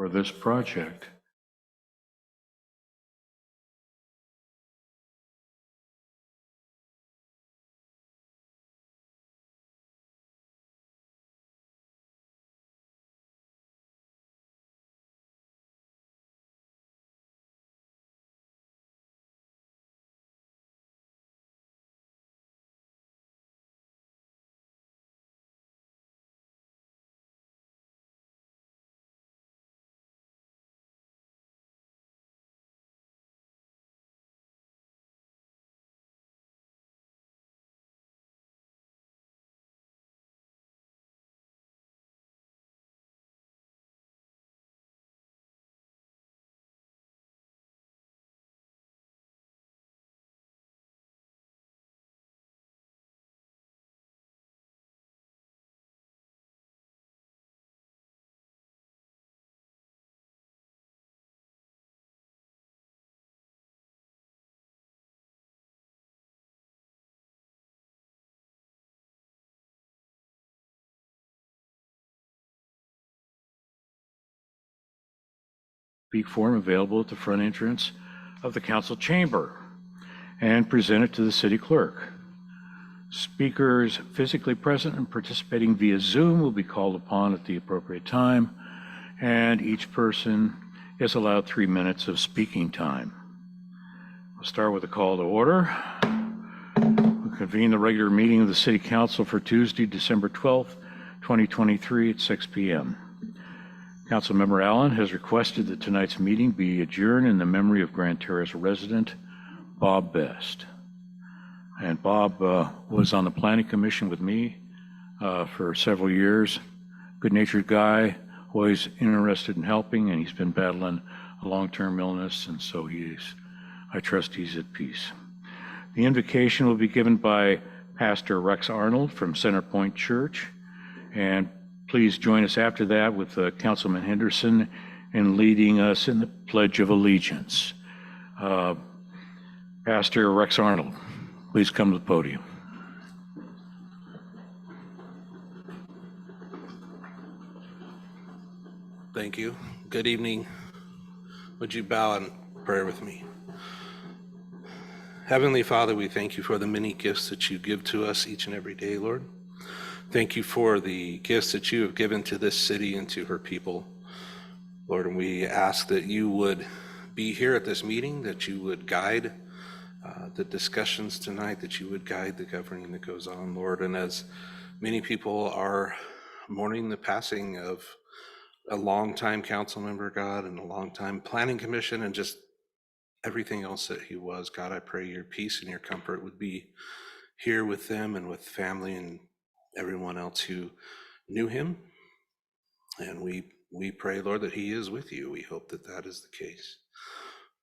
for this project. Speak form available at the front entrance of the council chamber and present it to the city clerk. Speakers physically present and participating via Zoom will be called upon at the appropriate time, and each person is allowed 3 minutes of speaking time. We'll start with a call to order. We'll convene the regular meeting of the City Council for Tuesday, December 12th, 2023 at 6 p.m. Councilmember Allen has requested that tonight's meeting be adjourned in the memory of Grand Terrace resident Bob Best. And Bob was on the Planning Commission with me for several years. Good-natured guy, always interested in helping, and he's been battling a long-term illness, and so I trust he's at peace. The invocation will be given by Pastor Rex Arnold from Centerpoint Church, and please join us after that with Councilman Henderson in leading us in the Pledge of Allegiance. Pastor Rex Arnold, please come to the podium. Thank you. Good evening. Would you bow in prayer with me? Heavenly Father, we thank you for the many gifts that you give to us each and every day, Lord. Thank you for the gifts that you have given to this city and to her people, Lord, and we ask that you would be here at this meeting, that you would guide the discussions tonight, that you would guide the governing that goes on, Lord. And as many people are mourning the passing of a longtime council member, God, and a longtime planning commission, and just everything else that he was, God, I pray your peace and your comfort would be here with them and with family and everyone else who knew him. And we pray, Lord, that he is with you. We hope that that is the case.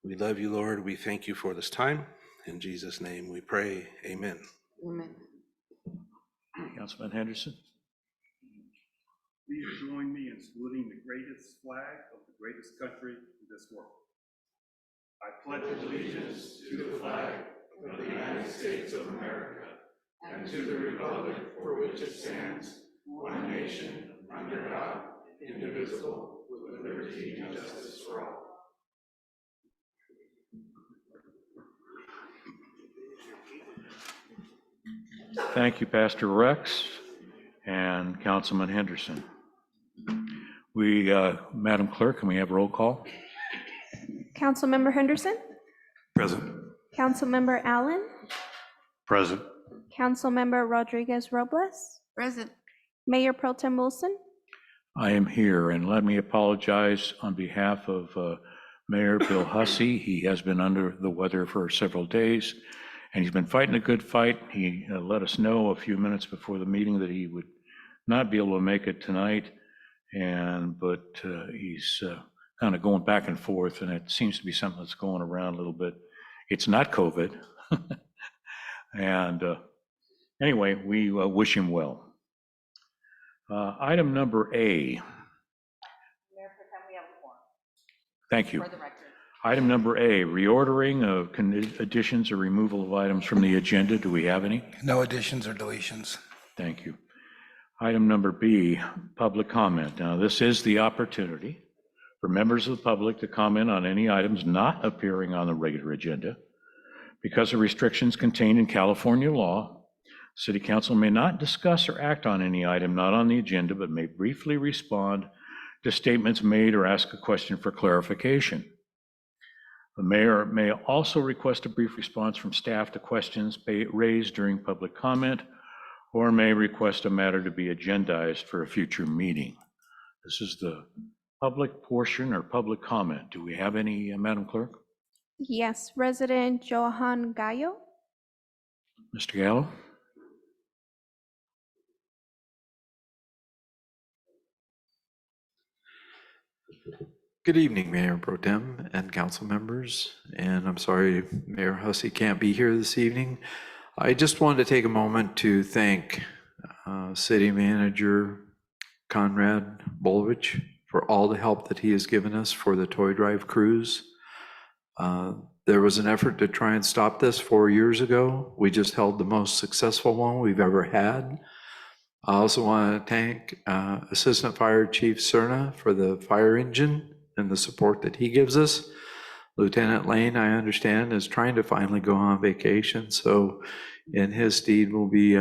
We love you, Lord. We thank you for this time. In Jesus' name we pray, amen. Amen. Councilman Henderson. Please join me in saluting the greatest flag of the greatest country in this world. I pledge allegiance to the flag of the United States of America and to the republic for which it stands, one nation, under God, indivisible, with liberty and justice for all. Thank you, Pastor Rex and Councilman Henderson. Madam Clerk, can we have roll call? Councilmember Henderson? Present. Councilmember Allen? Present. Councilmember Rodriguez Robles? Present. Mayor Pro Tem Wilson? I am here, and let me apologize on behalf of Mayor Bill Hussey. He has been under the weather for several days, and he's been fighting a good fight. He let us know a few minutes before the meeting that he would not be able to make it tonight, but he's kind of going back and forth, and it seems to be something that's going around a little bit. It's not COVID. And anyway, we wish him well. Item number A. Mayor Pro Tem, we have a quorum. Thank you. For the record. Item number A, reordering of additions or removal of items from the agenda. Do we have any? No additions or deletions. Thank you. Item number B, public comment. Now, this is the opportunity for members of the public to comment on any items not appearing on the regular agenda. Because of restrictions contained in California law, City Council may not discuss or act on any item not on the agenda, but may briefly respond to statements made or ask a question for clarification. The mayor may also request a brief response from staff to questions raised during public comment, or may request a matter to be agendized for a future meeting. This is the public portion or public comment. Do we have any, Madam Clerk? Yes, resident Johan Gallo. Mr. Gallo? Good evening, Mayor Pro Tem and council members. And I'm sorry Mayor Hussey can't be here this evening. I just wanted to take a moment to thank City Manager Conrad Bolovich for all the help that he has given us for the Toy Drive cruise. There was an effort to try and stop this 4 years ago. We just held the most successful one we've ever had. I also want to thank Assistant Fire Chief Cerna for the fire engine and the support that he gives us. Lieutenant Lane, I understand, is trying to finally go on vacation. So in his stead will be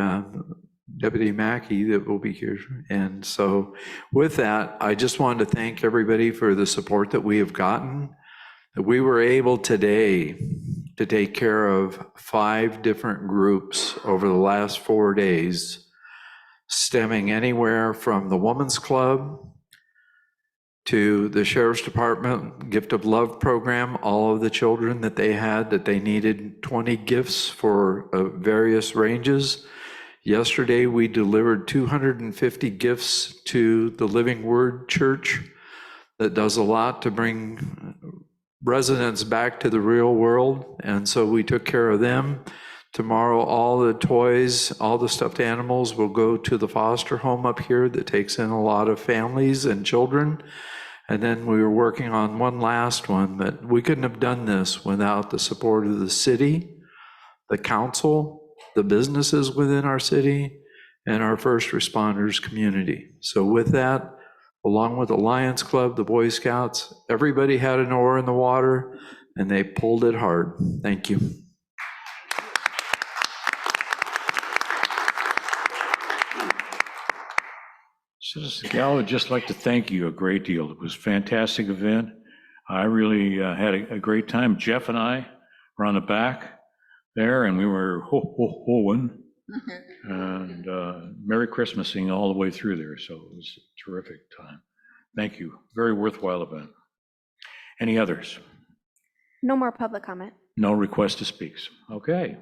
Deputy Mackey that will be here. And so with that, I just wanted to thank everybody for the support that we have gotten. We were able today to take care of 5 different groups over the last 4 days, stemming anywhere from the Women's Club to the Sheriff's Department Gift of Love program, all of the children that they had that they needed 20 gifts for various ranges. Yesterday, we delivered 250 gifts to the Living Word Church that does a lot to bring residents back to the real world. And so we took care of them. Tomorrow, all the toys, all the stuffed animals will go to the foster home up here that takes in a lot of families and children. And then we were working on one last one, but we couldn't have done this without the support of the city, the council, the businesses within our city, and our first responders community. So with that, along with the Lions Club, the Boy Scouts, everybody had an oar in the water and they pulled it hard. Thank you. Citizen Gallo, I'd just like to thank you a great deal. It was a fantastic event. I really had a great time. Jeff and I were on the back there and we were ho-ho-hoing and Merry Christmasing all the way through there. So it was a terrific time. Thank you. Very worthwhile event. Any others? No more public comment. No request to speak. Okay.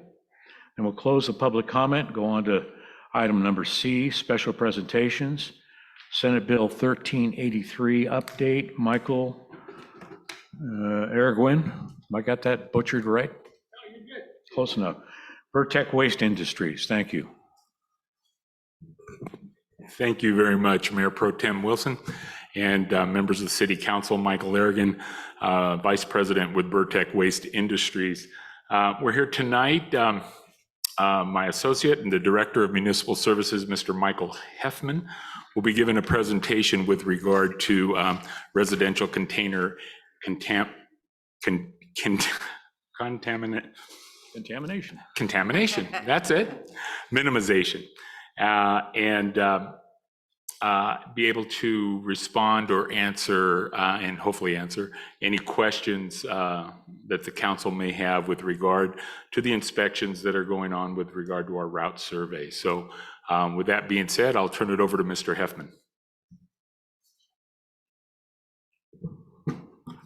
And we'll close the public comment, go on to item number C, special presentations. Senate Bill 1383 update. Michael Arreguin. I got that butchered right? No, you're good. Close enough. Vertec Waste Industries. Thank you. Thank you very much, Mayor Pro Tem Wilson and members of the City Council. Michael Arreguin, Vice President with Vertec Waste Industries. We're here tonight. My associate and the Director of Municipal Services, Mr. Michael Heffman, will be giving a presentation with regard to residential container contamination, that's it, minimization, and be able to respond or answer and hopefully answer any questions that the council may have with regard to the inspections that are going on with regard to our route survey. So with that being said, I'll turn it over to Mr. Heffman.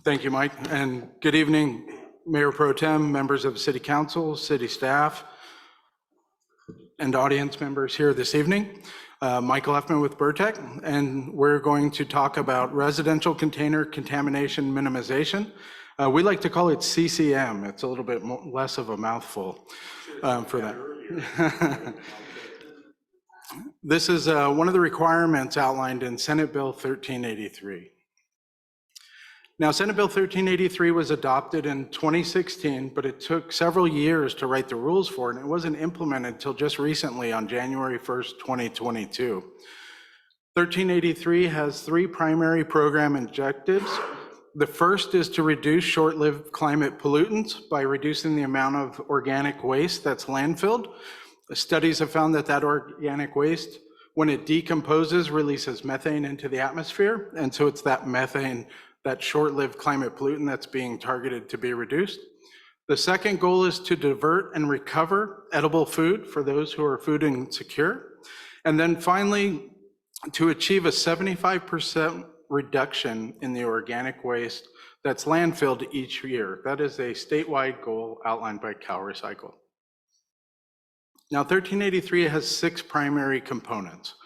Thank you, Mike, and good evening, Mayor Pro Tem, members of City Council, city staff, and audience members here this evening. Michael Heffman with Vertec, and we're going to talk about residential container contamination minimization. We like to call it CCM. It's a little bit less of a mouthful for that. This is one of the requirements outlined in Senate Bill 1383. Now, Senate Bill 1383 was adopted in 2016, but it took several years to write the rules for it, and it wasn't implemented until just recently on January 1st, 2022. 1383 has 3 primary program objectives. The first is to reduce short-lived climate pollutants by reducing the amount of organic waste that's landfilled. Studies have found that that organic waste, when it decomposes, releases methane into the atmosphere. And so it's that methane, that short-lived climate pollutant, that's being targeted to be reduced. The second goal is to divert and recover edible food for those who are food insecure. And then finally, to achieve a 75% reduction in the organic waste that's landfilled each year. That is a statewide goal outlined by CalRecycle. Now, 1383 has 6 primary components.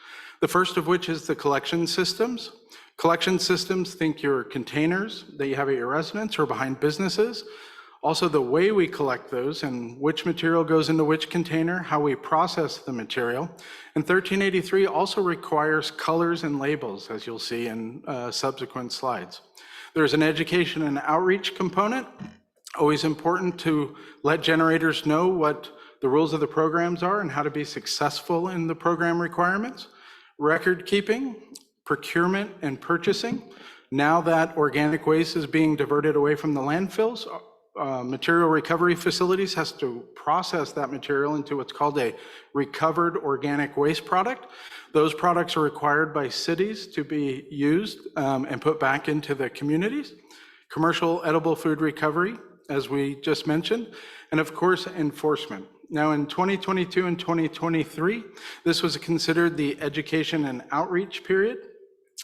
The first of which is the collection systems. Collection systems, think your containers that you have at your residence or behind businesses. Also the way we collect those and which material goes into which container, how we process the material. And 1383 also requires colors and labels, as you'll see in subsequent slides. There's an education and outreach component. Always important to let generators know what the rules of the programs are and how to be successful in the program requirements. Record keeping, procurement and purchasing. Now that organic waste is being diverted away from the landfills, material recovery facilities has to process that material into what's called a recovered organic waste product. Those products are required by cities to be used and put back into the communities. Commercial edible food recovery, as we just mentioned, and of course, enforcement. Now in 2022 and 2023, this was considered the education and outreach period,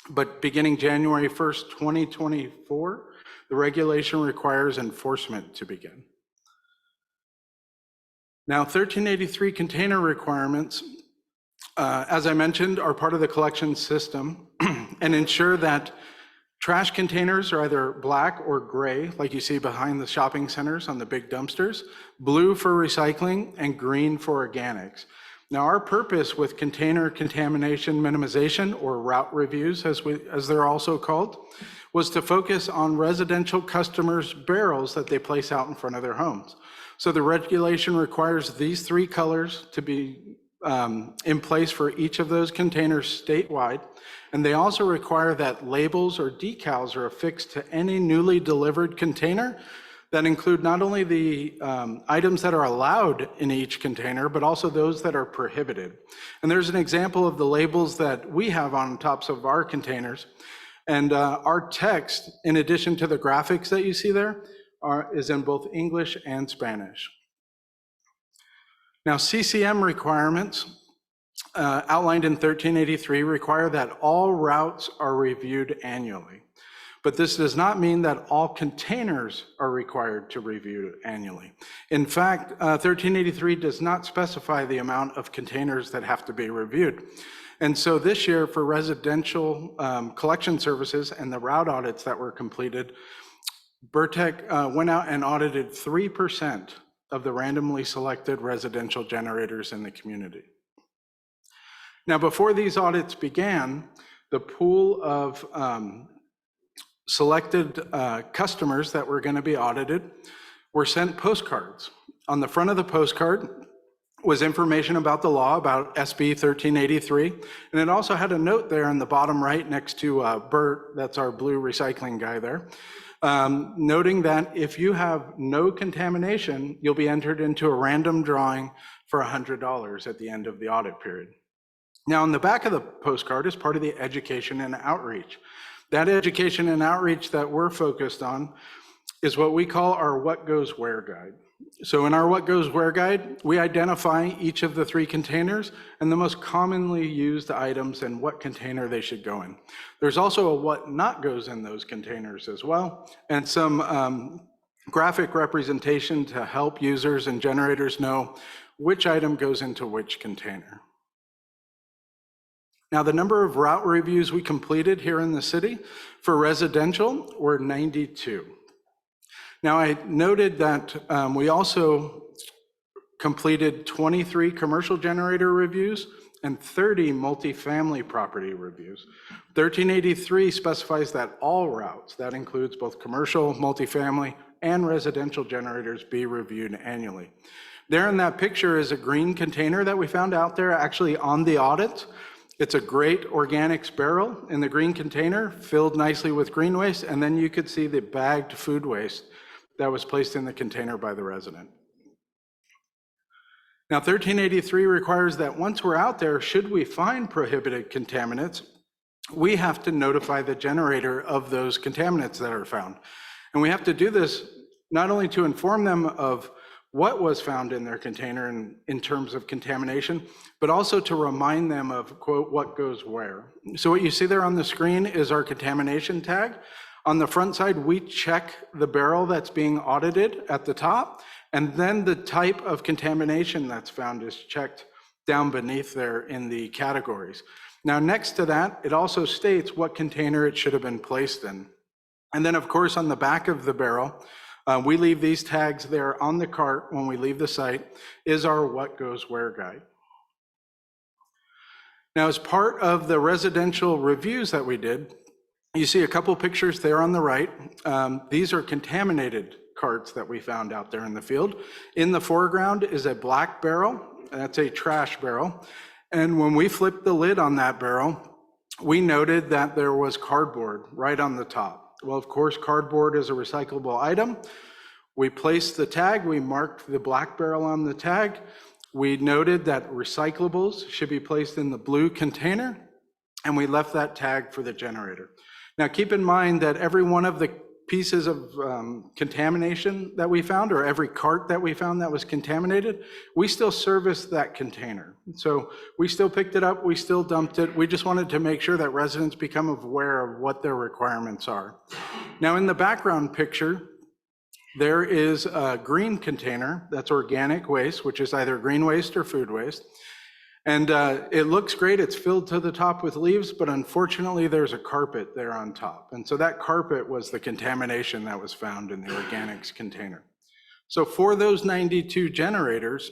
but beginning January 1st, 2024, the regulation requires enforcement to begin. Now, 1383 container requirements, as I mentioned, are part of the collection system and ensure that trash containers are either black or gray, like you see behind the shopping centers on the big dumpsters, blue for recycling, and green for organics. Now, our purpose with container contamination minimization, or route reviews as they're also called, was to focus on residential customers' barrels that they place out in front of their homes. So the regulation requires these 3 colors to be in place for each of those containers statewide. And they also require that labels or decals are affixed to any newly delivered container that include not only the items that are allowed in each container, but also those that are prohibited. And there's an example of the labels that we have on tops of our containers. And our text, in addition to the graphics that you see there, is in both English and Spanish. Now, CCM requirements outlined in 1383 require that all routes are reviewed annually. But this does not mean that all containers are required to review annually. In fact, 1383 does not specify the amount of containers that have to be reviewed. And so this year, for residential collection services and the route audits that were completed, Burtech went out and audited 3% of the randomly selected residential generators in the community. Now, before these audits began, the pool of selected customers that were going to be audited were sent postcards. On the front of the postcard was information about the law, about SB 1383, and it also had a note there in the bottom right next to Bert, that's our blue recycling guy there, noting that if you have no contamination, you'll be entered into a random drawing for $100 at the end of the audit period. Now, on the back of the postcard is part of the education and outreach. That education and outreach that we're focused on is what we call our What Goes Where guide. So in our What Goes Where guide, we identify each of the 3 containers and the most commonly used items and what container they should go in. There's also a what not goes in those containers as well, and some graphic representation to help users and generators know which item goes into which container. Now, the number of route reviews we completed here in the city for residential were 92. Now, I noted that we also completed 23 commercial generator reviews and 30 multifamily property reviews. 1383 specifies that all routes, that includes both commercial, multifamily, and residential generators, be reviewed annually. There in that picture is a green container that we found out there actually on the audit. It's a great organics barrel in the green container, filled nicely with green waste, and then you could see the bagged food waste that was placed in the container by the resident. Now, 1383 requires that once we're out there, should we find prohibited contaminants, we have to notify the generator of those contaminants that are found. And we have to do this not only to inform them of what was found in their container in terms of contamination, but also to remind them of, quote, what goes where. So what you see there on the screen is our contamination tag. On the front side, we check the barrel that's being audited at the top, and then the type of contamination that's found is checked down beneath there in the categories. Now, next to that, it also states what container it should have been placed in. And then, of course, on the back of the barrel, we leave these tags there on the cart when we leave the site, is our what goes where guide. Now, as part of the residential reviews that we did, you see a couple pictures there on the right. These are contaminated carts that we found out there in the field. In the foreground is a black barrel. That's a trash barrel. And when we flipped the lid on that barrel, we noted that there was cardboard right on the top. Well, of course, cardboard is a recyclable item. We placed the tag, we marked the black barrel on the tag. We noted that recyclables should be placed in the blue container, and we left that tag for the generator. Now, keep in mind that every one of the pieces of contamination that we found, or every cart that we found that was contaminated, we still serviced that container. So we still picked it up, we still dumped it. We just wanted to make sure that residents become aware of what their requirements are. Now, in the background picture, there is a green container that's organic waste, which is either green waste or food waste. And it looks great, it's filled to the top with leaves, but unfortunately there's a carpet there on top. And so that carpet was the contamination that was found in the organics container. So for those 92 generators,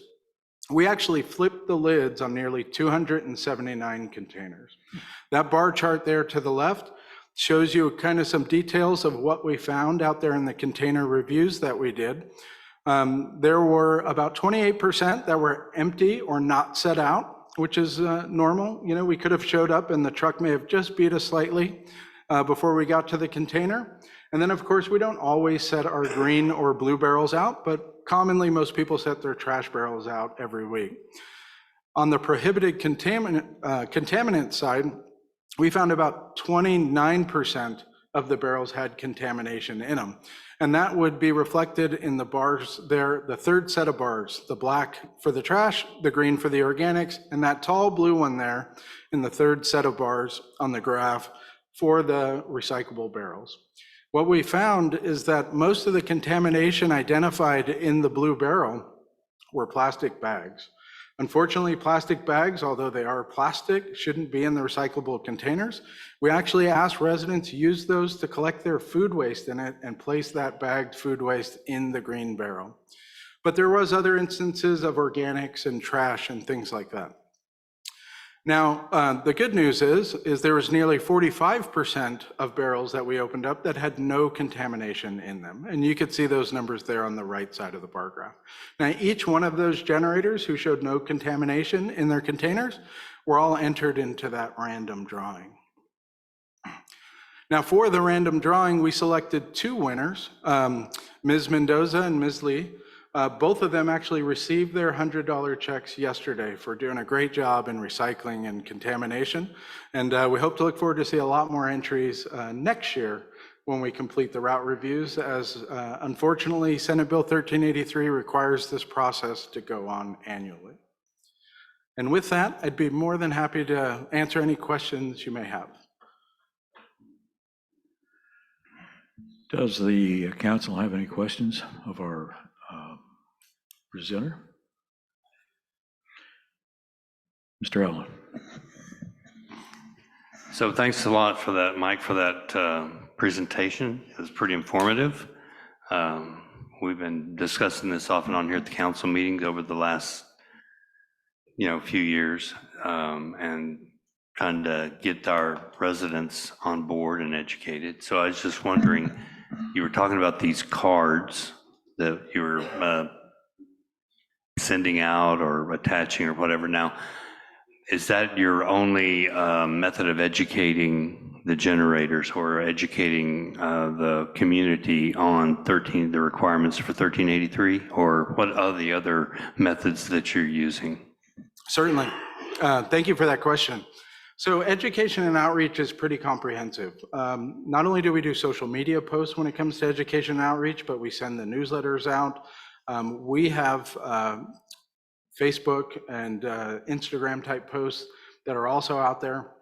we actually flipped the lids on nearly 279 containers. That bar chart there to the left shows you kind of some details of what we found out there in the container reviews that we did. There were about 28% that were empty or not set out, which is normal. You know, we could have showed up and the truck may have just beat us slightly before we got to the container. And then, of course, we don't always set our green or blue barrels out, but commonly most people set their trash barrels out every week. On the prohibited contaminant side, we found about 29% of the barrels had contamination in them. And that would be reflected in the bars there, the third set of bars, the black for the trash, the green for the organics, and that tall blue one there in the third set of bars on the graph for the recyclable barrels. What we found is that most of the contamination identified in the blue barrel were plastic bags. Unfortunately, plastic bags, although they are plastic, shouldn't be in the recyclable containers. We actually asked residents to use those to collect their food waste in it and place that bagged food waste in the green barrel. But there was other instances of organics and trash and things like that. Now, the good news is there was nearly 45% of barrels that we opened up that had no contamination in them. And you could see those numbers there on the right side of the bar graph. Now, each one of those generators who showed no contamination in their containers were all entered into that random drawing. Now, for the random drawing, we selected two winners, Ms. Mendoza and Ms. Lee. Both of them actually received their $100 checks yesterday for doing a great job in recycling and contamination. And we hope to look forward to see a lot more entries next year when we complete the route reviews, as unfortunately, Senate Bill 1383 requires this process to go on annually. And with that, I'd be more than happy to answer any questions you may have. Does the council have any questions of our presenter? Mr. Allen. So thanks a lot for that, Mike, for that presentation. It was pretty informative. We've been discussing this off and on here at the council meetings over the last, few years, and trying to get our residents on board and educated. So I was just wondering, you were talking about these cards that you were sending out or attaching or whatever. Now, is that your only method of educating the generators or educating the community on the requirements for 1383? Or what are the other methods that you're using? Certainly. Thank you for that question. So education and outreach is pretty comprehensive. Not only do we do social media posts when it comes to education and outreach, but we send the newsletters out. We have Facebook and Instagram type posts that are also out there.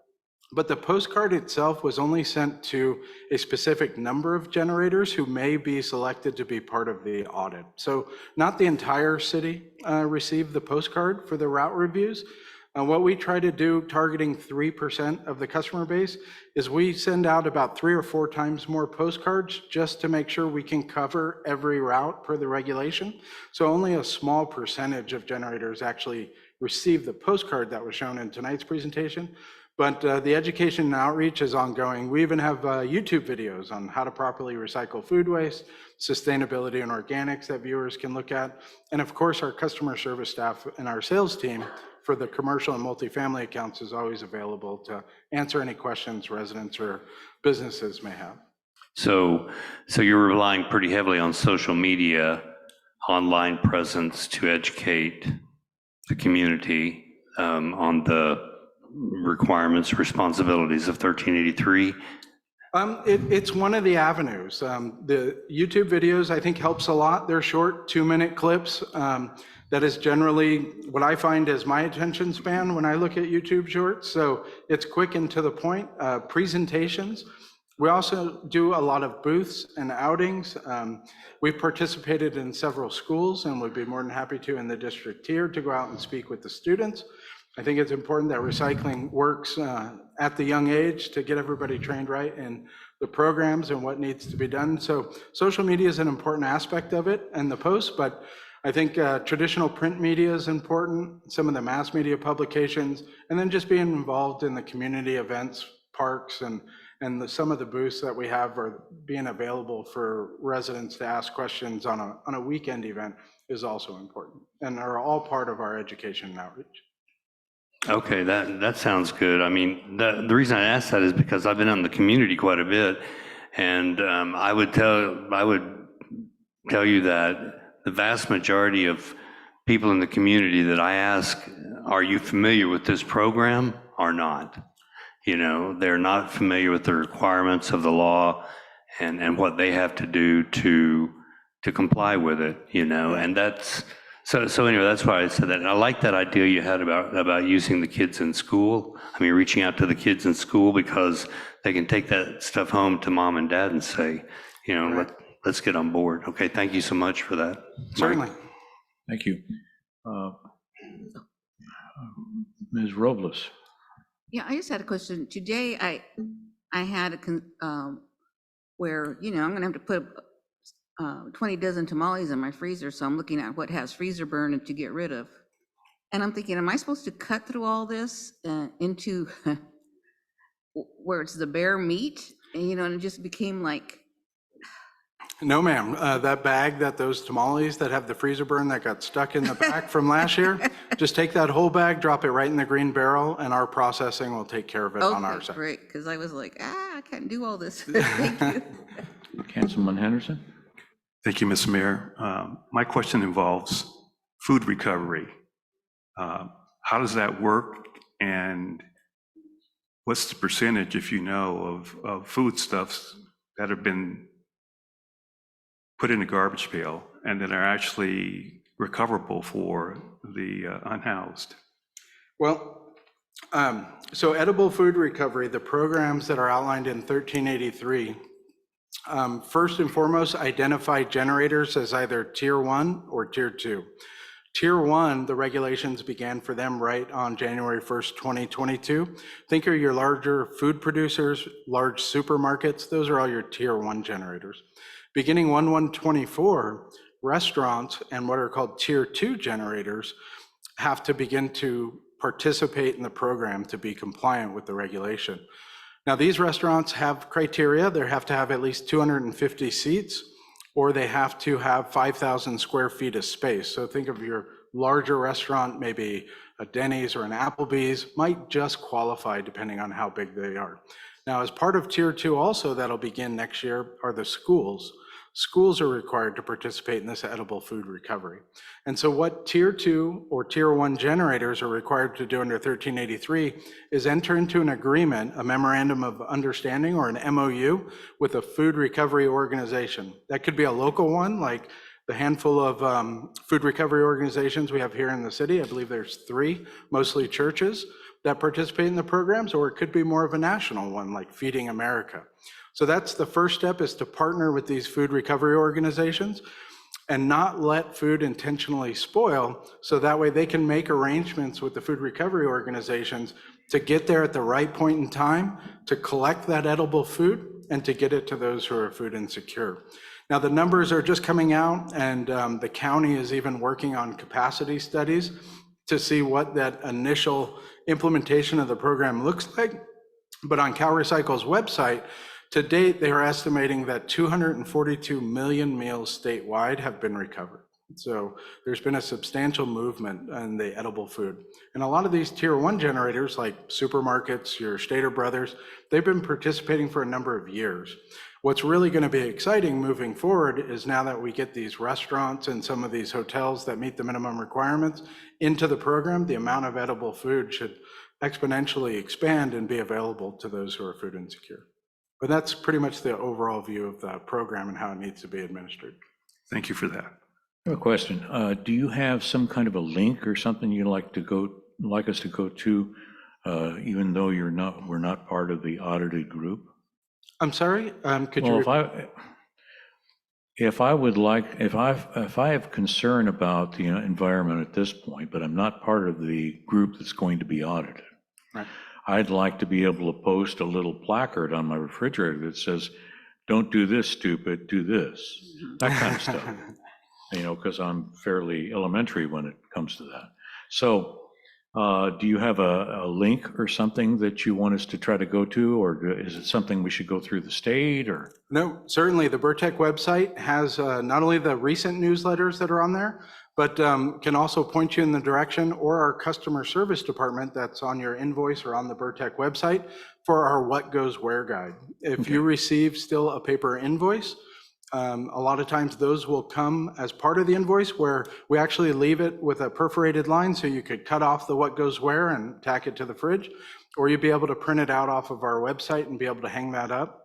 But the postcard itself was only sent to a specific number of generators who may be selected to be part of the audit. So not the entire city received the postcard for the route reviews. What we try to do, targeting 3% of the customer base, is we send out about 3 or 4 times more postcards just to make sure we can cover every route per the regulation. So only a small percentage of generators actually receive the postcard that was shown in tonight's presentation. But the education and outreach is ongoing. We even have YouTube videos on how to properly recycle food waste, sustainability and organics that viewers can look at. And of course, our customer service staff and our sales team for the commercial and multifamily accounts is always available to answer any questions residents or businesses may have. So you're relying pretty heavily on social media, online presence to educate the community on the requirements, responsibilities of 1383? It's one of the avenues. The YouTube videos, I think, helps a lot. They're short 2-minute clips. That is generally what I find is my attention span when I look at YouTube shorts. So it's quick and to the point. Presentations. We also do a lot of booths and outings. We've participated in several schools and would be more than happy to in the district here to go out and speak with the students. I think it's important that recycling works at the young age to get everybody trained right in the programs and what needs to be done. So social media is an important aspect of it and the posts, but I think traditional print media is important, some of the mass media publications, and then just being involved in the community events, parks, and some of the booths that we have are being available for residents to ask questions on a weekend event is also important, and are all part of our education and outreach. Okay, that sounds good. I mean, the reason I asked that is because I've been in the community quite a bit, and I would tell you that the vast majority of people in the community that I ask, are you familiar with this program, are not. You know, they're not familiar with the requirements of the law and what they have to do to comply with it, you know, and that's, so anyway, that's why I said that. And I like that idea you had about using the kids in school. I mean, reaching out to the kids in school because they can take that stuff home to mom and dad and say, you know, Right. let's get on board. Okay, thank you so much for that. Certainly. Thank you. Ms. Robles. Yeah, I just had a question. Today, I had where, you know, I'm gonna have to put 20 dozen tamales in my freezer, so I'm looking at what has freezer burn to get rid of. And I'm thinking, am I supposed to cut through all this into where it's the bare meat? And, you know, and it just became like, No, ma'am. That bag that those tamales that have the freezer burn that got stuck in the back from last year, just take that whole bag, drop it right in the green barrel, and our processing will take care of it on our okay, side. great, because I was like, I can't do all this. Thank you. Councilman Henderson. Thank you, Mr. Mayor. My question involves food recovery. How does that work? And what's the percentage, if you know, of foodstuffs that have been put in a garbage pail and that are actually recoverable for the unhoused? Well, so edible food recovery, the programs that are outlined in 1383, first and foremost, identify generators as either tier 1 or tier 2. Tier 1, the regulations began for them right on January 1st, 2022. Think of your larger food producers, large supermarkets, those are all your tier 1 generators. Beginning 1/1/24, restaurants and what are called tier 2 generators have to begin to participate in the program to be compliant with the regulation. Now, these restaurants have criteria. They have to have at least 250 seats, or they have to have 5,000 square feet of space. So think of your larger restaurant, maybe a Denny's or an Applebee's might just qualify depending on how big they are. Now, as part of Tier 2 also that'll begin next year are the schools. Schools are required to participate in this edible food recovery. And so what Tier 2 or Tier 1 generators are required to do under 1383 is enter into an agreement, a memorandum of understanding or an MOU with a food recovery organization. That could be a local one, like the handful of food recovery organizations we have here in the city. I believe there's 3, mostly churches, that participate in the programs, or it could be more of a national one, like Feeding America. So that's the first step, is to partner with these food recovery organizations and not let food intentionally spoil, so that way they can make arrangements with the food recovery organizations to get there at the right point in time, to collect that edible food and to get it to those who are food insecure. Now, the numbers are just coming out, and the county is even working on capacity studies to see what that initial implementation of the program looks like. But on CalRecycle's website, to date, they are estimating that 242 million meals statewide have been recovered. So there's been a substantial movement in the edible food. And a lot of these Tier 1 generators, like supermarkets, your Stater Brothers, they've been participating for a number of years. What's really going to be exciting moving forward is now that we get these restaurants and some of these hotels that meet the minimum requirements into the program, the amount of edible food should exponentially expand and be available to those who are food insecure. But that's pretty much the overall view of the program and how it needs to be administered. Thank you for that. I have a question. Do you have some kind of a link or something you'd like us to go to, even though we're not part of the audited group? I'm sorry, could you? Well, if I have concern about the environment at this point, but I'm not part of the group that's going to be audited. Right. I'd like to be able to post a little placard on my refrigerator that says, "Don't do this, stupid, do this." That kind of stuff. Because I'm fairly elementary when it comes to that. So do you have a link or something that you want us to try to go to, or is it something we should go through the state, or? No, certainly the Burtech website has not only the recent newsletters that are on there, but can also point you in the direction, or our customer service department that's on your invoice or on the Burtech website for our What Goes Where guide. If you receive still a paper invoice, a lot of times those will come as part of the invoice, where we actually leave it with a perforated line so you could cut off the What Goes Where and tack it to the fridge, or you'd be able to print it out off of our website and be able to hang that up.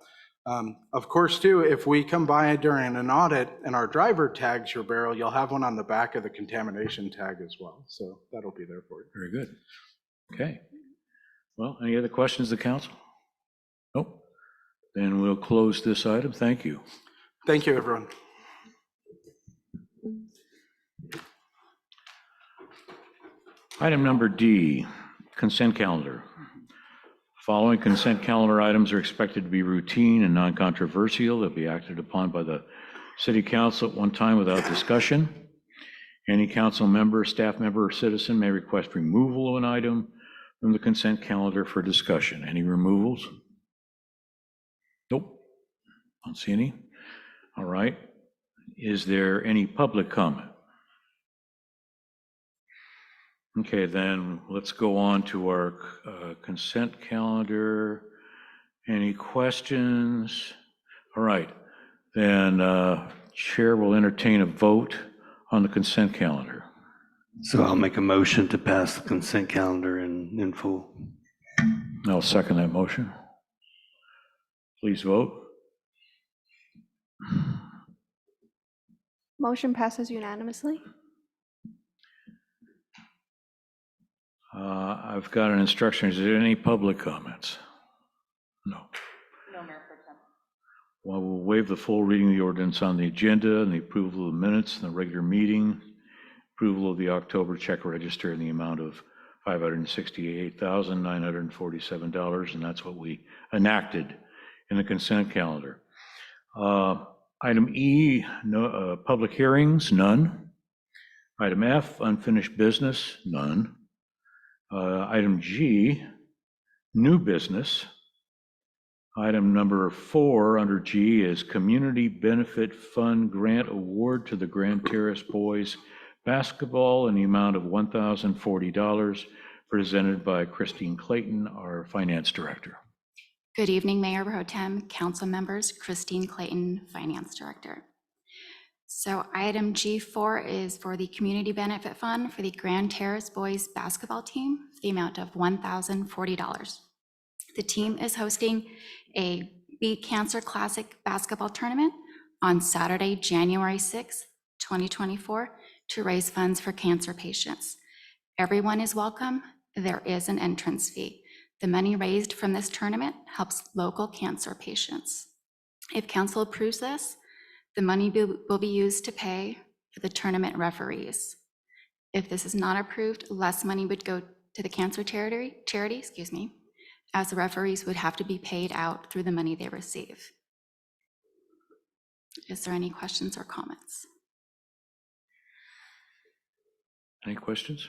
Of course, too, if we come by during an audit and our driver tags your barrel, you'll have one on the back of the contamination tag as well. So that'll be there for you. Very good. Okay. Well, any other questions of the council? Nope. Then we'll close this item. Thank you. Thank you, everyone. Item number D, consent calendar. Following consent calendar items are expected to be routine and non-controversial. They'll be acted upon by the city council at one time without discussion. Any council member, staff member, or citizen may request removal of an item from the consent calendar for discussion. Any removals? Nope. Don't see any. All right. Is there any public comment? Okay, then let's go on to our consent calendar. Any questions? All right, then Chair will entertain a vote on the consent calendar. So I'll make a motion to pass the consent calendar in full. I'll second that motion. Please vote. Motion passes unanimously. I've got an instruction. Is there any public comments? No. No, Mayor Pro Tem. Well, we'll waive the full reading of the ordinance on the agenda and the approval of the minutes in the regular meeting, approval of the October check register in the amount of $568,947, and that's what we enacted in the consent calendar. Item E, no, public hearings, none. Item F, unfinished business, none. Item G, new business. Item number 4 under G is Community Benefit Fund Grant Award to the Grand Terrace Boys basketball in the amount of $1,040, presented by Christine Clayton, our finance director. Good evening, Mayor Pro Tem, council members, Christine Clayton, Finance Director. So item G4 is for the Community Benefit Fund for the Grand Terrace Boys Basketball Team, the amount of $1,040. The team is hosting a Beat Cancer Classic basketball tournament on Saturday, January 6, 2024, to raise funds for cancer patients. Everyone is welcome. There is an entrance fee. The money raised from this tournament helps local cancer patients. If council approves this, the money will be used to pay for the tournament referees. If this is not approved, less money would go to the cancer charity, as the referees would have to be paid out through the money they receive. Is there any questions or comments? Any questions?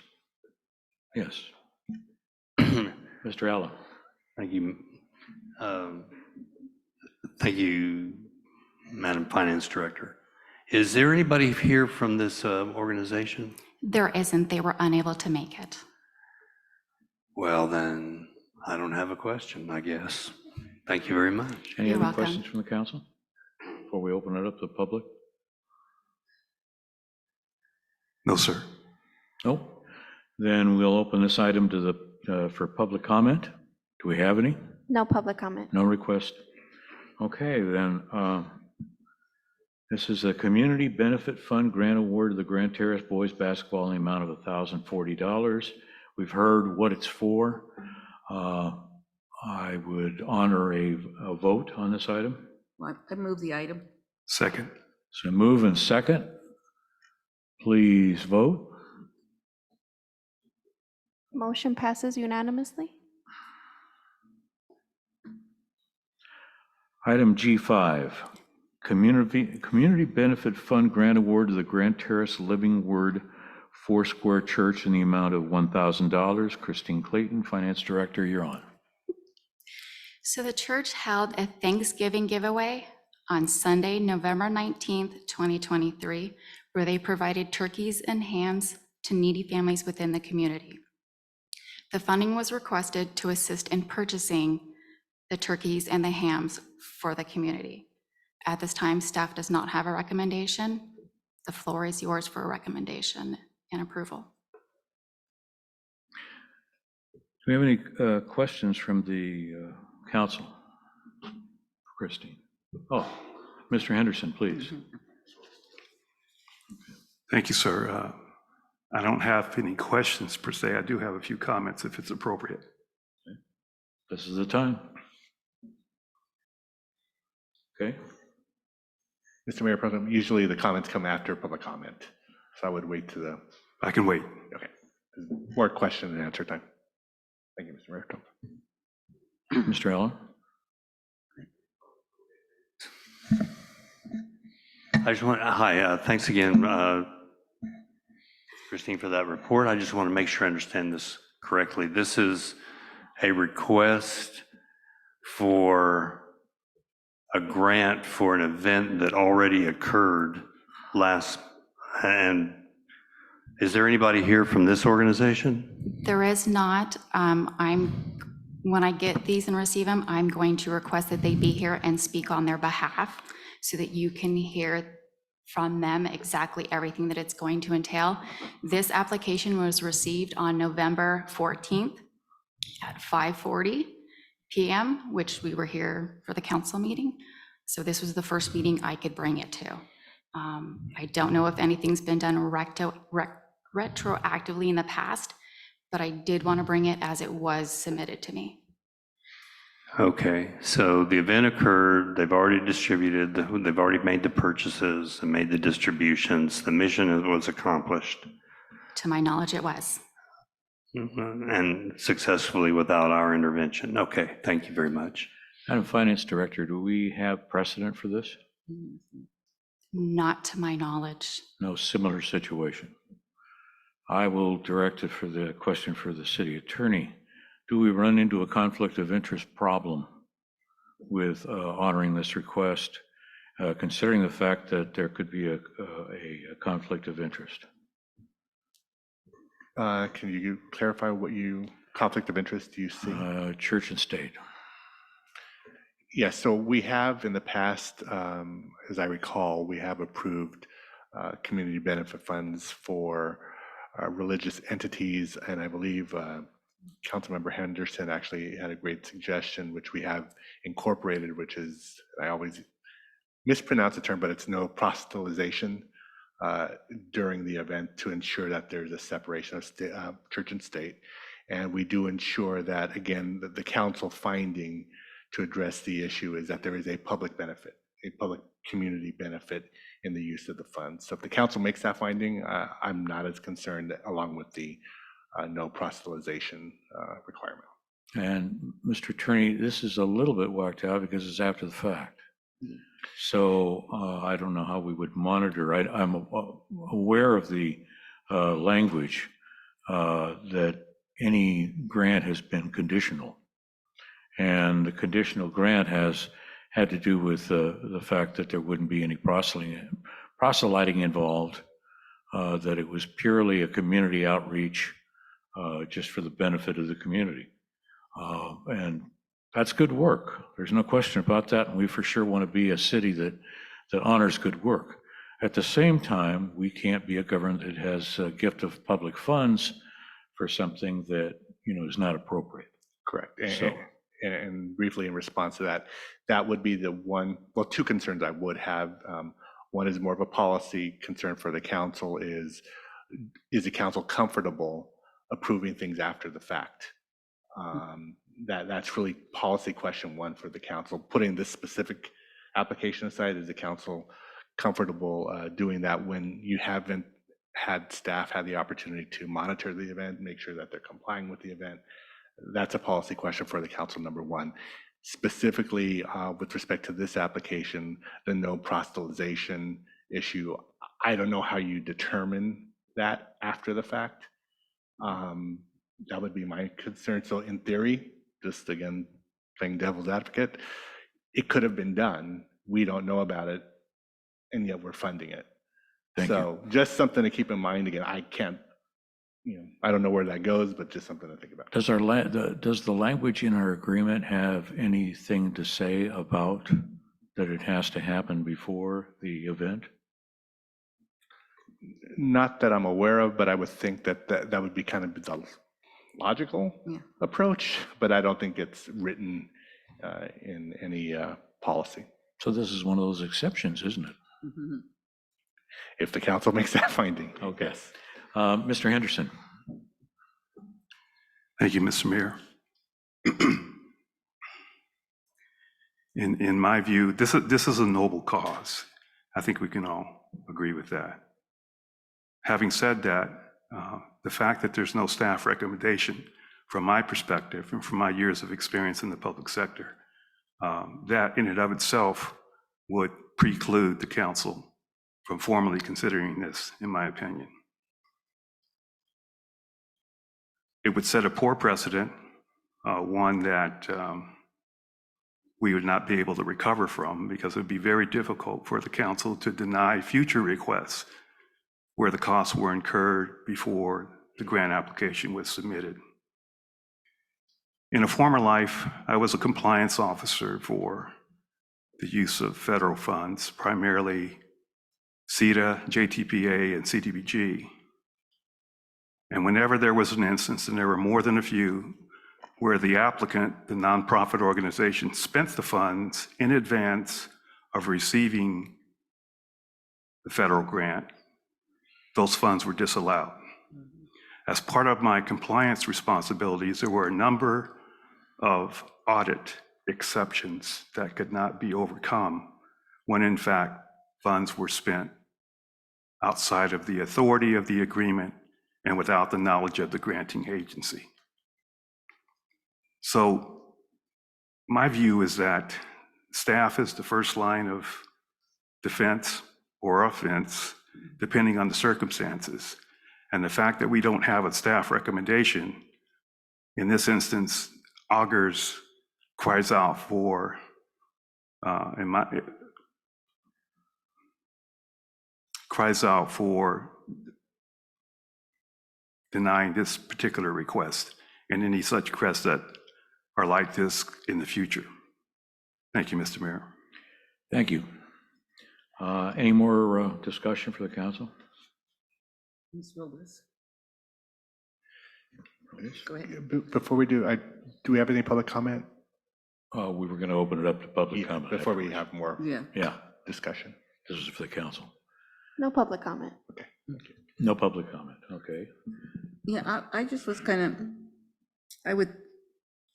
Yes. Mr. Allen. Thank you. Thank you, Madam Finance Director. Is there anybody here from this organization? There isn't. They were unable to make it. Well, then I don't have a question, I guess. Thank you very much. Any You're other welcome. questions from the council before we open it up to the public? No, sir. Nope. Then we'll open this item to the for public comment. Do we have any? No public comment. No request. Okay, then this is a Community Benefit Fund grant award to the Grand Terrace Boys Basketball in the amount of $1,040. We've heard what it's for. I would honor a vote on this item. Well, I move the item. Second. So move and second. Please vote. Motion passes unanimously. Item G5, Community Benefit Fund grant award to the Grand Terrace Living Word Foursquare Church in the amount of $1,000. Christine Clayton, Finance Director, you're on. So the church held a Thanksgiving giveaway on Sunday, November 19th, 2023, where they provided turkeys and hams to needy families within the community. The funding was requested to assist in purchasing the turkeys and the hams for the community. At this time, staff does not have a recommendation. The floor is yours for a recommendation and approval. Do we have any questions from the council? Christine. Oh, Mr. Henderson, please. Thank you, sir. I don't have any questions per se. I do have a few comments if it's appropriate. This is the time. Okay. Mr. Mayor Pro Tem, usually the comments come after public comment, so I would wait to the, I can wait. okay, more question and answer time. Thank you, Mr. Mayor Pro Tem. Mr. Allen? I just want, hi, thanks again, Christine, for that report. I just want to make sure I understand this correctly. This is a request for a grant for an event that already occurred last, and is there anybody here from this organization? There is not. When I get these and receive them, I'm going to request that they be here and speak on their behalf so that you can hear from them exactly everything that it's going to entail. This application was received on November 14th at 5:40 p.m., which we were here for the council meeting. So this was the first meeting I could bring it to. I don't know if anything's been done retroactively in the past, but I did want to bring it as it was submitted to me. Okay, so the event occurred, they've already distributed, they've already made the purchases and made the distributions. The mission was accomplished. To my knowledge, it was. And successfully without our intervention. Okay, thank you very much. Madam Finance Director, do we have precedent for this? Not to my knowledge. No similar situation. I will direct it for the question for the city attorney. Do we run into a conflict of interest problem with honoring this request, considering the fact that there could be a conflict of interest? Can you clarify what conflict of interest do you see? Church and state. Yes, so we have in the past, as I recall, we have approved community benefit funds for religious entities, and I believe Councilmember Henderson actually had a great suggestion, which we have incorporated, which is, I always mispronounce the term, but it's no proselytization during the event to ensure that there's a separation of church and state. And we do ensure that, again, the council finding to address the issue is that there is a public benefit, a public community benefit in the use of the funds. So if the council makes that finding, I'm not as concerned, along with the no proselytization requirement. And Mr. Attorney, this is a little bit whacked out because it's after the fact. So I don't know how we would monitor. I'm aware of the language that any grant has been conditional. And the conditional grant had to do with the fact that there wouldn't be any proselyting involved, that it was purely a community outreach just for the benefit of the community. And that's good work. There's no question about that. And we for sure want to be a city that honors good work. At the same time, we can't be a government that has a gift of public funds for something that, is not appropriate. Correct. So, and briefly in response to that, that would be two concerns I would have. One is more of a policy concern for the council is the council comfortable approving things after the fact? That's really policy question one for the council. Putting this specific application aside, is the council comfortable doing that when you haven't had staff have the opportunity to monitor the event, make sure that they're complying with the event? That's a policy question for the council, number one. Specifically, with respect to this application, the no proselytization issue, I don't know how you determine that after the fact. That would be my concern. So in theory, just again, playing devil's advocate, it could have been done. We don't know about it, and yet we're funding it. Thank so just something to keep in mind. Again, I can't, I don't know where that goes, but just something to think about. Does the language in our agreement have anything to say about that it has to happen before the event? Not that I'm aware of, but I would think that would be kind of the logical approach, but I don't think it's written in any policy. So this is one of those exceptions, isn't it? Mm-hmm. If the council makes that finding. Okay. Yes. Mr. Henderson. Thank you, Mr. Mayor. In my view, this is a noble cause. I think we can all agree with that. Having said that, the fact that there's no staff recommendation, from my perspective and from my years of experience in the public sector, that in and of itself would preclude the council from formally considering this, in my opinion. It would set a poor precedent, one that we would not be able to recover from, because it would be very difficult for the council to deny future requests where the costs were incurred before the grant application was submitted. In a former life, I was a compliance officer for the use of federal funds, primarily CETA, JTPA, and CDBG. And whenever there was an instance, and there were more than a few, where the applicant, the nonprofit organization, spent the funds in advance of receiving the federal grant, those funds were disallowed. As part of my compliance responsibilities, there were a number of audit exceptions that could not be overcome when in fact funds were spent outside of the authority of the agreement and without the knowledge of the granting agency. So my view is that staff is the first line of defense or offense, depending on the circumstances. And the fact that we don't have a staff recommendation, in this instance, cries out for, denying this particular request and any such requests that are like this in the future. Thank you, Mr. Mayor. Thank you. Any more discussion for the council? Ms. Robles. Go ahead. Before we do, do we have any public comment? We were going to open it up to public comment. Before we afterwards. have more Yeah. Yeah, discussion. this is for the council. No public comment. Okay. No public comment, okay. Yeah, I just was kind of, I would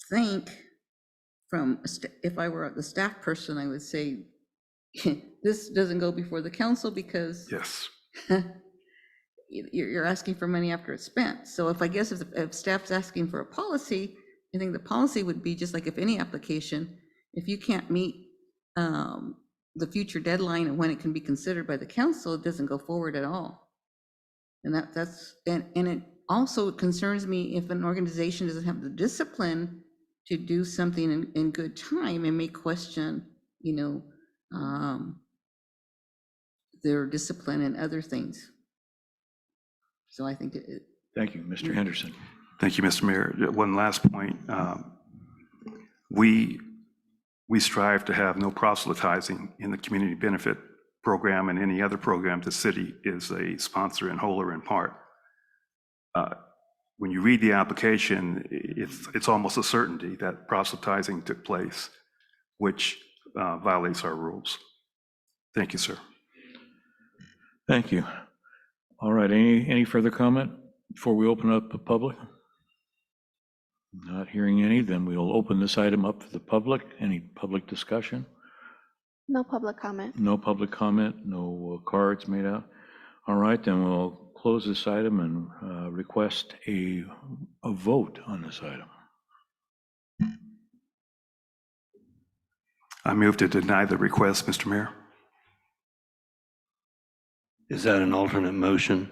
think from, if I were the staff person, I would say, this doesn't go before the council because Yes. you're asking for money after it's spent. So if staff's asking for a policy, I think the policy would be just like if any application, if you can't meet the future deadline and when it can be considered by the council, it doesn't go forward at all. And and it also concerns me if an organization doesn't have the discipline to do something in good time and may question, their discipline and other things. So I think Thank you, Mr. Henderson. Thank you, Mr. Mayor. One last point. We strive to have no proselytizing in the community benefit program and any other program the city is a sponsor in whole or in part. When you read the application, it's almost a certainty that proselytizing took place, which violates our rules. Thank you, sir. Thank you. All right, any further comment before we open up the public? Not hearing any, then we'll open this item up for the public. Any public discussion? No public comment. No public comment, no cards made out. All right, then we'll close this item and request a vote on this item. I move to deny the request, Mr. Mayor. Is that an alternate motion?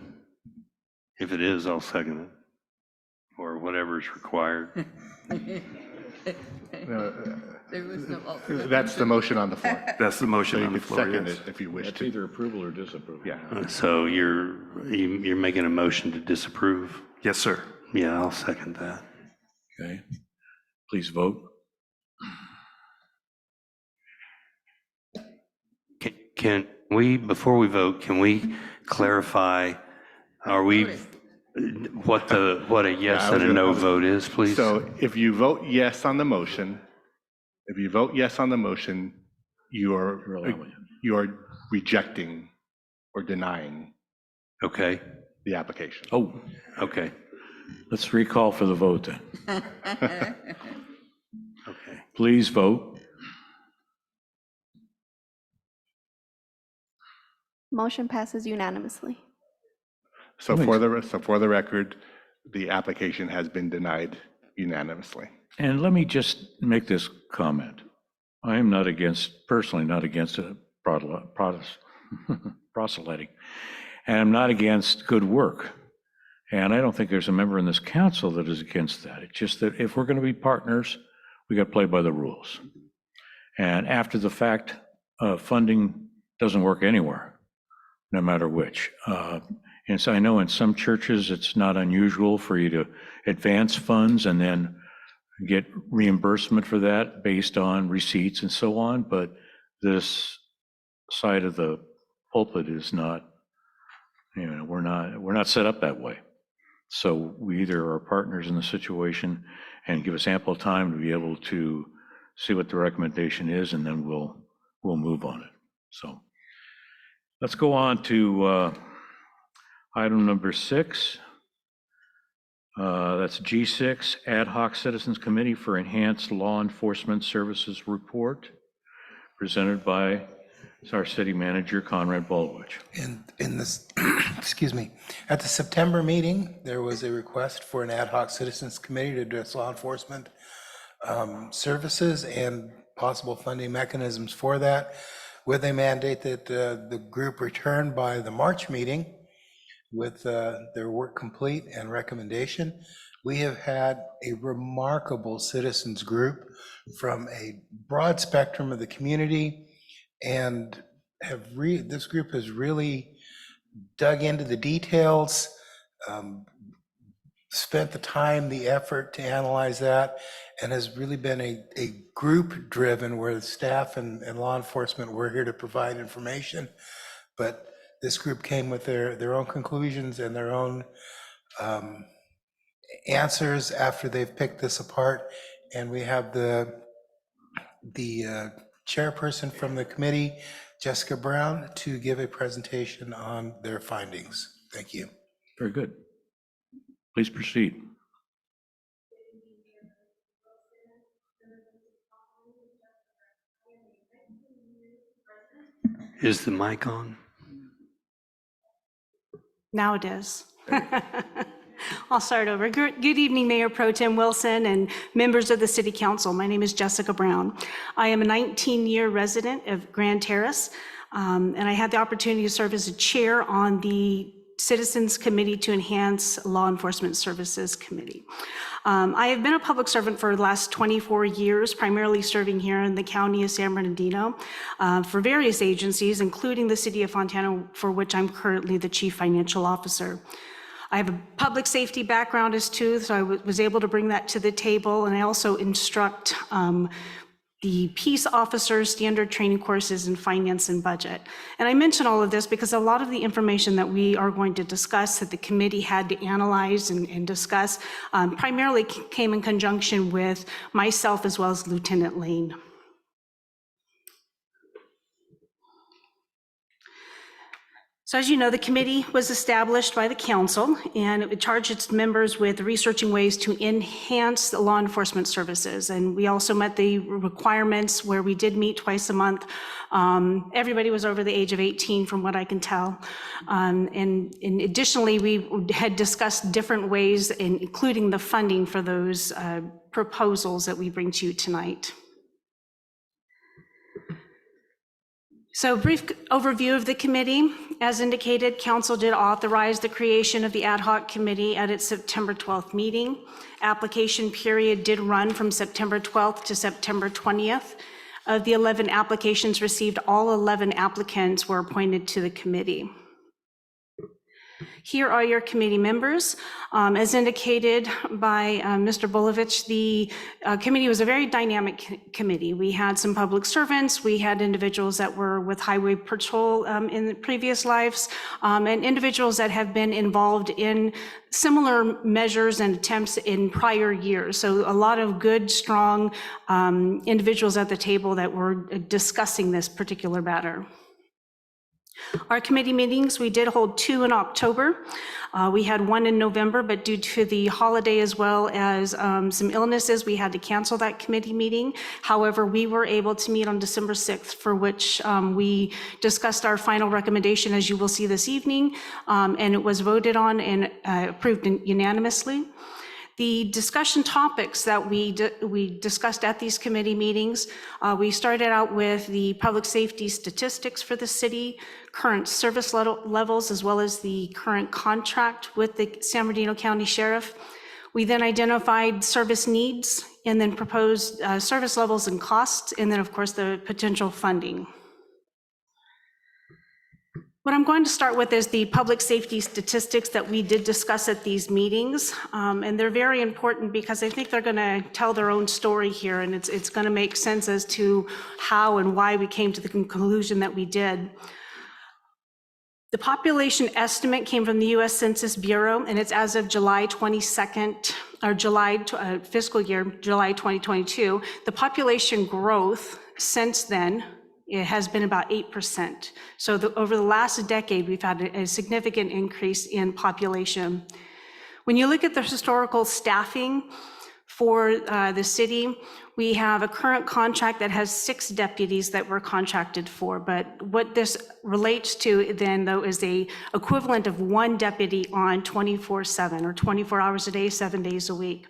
If it is, I'll second it, or whatever is required. there was no alternate. That's the motion on the floor. That's the So motion you on the could floor, second yes. it if you wish That's to. either approval or disapproval. Yeah. So you're making a motion to disapprove? Yes, sir. Yeah, I'll second that. Okay, please vote. Can we, before we vote, can we clarify, what a yes Yeah, and a no vote is, please? So if you vote yes on the motion, you are rejecting or denying Okay, the application. Oh, okay, let's recall for the vote then. okay. Please vote. Motion passes unanimously. So for the record, the application has been denied unanimously. And let me just make this comment. I am not against, personally not against proselyting. And I'm not against good work. And I don't think there's a member in this council that is against that. It's just that if we're going to be partners, we got to play by the rules. And after the fact, funding doesn't work anywhere, no matter which. And so I know in some churches, it's not unusual for you to advance funds and then get reimbursement for that based on receipts and so on. But this side of the pulpit is not, we're not set up that way. So we either are partners in the situation and give us ample time to be able to see what the recommendation is, and then we'll move on it. So let's go on to item number 6. That's G6, Ad Hoc Citizens Committee for Enhanced Law Enforcement Services Report, presented by our city manager, Conrad Baldwich. In this, excuse me, at the September meeting, there was a request for an ad hoc citizens committee to address law enforcement services and possible funding mechanisms for that, with a mandate that the group return by the March meeting with their work complete and recommendation. We have had a remarkable citizens group from a broad spectrum of the community, and this group has really dug into the details, spent the time, the effort to analyze that, and has really been a group driven where the staff and law enforcement were here to provide information. But this group came with their own conclusions and their own answers after they've picked this apart. And we have the chairperson from the committee, Jessica Brown, to give a presentation on their findings. Thank you. Very good. Please proceed. Is the mic on? Now it is. I'll start over. Good evening, Mayor Pro Tem Wilson and members of the City Council. My name is Jessica Brown. I am a 19-year resident of Grand Terrace, and I had the opportunity to serve as a chair on the Citizens Committee to Enhance Law Enforcement Services Committee. I have been a public servant for the last 24 years, primarily serving here in the county of San Bernardino for various agencies, including the City of Fontana, for which I'm currently the Chief Financial Officer. I have a public safety background as too, so I was able to bring that to the table, and I also instruct the peace officers standard training courses in finance and budget. And I mention all of this because a lot of the information that we are going to discuss that the committee had to analyze and discuss primarily came in conjunction with myself as well as Lieutenant Lane. So as you know, the committee was established by the council, and it charged its members with researching ways to enhance the law enforcement services. And we also met the requirements where we did meet twice a month. Everybody was over the age of 18 from what I can tell. And additionally, we had discussed different ways, including the funding for those proposals that we bring to you tonight. So brief overview of the committee. As indicated, council did authorize the creation of the ad hoc committee at its September 12th meeting. Application period did run from September 12th to September 20th. Of the 11 applications received, all 11 applicants were appointed to the committee. Here are your committee members. As indicated by Mr. Bolovich, the committee was a very dynamic committee. We had some public servants, we had individuals that were with Highway Patrol in the previous lives, and individuals that have been involved in similar measures and attempts in prior years. So a lot of good, strong individuals at the table that were discussing this particular matter. Our committee meetings, we did hold 2 in October. We had 1 in November, but due to the holiday as well as some illnesses, we had to cancel that committee meeting. However, we were able to meet on December 6th, for which we discussed our final recommendation, as you will see this evening, and it was voted on and approved unanimously. The discussion topics that we discussed at these committee meetings, we started out with the public safety statistics for the city, current service levels, as well as the current contract with the San Bernardino County Sheriff. We then identified service needs and then proposed service levels and costs, and then of course the potential funding. What I'm going to start with is the public safety statistics that we did discuss at these meetings. And they're very important because I think they're going to tell their own story here, and it's going to make sense as to how and why we came to the conclusion that we did. The population estimate came from the U.S. Census Bureau, and it's as of July 22nd, or fiscal year, July 2022. The population growth since then, it has been about 8%. So over the last decade, we've had a significant increase in population. When you look at the historical staffing for the city, we have a current contract that has 6 deputies that we're contracted for. But what this relates to then, though, is the equivalent of 1 deputy on 24/7, or 24 hours a day, 7 days a week.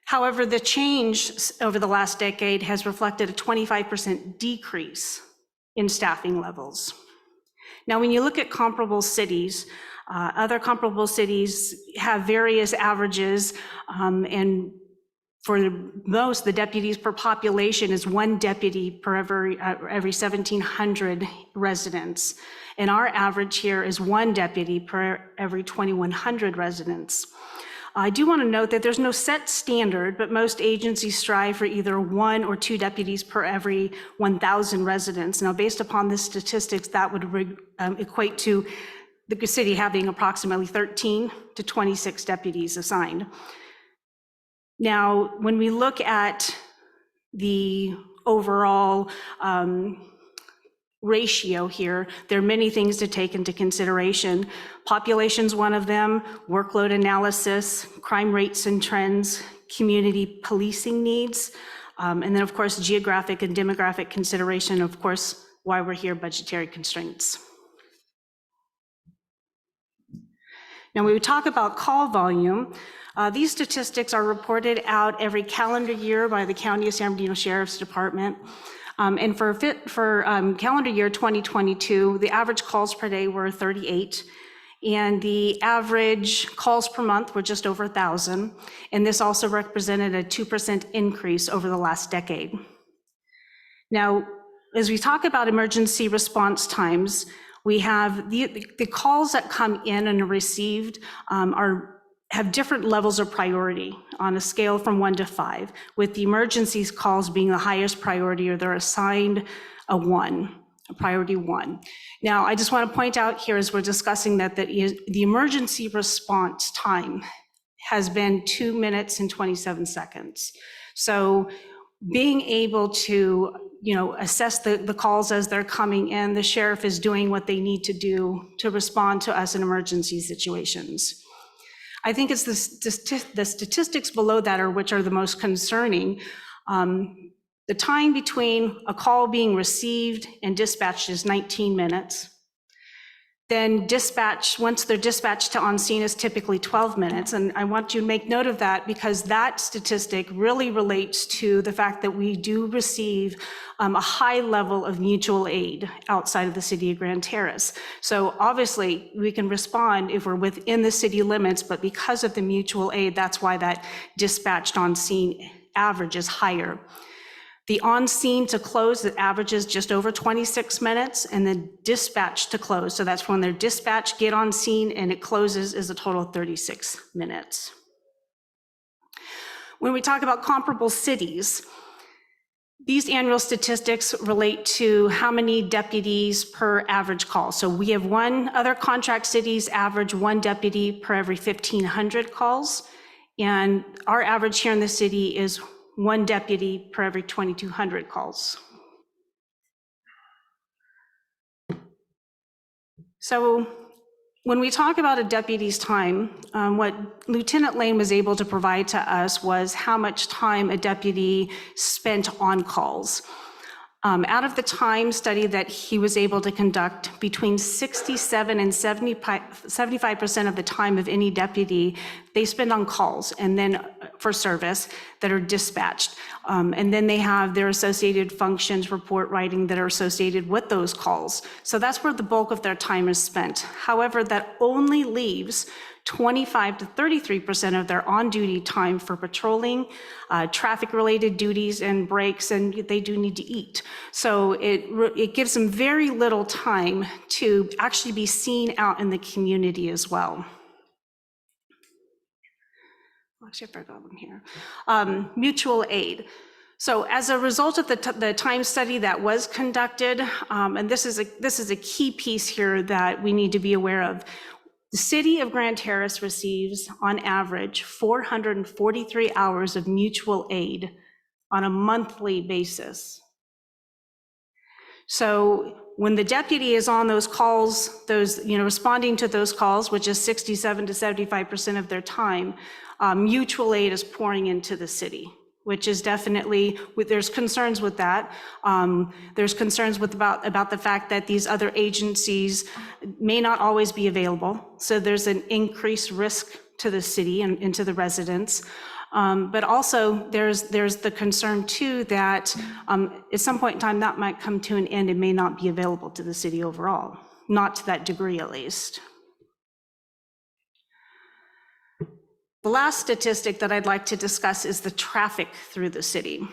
However, the change over the last decade has reflected a 25% decrease in staffing levels. Now, when you look at comparable cities, other comparable cities have various averages, and for most, the deputies per population is 1 deputy per every 1,700 residents. And our average here is 1 deputy per every 2,100 residents. I do want to note that there's no set standard, but most agencies strive for either 1 or 2 deputies per every 1,000 residents. Now, based upon the statistics, that would equate to the city having approximately 13 to 26 deputies assigned. Now, when we look at the overall ratio here, there are many things to take into consideration. Population's one of them, workload analysis, crime rates and trends, community policing needs, and then of course, geographic and demographic consideration, of course, why we're here, budgetary constraints. Now, when we talk about call volume, these statistics are reported out every calendar year by the County of San Bernardino Sheriff's Department. And for calendar year 2022, the average calls per day were 38, and the average calls per month were just over 1,000. And this also represented a 2% increase over the last decade. Now, as we talk about emergency response times, we have the calls that come in and are received have different levels of priority on a scale from 1 to 5, with the emergencies calls being the highest priority, or they're assigned a priority 1. Now, I just want to point out here as we're discussing that the emergency response time has been 2 minutes and 27 seconds. So being able to assess the calls as they're coming in, the sheriff is doing what they need to do to respond to us in emergency situations. I think it's the statistics below that which are the most concerning. The time between a call being received and dispatched is 19 minutes. Then once they're dispatched to on scene, is typically 12 minutes. And I want you to make note of that, because that statistic really relates to the fact that we do receive a high level of mutual aid outside of the city of Grand Terrace. So obviously we can respond if we're within the city limits, but because of the mutual aid, that's why that dispatched on scene average is higher. The on-scene to close, that averages just over 26 minutes, and then dispatch to close. So that's when they're dispatched, get on scene, and it closes, is a total of 36 minutes. When we talk about comparable cities, these annual statistics relate to how many deputies per average call. So we have other contract cities average 1 deputy per every 1,500 calls, and our average here in the city is 1 deputy per every 2,200 calls. So when we talk about a deputy's time, what Lieutenant Lane was able to provide to us was how much time a deputy spent on calls. Out of the time study that he was able to conduct, between 67 and 75% of the time of any deputy, they spend on calls and then for service that are dispatched. And then they have their associated functions, report writing, that are associated with those calls. So that's where the bulk of their time is spent. However, that only leaves 25 to 33% of their on-duty time for patrolling, traffic-related duties and breaks, and they do need to eat. So it gives them very little time to actually be seen out in the community as well. Actually, I forgot one here. Mutual aid. So as a result of the time study that was conducted, and this is a key piece here that we need to be aware of, the city of Grand Terrace receives, on average, 443 hours of mutual aid on a monthly basis. So when the deputy is on those calls, responding to those calls, which is 67 to 75% of their time, mutual aid is pouring into the city, which is definitely, there's concerns with that. There's concerns about the fact that these other agencies may not always be available. So there's an increased risk to the city and to the residents. But also there's the concern too that at some point in time that might come to an end and may not be available to the city overall, not to that degree at least. The last statistic that I'd like to discuss is the traffic through the city.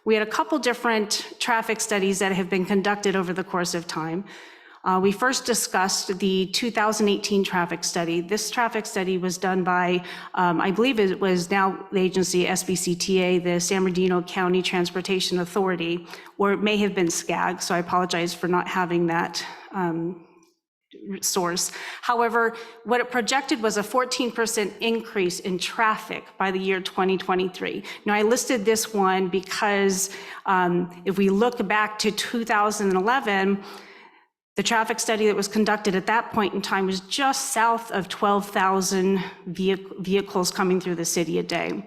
We had a couple different traffic studies that have been conducted over the course of time. We first discussed the 2018 traffic study. This traffic study was done by, I believe it was now the agency SBCTA, the San Bernardino County Transportation Authority, or it may have been SCAG, so I apologize for not having that source. However, what it projected was a 14% increase in traffic by the year 2023. Now, I listed this one because if we look back to 2011, the traffic study that was conducted at that point in time was just south of 12,000 vehicles coming through the city a day.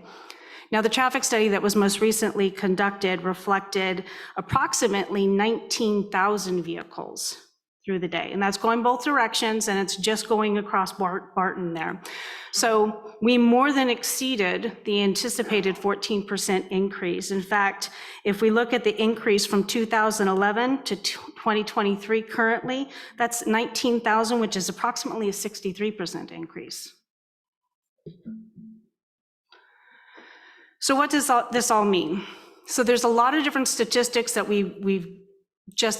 Now, the traffic study that was most recently conducted reflected approximately 19,000 vehicles through the day, and that's going both directions, and it's just going across Barton there. So we more than exceeded the anticipated 14% increase. In fact, if we look at the increase from 2011 to 2023 currently, that's 19,000, which is approximately a 63% increase. So what does this all mean? So there's a lot of different statistics that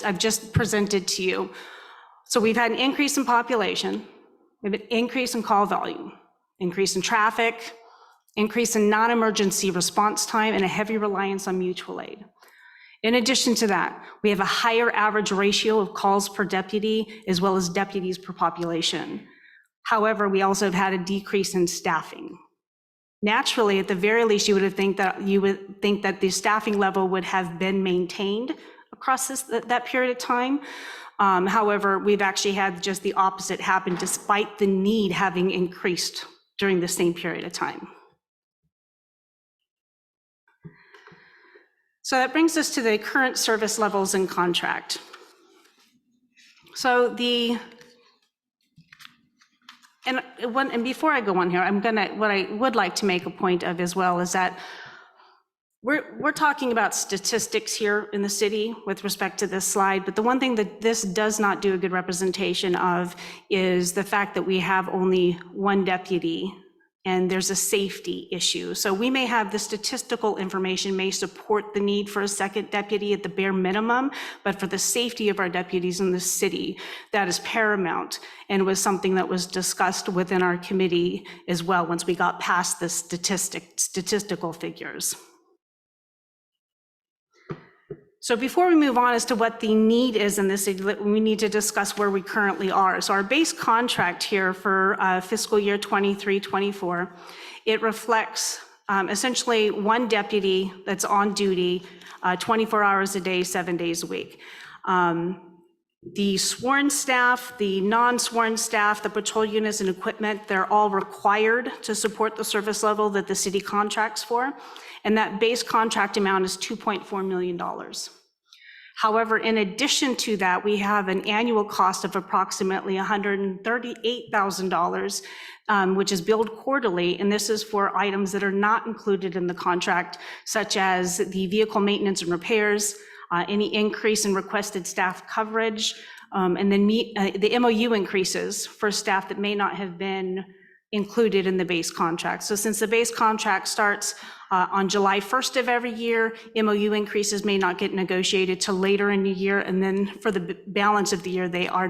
I've just presented to you. So we've had an increase in population, we have an increase in call volume, increase in traffic, increase in non-emergency response time, and a heavy reliance on mutual aid. In addition to that, we have a higher average ratio of calls per deputy as well as deputies per population. However, we also have had a decrease in staffing. Naturally, at the very least, you would think that the staffing level would have been maintained across that period of time. However, we've actually had just the opposite happen despite the need having increased during the same period of time. So that brings us to the current service levels and contract. So and before I go on here, what I would like to make a point of as well is that we're talking about statistics here in the city with respect to this slide, but the one thing that this does not do a good representation of is the fact that we have only one deputy and there's a safety issue. So we may have the statistical information may support the need for a second deputy at the bare minimum, but for the safety of our deputies in the city, that is paramount, and was something that was discussed within our committee as well once we got past the statistical figures. So before we move on as to what the need is in the city, we need to discuss where we currently are. So our base contract here for fiscal year 23-24, it reflects essentially one deputy that's on duty 24 hours a day, 7 days a week. The sworn staff, the non-sworn staff, the patrol units and equipment, they're all required to support the service level that the city contracts for. And that base contract amount is $2.4 million. However, in addition to that, we have an annual cost of approximately $138,000, which is billed quarterly, and this is for items that are not included in the contract, such as the vehicle maintenance and repairs, any increase in requested staff coverage, and then the MOU increases for staff that may not have been included in the base contract. So since the base contract starts on July 1st of every year, MOU increases may not get negotiated till later in the year, and then for the balance of the year, they are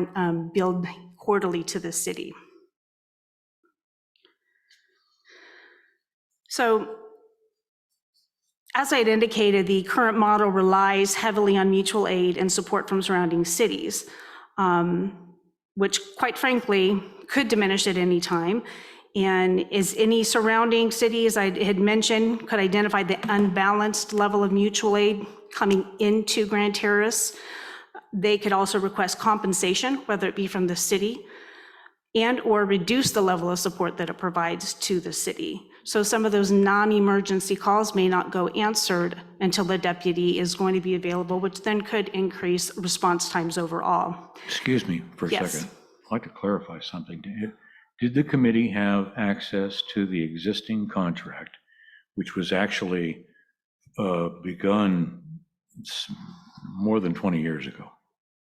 billed quarterly to the city. So as I had indicated, the current model relies heavily on mutual aid and support from surrounding cities, which quite frankly could diminish at any time. And as any surrounding city, as I had mentioned, could identify the unbalanced level of mutual aid coming into Grand Terrace, they could also request compensation, whether it be from the city, and or reduce the level of support that it provides to the city. So some of those non-emergency calls may not go answered until the deputy is going to be available, which then could increase response times overall. Excuse me for a Yes. second. I'd like to clarify something. Did the committee have access to the existing contract, which was actually begun more than 20 years ago?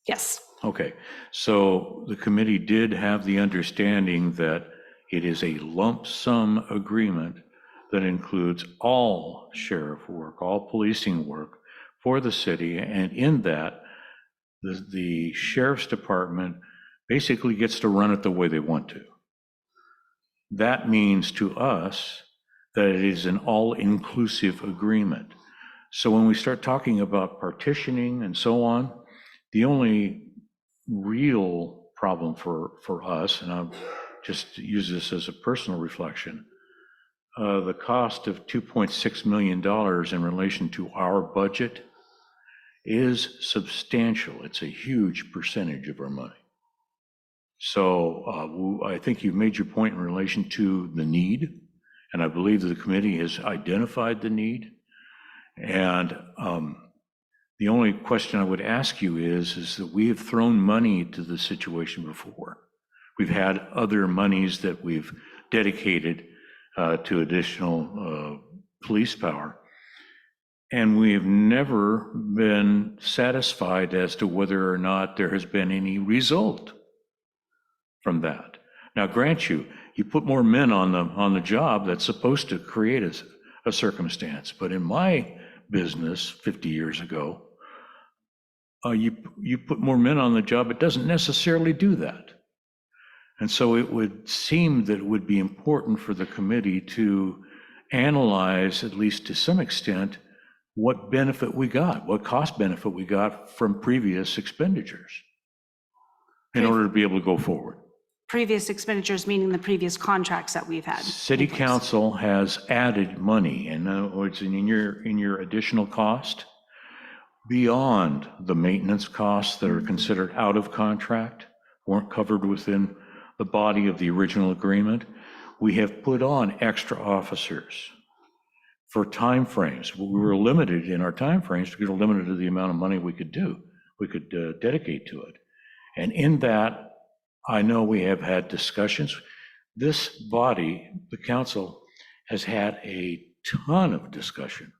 Yes. Okay, so the committee did have the understanding that it is a lump sum agreement that includes all sheriff work, all policing work for the city, and in that, the sheriff's department basically gets to run it the way they want to. That means to us that it is an all-inclusive agreement. So when we start talking about partitioning and so on, the only real problem for us, and I'll just use this as a personal reflection, the cost of $2.6 million in relation to our budget is substantial. It's a huge percentage of our money. So I think you've made your point in relation to the need, and I believe that the committee has identified the need. And the only question I would ask you is that we have thrown money to the situation before. We've had other monies that we've dedicated to additional police power. And we have never been satisfied as to whether or not there has been any result from that. Now, grant you put more men on the job, that's supposed to create a circumstance. But in my business 50 years ago, you put more men on the job, it doesn't necessarily do that. And so it would seem that it would be important for the committee to analyze, at least to some extent, what benefit we got, what cost benefit we got from previous expenditures in order to be able to go forward. Previous expenditures, meaning the previous contracts that we've had. City council has added money, in other words, in your additional cost, beyond the maintenance costs that are considered out of contract, weren't covered within the body of the original agreement. We have put on extra officers for timeframes. We were limited in our timeframes because we were limited to the amount of money we could dedicate to it. And in that, I know we have had discussions. This body, the council, has had a ton of discussion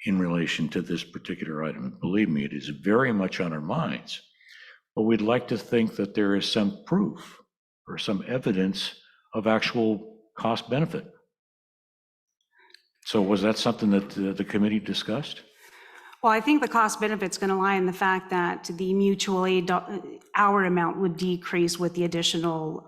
in relation to this particular item. And believe me, it is very much on our minds. But we'd like to think that there is some proof or some evidence of actual cost benefit. So was that something that the committee discussed? Well, I think the cost benefit's going to lie in the fact that the mutual aid hour amount would decrease with the additional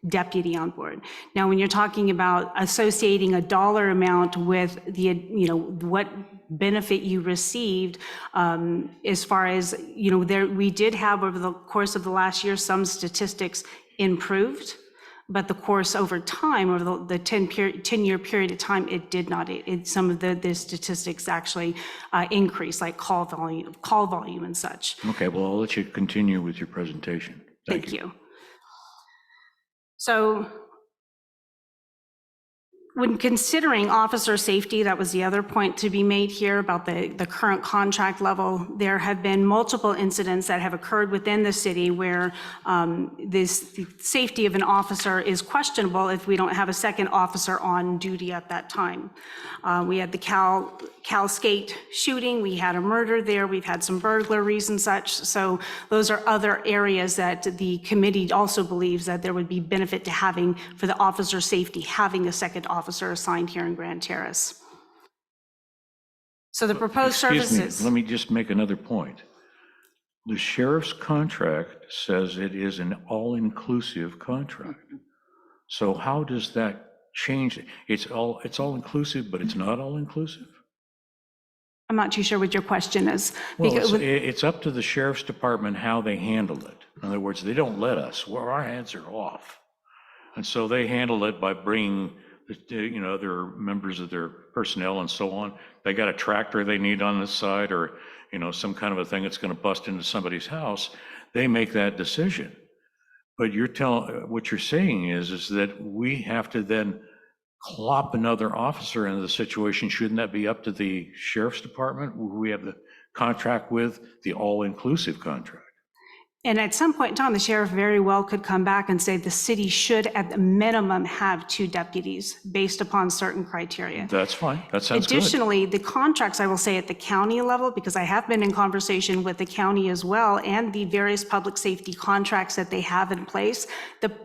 deputy on board. Now, when you're talking about associating a dollar amount with the, what benefit you received, as far as, we did have over the course of the last year, some statistics improved. But the course over time, over the 10-year period of time, it did not. Some of the statistics actually increased, like call volume and such. Okay, well, I'll let you continue with your presentation. Thank you. So when considering officer safety, that was the other point to be made here about the current contract level. There have been multiple incidents that have occurred within the city where the safety of an officer is questionable if we don't have a second officer on duty at that time. We had the Cal Skate shooting, we had a murder there, we've had some burglaries and such. So those are other areas that the committee also believes that there would be benefit to having, for the officer safety, having a second officer assigned here in Grand Terrace. So the proposed services. Let me just make another point. The sheriff's contract says it is an all-inclusive contract. So how does that change? It's all inclusive, but it's not all inclusive? I'm not too sure what your question is. Well, it's up to the sheriff's department how they handle it. In other words, they don't let us, where our hands are off. And so they handle it by bringing their members of their personnel and so on. They got a tractor they need on this side, or some kind of a thing that's going to bust into somebody's house. They make that decision. But what you're saying is that we have to then clop another officer into the situation. Shouldn't that be up to the sheriff's department, who we have the contract with, the all-inclusive contract? And at some point in time, the sheriff very well could come back and say the city should at the minimum have 2 deputies based upon certain criteria. That's fine. That sounds good. Additionally, the contracts, I will say at the county level, because I have been in conversation with the county as well, and the various public safety contracts that they have in place,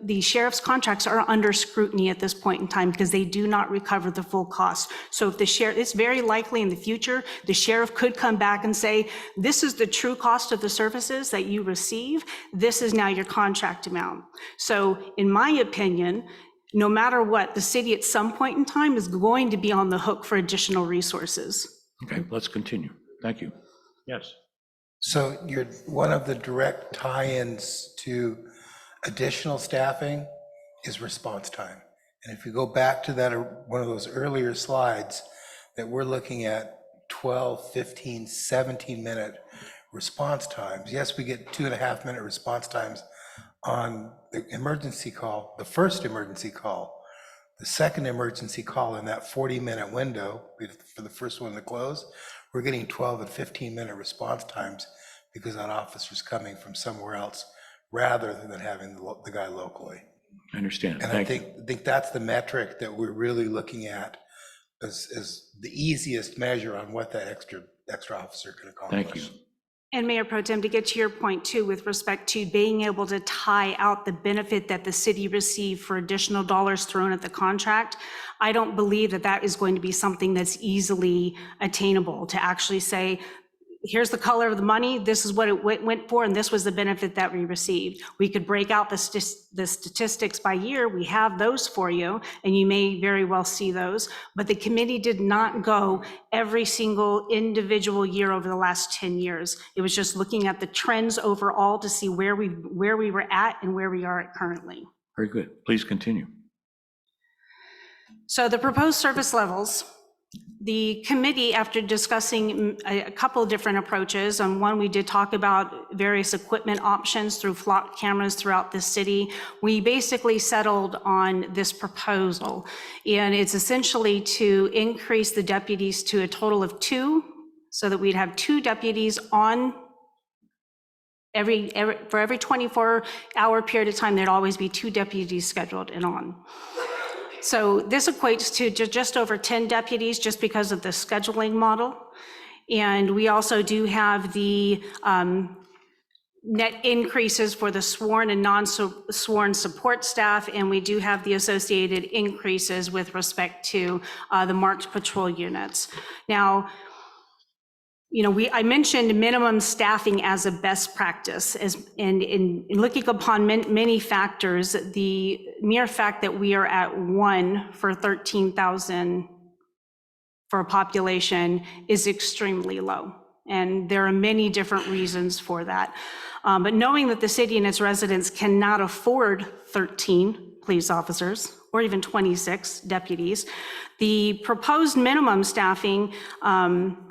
the sheriff's contracts are under scrutiny at this point in time because they do not recover the full cost. So if the sheriff, it's very likely in the future, the sheriff could come back and say, this is the true cost of the services that you receive. This is now your contract amount. So in my opinion, no matter what, the city at some point in time is going to be on the hook for additional resources. Okay, let's continue. Thank you. Yes. So one of the direct tie-ins to additional staffing is response time. And if you go back to that, one of those earlier slides, that we're looking at 12, 15, 17-minute response times. Yes, we get 2.5-minute response times on the emergency call, the first emergency call. The second emergency call in that 40-minute window for the first one to close, we're getting 12 and 15-minute response times because that officer's coming from somewhere else rather than having the guy locally. I understand. And I think that's the metric that we're really looking at as the easiest measure on what that extra officer can accomplish. Thank you. And Mayor Pro Tem, to get to your point too, with respect to being able to tie out the benefit that the city received for additional dollars thrown at the contract, I don't believe that that is going to be something that's easily attainable to actually say, here's the color of the money, this is what it went for, and this was the benefit that we received. We could break out the statistics by year. We have those for you, and you may very well see those. But the committee did not go every single individual year over the last 10 years. It was just looking at the trends overall to see where we were at and where we are at currently. Very good. Please continue. So the proposed service levels, the committee, after discussing a couple of different approaches, on one, we did talk about various equipment options through flock cameras throughout the city. We basically settled on this proposal, and it's essentially to increase the deputies to a total of 2, so that we'd have 2 deputies on for every 24-hour period of time. There'd always be 2 deputies scheduled and on. So this equates to just over 10 deputies just because of the scheduling model. And we also do have the net increases for the sworn and non-sworn support staff, and we do have the associated increases with respect to the marked patrol units. Now, you know, I mentioned minimum staffing as a best practice, and in looking upon many factors, the mere fact that we are at 1 for 13,000 for a population is extremely low. And there are many different reasons for that. But knowing that the city and its residents cannot afford 13 police officers, or even 26 deputies, the proposed minimum staffing,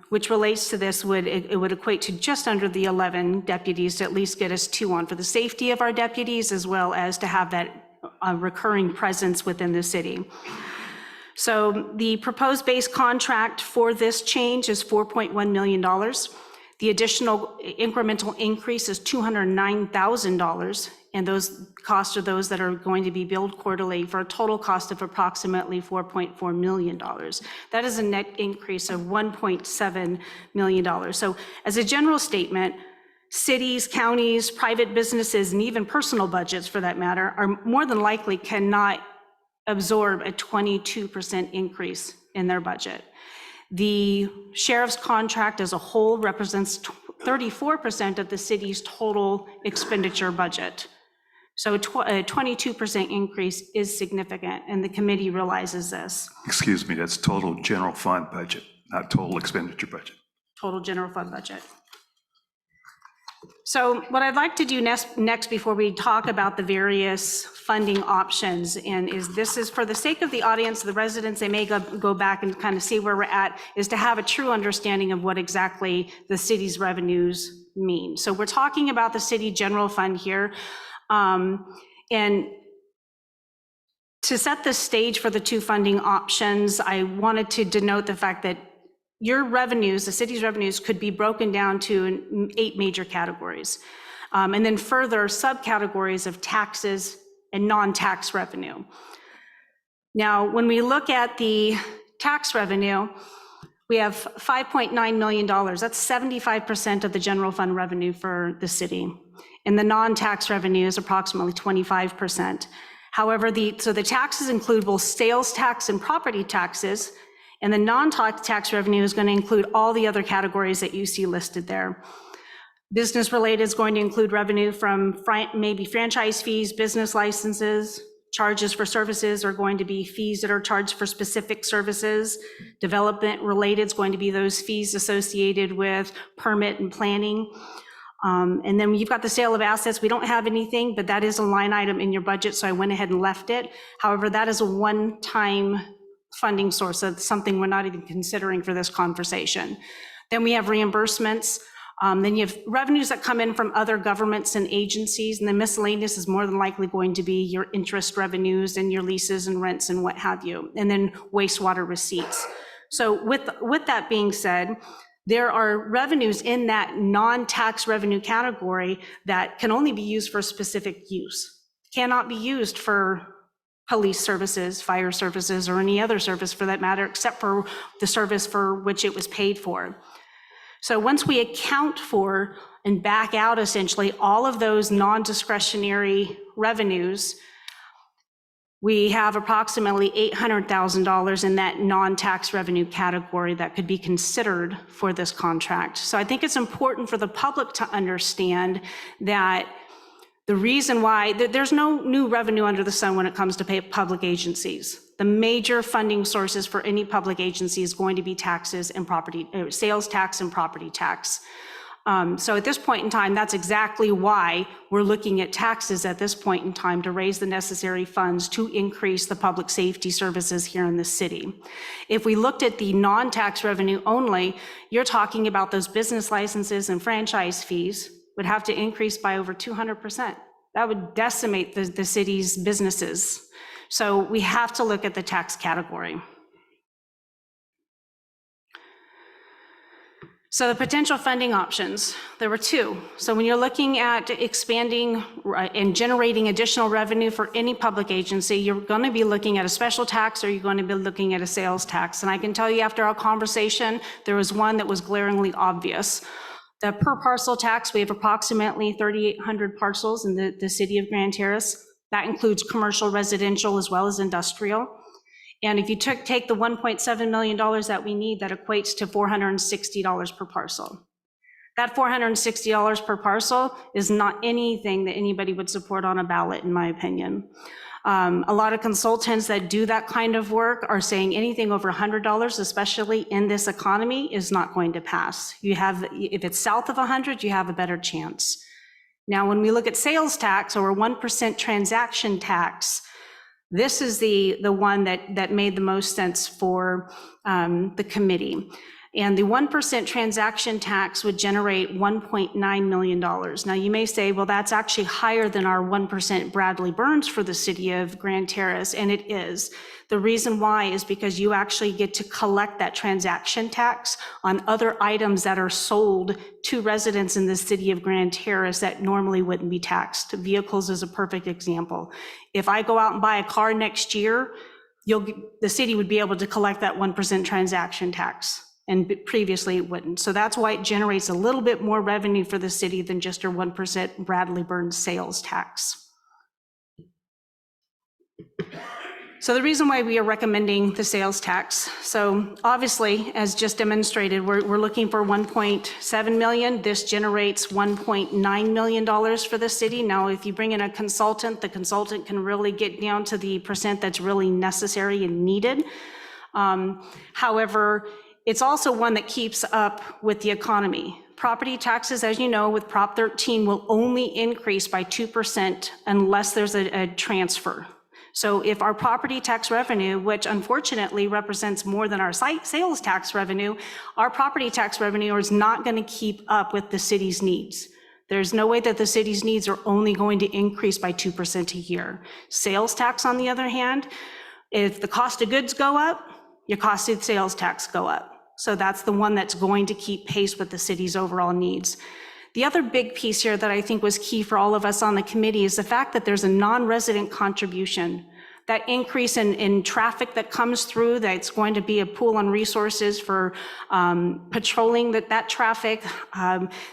which relates to this, would equate to just under the 11 deputies to at least get us 2 on for the safety of our deputies, as well as to have that recurring presence within the city. So the proposed base contract for this change is $4.1 million. The additional incremental increase is $209,000, and those costs are those that are going to be billed quarterly for a total cost of approximately $4.4 million. That is a net increase of $1.7 million. So as a general statement, cities, counties, private businesses, and even personal budgets for that matter, are more than likely cannot absorb a 22% increase in their budget. The sheriff's contract as a whole represents 34% of the city's total expenditure budget. So a 22% increase is significant, and the committee realizes this. Excuse me, that's total general fund budget, not total expenditure budget. Total general fund budget. So what I'd like to do next before we talk about the various funding options, and this is for the sake of the audience, the residents, they may go back and kind of see where we're at, is to have a true understanding of what exactly the city's revenues mean. So we're talking about the city general fund here. And to set the stage for the 2 funding options, I wanted to denote the fact that your revenues, the city's revenues, could be broken down to 8 major categories. And then further subcategories of taxes and non-tax revenue. Now, when we look at the tax revenue, we have $5.9 million. That's 75% of the general fund revenue for the city. And the non-tax revenue is approximately 25%. However, the taxes include both sales tax and property taxes, and the non-tax revenue is going to include all the other categories that you see listed there. Business related is going to include revenue from maybe franchise fees, business licenses. Charges for services are going to be fees that are charged for specific services. Development related is going to be those fees associated with permit and planning. And then you've got the sale of assets. We don't have anything, but that is a line item in your budget, so I went ahead and left it. However, that is a one-time funding source. That's something we're not even considering for this conversation. Then we have reimbursements. Then you have revenues that come in from other governments and agencies, and the miscellaneous is more than likely going to be your interest revenues and your leases and rents and what have you, and then wastewater receipts. So with that being said, there are revenues in that non-tax revenue category that can only be used for specific use, cannot be used for police services, fire services, or any other service for that matter, except for the service for which it was paid for. So once we account for and back out essentially all of those non-discretionary revenues, we have approximately $800,000 in that non-tax revenue category that could be considered for this contract. So I think it's important for the public to understand that the reason why there's no new revenue under the sun when it comes to public agencies. The major funding sources for any public agency is going to be taxes and property, sales tax and property tax. So at this point in time, that's exactly why we're looking at taxes at this point in time to raise the necessary funds to increase the public safety services here in the city. If we looked at the non-tax revenue only, you're talking about those business licenses and franchise fees would have to increase by over 200%. That would decimate the city's businesses. So we have to look at the tax category. So the potential funding options, there were two. So when you're looking at expanding and generating additional revenue for any public agency, you're going to be looking at a special tax or you're going to be looking at a sales tax. And I can tell you after our conversation, there was one that was glaringly obvious. The per parcel tax, we have approximately 3,800 parcels in the city of Grand Terrace. That includes commercial, residential, as well as industrial. And if you take the $1.7 million that we need, that equates to $460 per parcel. That $460 per parcel is not anything that anybody would support on a ballot, in my opinion. A lot of consultants that do that kind of work are saying anything over $100, especially in this economy, is not going to pass. You have, if it's south of 100, you have a better chance. Now, when we look at sales tax or 1% transaction tax, this is the one that made the most sense for the committee. And the 1% transaction tax would generate $1.9 million. Now you may say, well, that's actually higher than our 1% Bradley Burns for the city of Grand Terrace, and it is. The reason why is because you actually get to collect that transaction tax on other items that are sold to residents in the city of Grand Terrace that normally wouldn't be taxed. Vehicles is a perfect example. If I go out and buy a car next year, the city would be able to collect that 1% transaction tax. And previously it wouldn't. So that's why it generates a little bit more revenue for the city than just our 1% Bradley Burns sales tax. So the reason why we are recommending the sales tax. So obviously, as just demonstrated, we're looking for 1.7 million. This generates $1.9 million for the city. Now, if you bring in a consultant, the consultant can really get down to the percent that's really necessary and needed. However, it's also one that keeps up with the economy. Property taxes, as you know, with Prop 13 will only increase by 2% unless there's a transfer. So if our property tax revenue, which unfortunately represents more than our sales tax revenue, our property tax revenue is not going to keep up with the city's needs. There's no way that the city's needs are only going to increase by 2% a year. Sales tax, on the other hand, if the cost of goods go up, your cost of sales tax go up. So that's the one that's going to keep pace with the city's overall needs. The other big piece here that I think was key for all of us on the committee is the fact that there's a non-resident contribution. That increase in traffic that comes through, that's going to be a pool on resources for patrolling that traffic.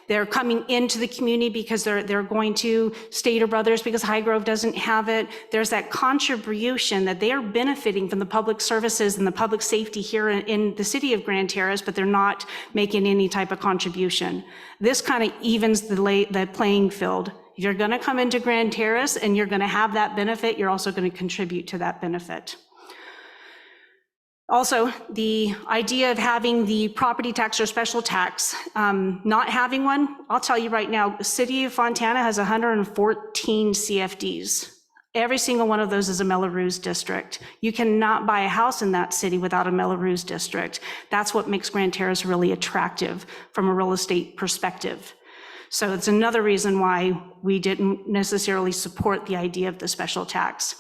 They're coming into the community because they're going to Stater Brothers because Highgrove doesn't have it. There's that contribution that they are benefiting from the public services and the public safety here in the city of Grand Terrace, but they're not making any type of contribution. This kind of evens the playing field. If you're going to come into Grand Terrace and you're going to have that benefit, you're also going to contribute to that benefit. Also, the idea of having the property tax or special tax, not having one, I'll tell you right now, the city of Fontana has 114 CFDs. Every single one of those is a Melrose district. You cannot buy a house in that city without a Melrose district. That's what makes Grand Terrace really attractive from a real estate perspective. So it's another reason why we didn't necessarily support the idea of the special tax.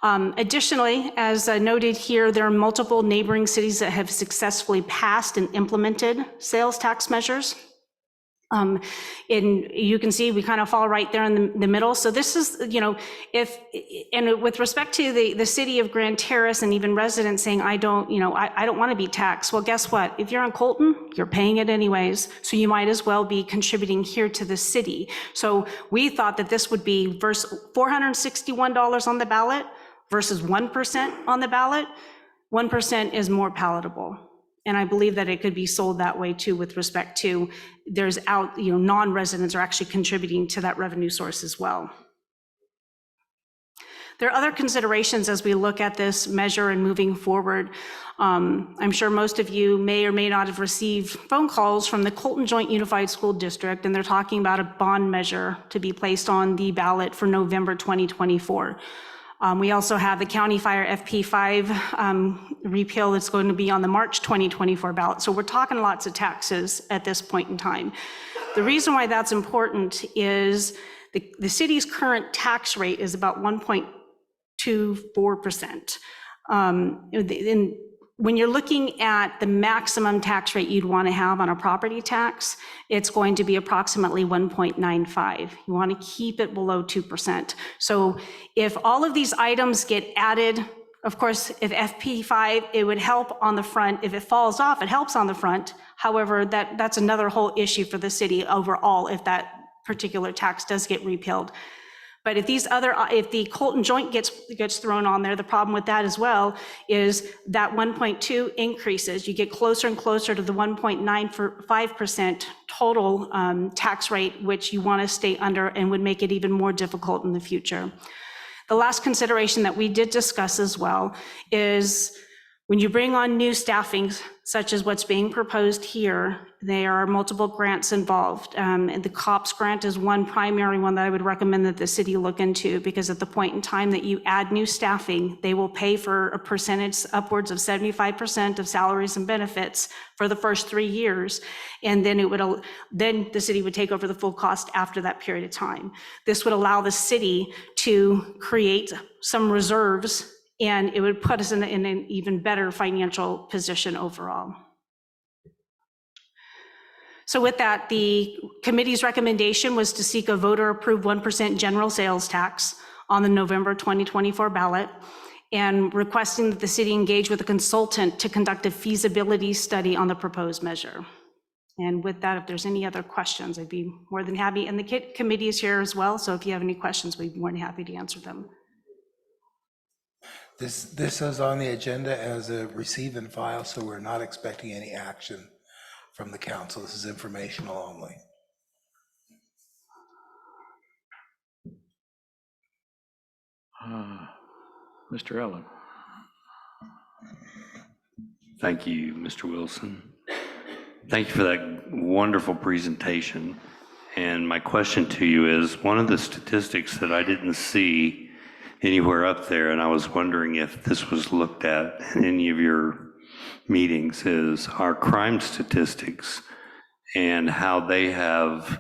Additionally, as noted here, there are multiple neighboring cities that have successfully passed and implemented sales tax measures. And you can see we kind of fall right there in the middle. So this is, and with respect to the city of Grand Terrace and even residents saying, I don't want to be taxed. Well, guess what? If you're on Colton, you're paying it anyways. So you might as well be contributing here to the city. So we thought that this would be $461 on the ballot versus 1% on the ballot. 1% is more palatable. And I believe that it could be sold that way too, with respect to non-residents are actually contributing to that revenue source as well. There are other considerations as we look at this measure and moving forward. I'm sure most of you may or may not have received phone calls from the Colton Joint Unified School District, and they're talking about a bond measure to be placed on the ballot for November 2024. We also have the County Fire FP5 repeal that's going to be on the March 2024 ballot. So we're talking lots of taxes at this point in time. The reason why that's important is the city's current tax rate is about 1.24%. When you're looking at the maximum tax rate you'd want to have on a property tax, it's going to be approximately 1.95. You want to keep it below 2%. So if all of these items get added, of course, if FP5, it would help on the front. If it falls off, it helps on the front. However, that's another whole issue for the city overall if that particular tax does get repealed. But if the Colton Joint gets thrown on there, the problem with that as well is that 1.2 increases. You get closer and closer to the 1.95% total tax rate, which you want to stay under and would make it even more difficult in the future. The last consideration that we did discuss as well is when you bring on new staffing, such as what's being proposed here, there are multiple grants involved. And the COPS grant is one primary one that I would recommend that the city look into, because at the point in time that you add new staffing, they will pay for a percentage upwards of 75% of salaries and benefits for the first 3 years. And then then the city would take over the full cost after that period of time. This would allow the city to create some reserves, and it would put us in an even better financial position overall. So with that, the committee's recommendation was to seek a voter-approved 1% general sales tax on the November 2024 ballot, and requesting that the city engage with a consultant to conduct a feasibility study on the proposed measure. And with that, if there's any other questions, I'd be more than happy. And the committee is here as well, so if you have any questions, we'd be more than happy to answer them. This is on the agenda as a receive and file, so we're not expecting any action from the council. This is informational only. Mr. Allen. Thank you, Mr. Wilson. Thank you for that wonderful presentation. And my question to you is, one of the statistics that I didn't see anywhere up there, and I was wondering if this was looked at in any of your meetings, is our crime statistics and how they have,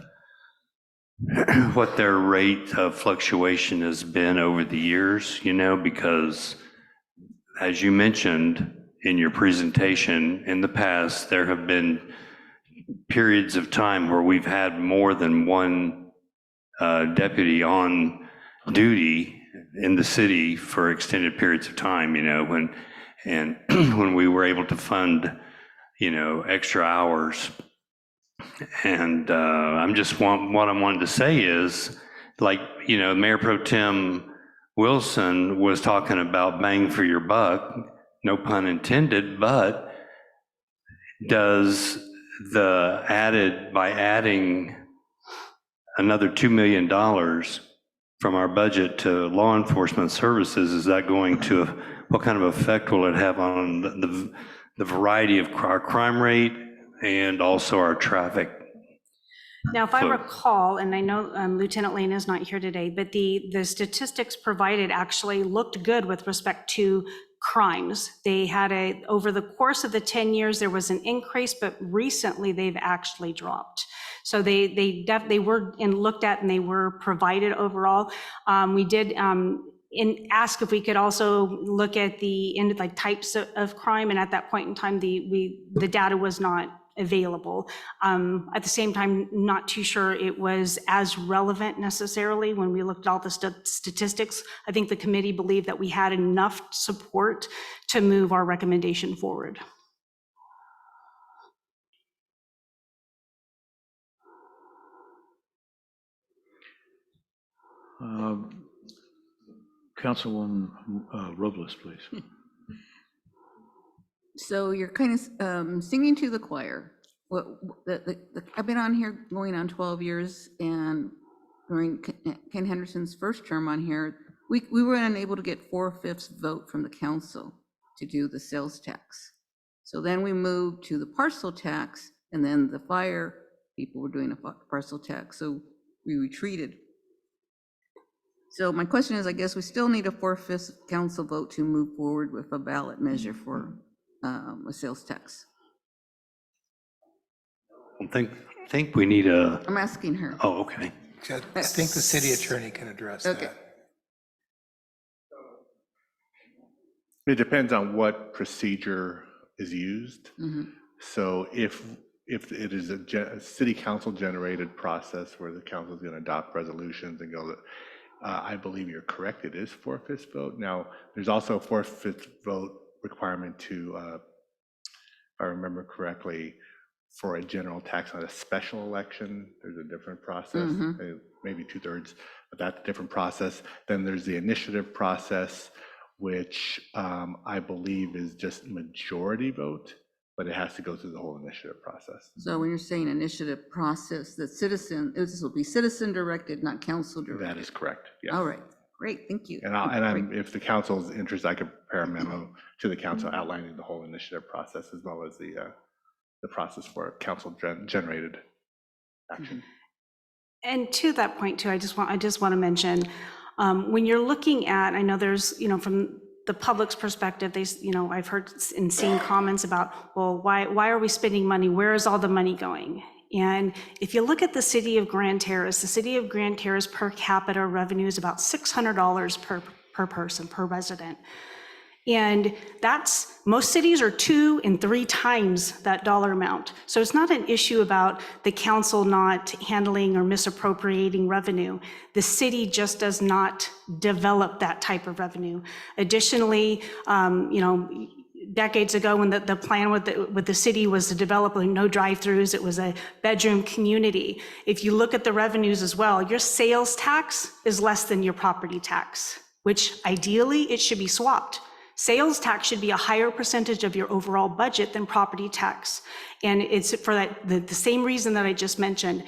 what their rate of fluctuation has been over the years, because as you mentioned in your presentation, in the past, there have been periods of time where we've had more than one deputy on duty in the city for extended periods of time, when we were able to fund, extra hours. And what I wanted to say is, Mayor Pro Tem Wilson was talking about bang for your buck, no pun intended, but does by adding another $2 million from our budget to law enforcement services, is that what kind of effect will it have on the variety of our crime rate and also our traffic? Now, if I recall, and I know Lieutenant Lane is not here today, but the statistics provided actually looked good with respect to crimes. They had over the course of the 10 years, there was an increase, but recently they've actually dropped. So they were looked at and they were provided overall. We did ask if we could also look at the types of crime, and at that point in time, the data was not available. At the same time, not too sure it was as relevant necessarily when we looked at all the statistics. I think the committee believed that we had enough support to move our recommendation forward. Councilwoman Robles, please. So you're kind of singing to the choir. I've been on here going on 12 years, and during Ken Henderson's first term on here, we were unable to get 4/5 vote from the council to do the sales tax. So then we moved to the parcel tax, and then the fire people were doing a parcel tax, so we retreated. So my question is, I guess we still need a 4/5 council vote to move forward with a ballot measure for a sales tax. I think we need a. I'm asking her. Oh, okay. I think the city attorney can address that. Okay. It depends on what procedure is used. So if it is a city council generated process where the council is going to adopt resolutions and go, I believe you're correct, it is 4/5 vote. Now, there's also a 4/5 vote requirement to, if I remember correctly, for a general tax on a special election, there's a different process, maybe 2/3, but that's a different process. Then there's the initiative process, which I believe is just majority vote, but it has to go through the whole initiative process. So when you're saying initiative process, this will be citizen directed, not council directed? That is correct, yes. All right, great, thank you. And if the council's interested, I could prepare a memo to the council outlining the whole initiative process as well as the process for council generated action. And to that point too, I just want to mention, when you're looking at, I know there's, from the public's perspective, I've heard and seen comments about, well, why are we spending money? Where is all the money going? And if you look at the city of Grand Terrace, the city of Grand Terrace per capita revenue is about $600 per person, per resident. And most cities are 2 and 3 times that dollar amount. So it's not an issue about the council not handling or misappropriating revenue. The city just does not develop that type of revenue. Additionally, decades ago when the plan with the city was to develop no drive-throughs, it was a bedroom community. If you look at the revenues as well, your sales tax is less than your property tax, which ideally it should be swapped. Sales tax should be a higher percentage of your overall budget than property tax. And it's for the same reason that I just mentioned.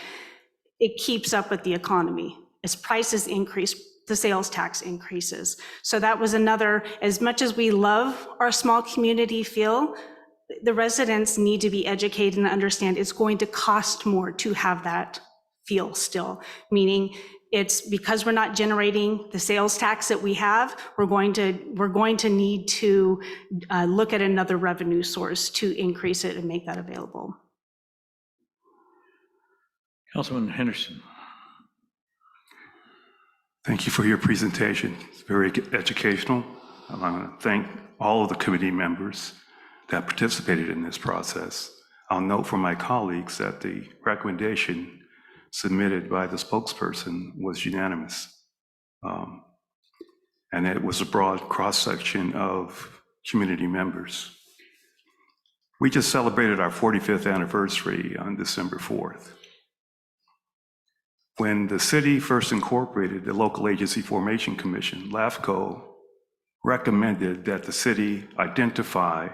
It keeps up with the economy. As prices increase, the sales tax increases. So that was another, as much as we love our small community feel, the residents need to be educated and understand it's going to cost more to have that feel still, meaning it's because we're not generating the sales tax that we have, we're going to need to look at another revenue source to increase it and make that available. Councilman Henderson. Thank you for your presentation. It's very educational. I want to thank all of the committee members that participated in this process. I'll note for my colleagues that the recommendation submitted by the spokesperson was unanimous. And it was a broad cross-section of community members. We just celebrated our 45th anniversary on December 4th. When the city first incorporated the Local Agency Formation Commission, LAFCO recommended that the city identify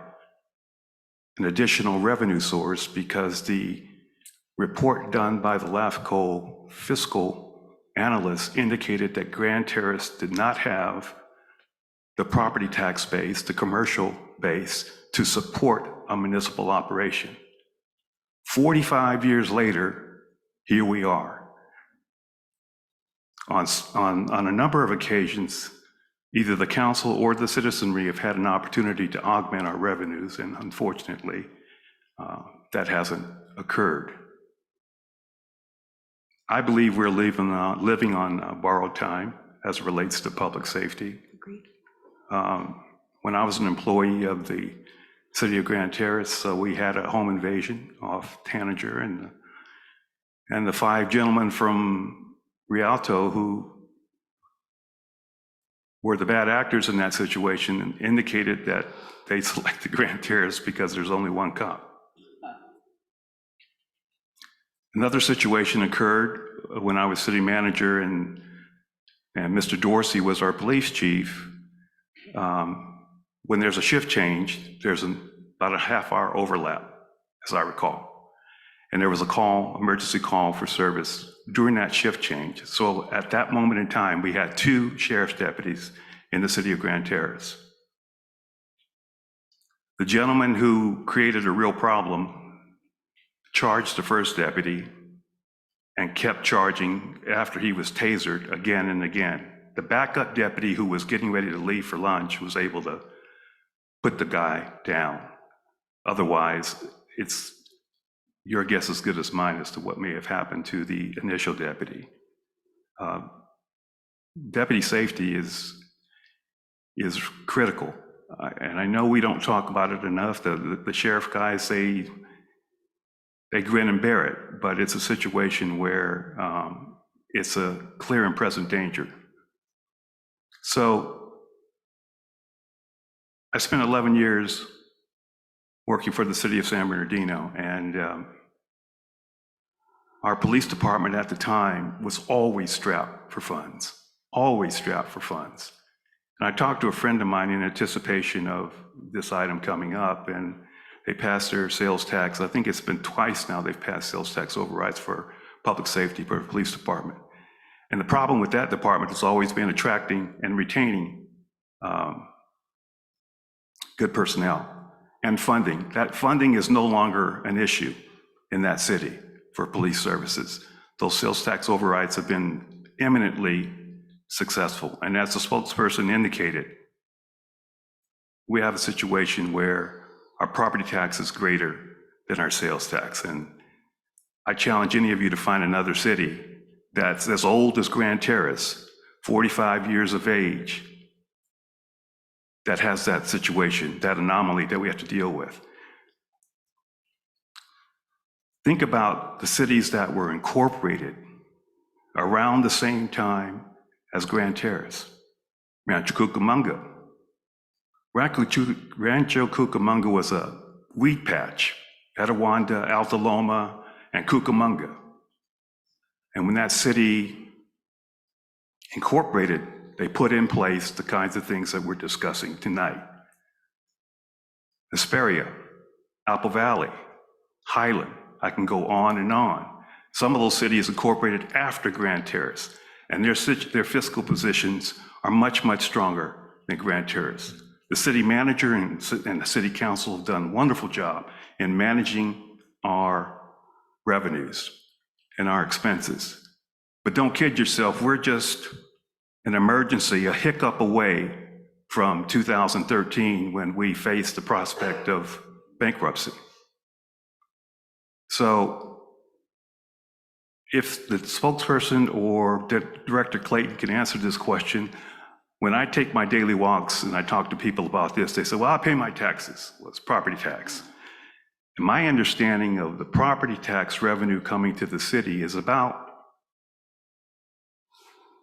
an additional revenue source because the report done by the LAFCO fiscal analysts indicated that Grand Terrace did not have the property tax base, the commercial base, to support a municipal operation. 45 years later, here we are. On a number of occasions, either the council or the citizenry have had an opportunity to augment our revenues, and unfortunately, that hasn't occurred. I believe we're living on borrowed time as it relates to public safety. Agreed. When I was an employee of the city of Grand Terrace, we had a home invasion off Tanager, and the 5 gentlemen from Rialto who were the bad actors in that situation indicated that they selected Grand Terrace because there's only one cop. Another situation occurred when I was city manager and Mr. Dorsey was our police chief. When there's a shift change, there's about a half-hour overlap, as I recall. And there was a call, emergency call for service during that shift change. So at that moment in time, we had 2 sheriff's deputies in the city of Grand Terrace. The gentleman who created a real problem charged the first deputy and kept charging after he was tasered again and again. The backup deputy who was getting ready to leave for lunch was able to put the guy down. Otherwise, it's your guess as good as mine as to what may have happened to the initial deputy. Deputy safety is critical. And I know we don't talk about it enough. The sheriff guys say they grin and bear it, but it's a situation where it's a clear and present danger. So I spent 11 years working for the city of San Bernardino, and our police department at the time was always strapped for funds, always strapped for funds. And I talked to a friend of mine in anticipation of this item coming up, and they passed their sales tax. I think it's been twice now they've passed sales tax overrides for public safety for the police department. And the problem with that department has always been attracting and retaining good personnel and funding. That funding is no longer an issue in that city for police services. Those sales tax overrides have been eminently successful. And as the spokesperson indicated, we have a situation where our property tax is greater than our sales tax. And I challenge any of you to find another city that's as old as Grand Terrace, 45 years of age, that has that situation, that anomaly that we have to deal with. Think about the cities that were incorporated around the same time as Grand Terrace. Rancho Cucamonga. Rancho Cucamonga was a wheat patch, Etiwanda, Alta Loma, and Cucamonga. And when that city incorporated, they put in place the kinds of things that we're discussing tonight. Hesperia, Apple Valley, Highland, I can go on and on. Some of those cities incorporated after Grand Terrace, and their fiscal positions are much, much stronger than Grand Terrace. The city manager and the city council have done a wonderful job in managing our revenues and our expenses. But don't kid yourself, we're just an emergency, a hiccup away from 2013 when we faced the prospect of bankruptcy. So if the spokesperson or Director Clayton can answer this question, when I take my daily walks and I talk to people about this, they say, well, I pay my taxes. Well, it's property tax. And my understanding of the property tax revenue coming to the city is about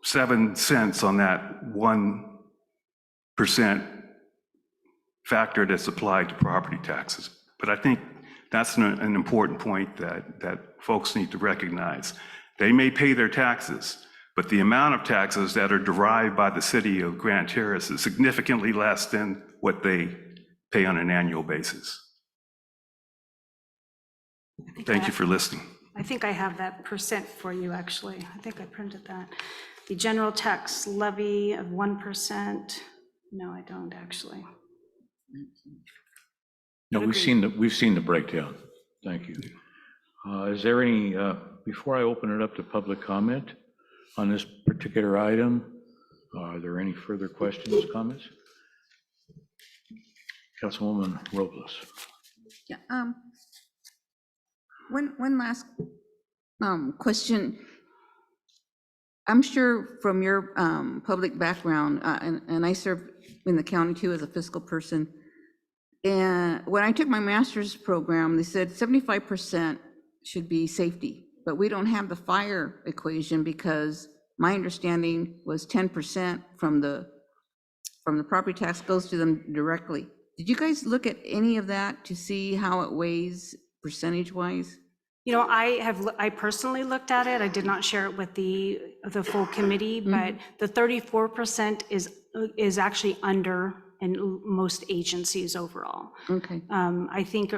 7 cents on that 1% factor that's applied to property taxes. But I think that's an important point that folks need to recognize. They may pay their taxes, but the amount of taxes that are derived by the city of Grand Terrace is significantly less than what they pay on an annual basis. Thank you for listening. I think I have that percent for you, actually. I think I printed that. The general tax levy of 1%. No, I don't actually. No, we've seen the breakdown. Thank you. Is there any, before I open it up to public comment on this particular item, are there any further questions, comments? Councilwoman Robles. Yeah, one last question. I'm sure from your public background, and I serve in the county too as a fiscal person, and when I took my master's program, they said 75% should be safety, but we don't have the fire equation because my understanding was 10% from the property tax goes to them directly. Did you guys look at any of that to see how it weighs percentage-wise? You know, I personally looked at it. I did not share it with the full committee, but the 34% is actually under in most agencies overall. Okay. I think,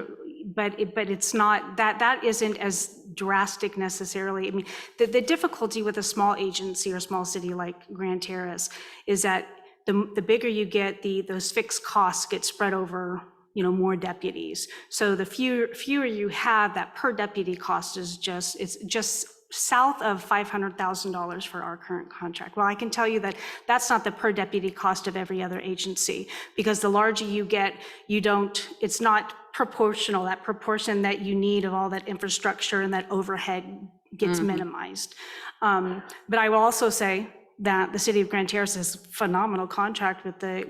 but it's not, that isn't as drastic necessarily. I mean, the difficulty with a small agency or small city like Grand Terrace is that the bigger you get, those fixed costs get spread over, you know, more deputies. So the fewer you have, that per deputy cost is it's just south of $500,000 for our current contract. Well, I can tell you that that's not the per deputy cost of every other agency, because the larger you get, it's not proportional. That proportion that you need of all that infrastructure and that overhead gets minimized. But I will also say that the city of Grand Terrace has a phenomenal contract with the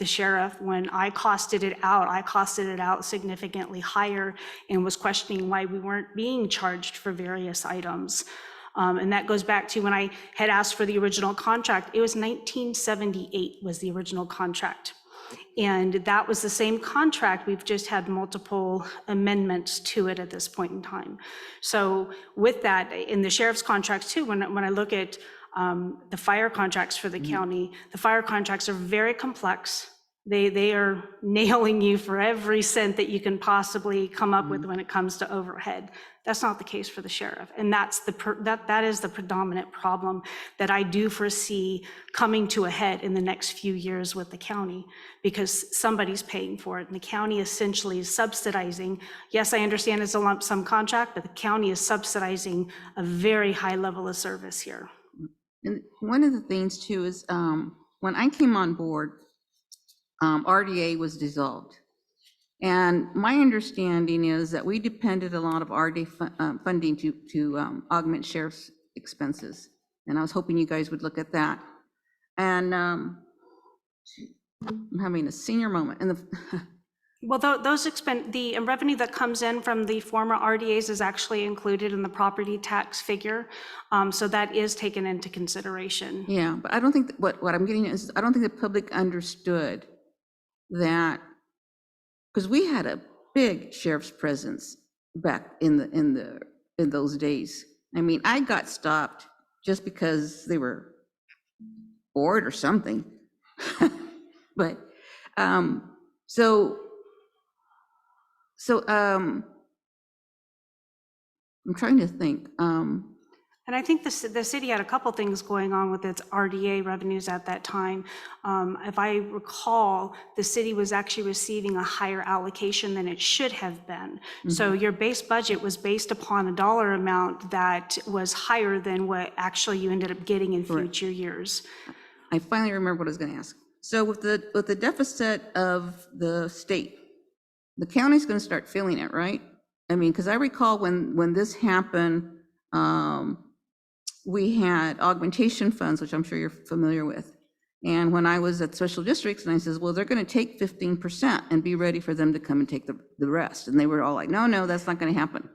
sheriff. When I costed it out significantly higher and was questioning why we weren't being charged for various items. And that goes back to when I had asked for the original contract. It was 1978 was the original contract. And that was the same contract. We've just had multiple amendments to it at this point in time. So with that, in the sheriff's contracts too, when I look at the fire contracts for the county, the fire contracts are very complex. They are nailing you for every cent that you can possibly come up with when it comes to overhead. That's not the case for the sheriff. And that is the predominant problem that I do foresee coming to a head in the next few years with the county, because somebody's paying for it. And the county essentially is subsidizing. Yes, I understand it's a lump sum contract, but the county is subsidizing a very high level of service here. And one of the things too is when I came on board, RDA was dissolved. And my understanding is that we depended a lot of RDA funding to augment sheriff's expenses. And I was hoping you guys would look at that. And I'm having a senior moment. And Well, the revenue that comes in from the former RDAs is actually included in the property tax figure. So that is taken into consideration. Yeah, but I don't think what I'm getting is, I don't think the public understood that, because we had a big sheriff's presence back in those days. I mean, I got stopped just because they were bored or something. But I'm trying to think. And I think the city had a couple things going on with its RDA revenues at that time. If I recall, the city was actually receiving a higher allocation than it should have been. So your base budget was based upon a dollar amount that was higher than what actually you ended up getting in future years. I finally remember what I was going to ask. So with the deficit of the state, the county's going to start feeling it, right? I mean, because I recall when this happened, we had augmentation funds, which I'm sure you're familiar with. And when I was at special districts, and I says, well, they're going to take 15% and be ready for them to come and take the rest. And they were all like, no, that's not going to happen.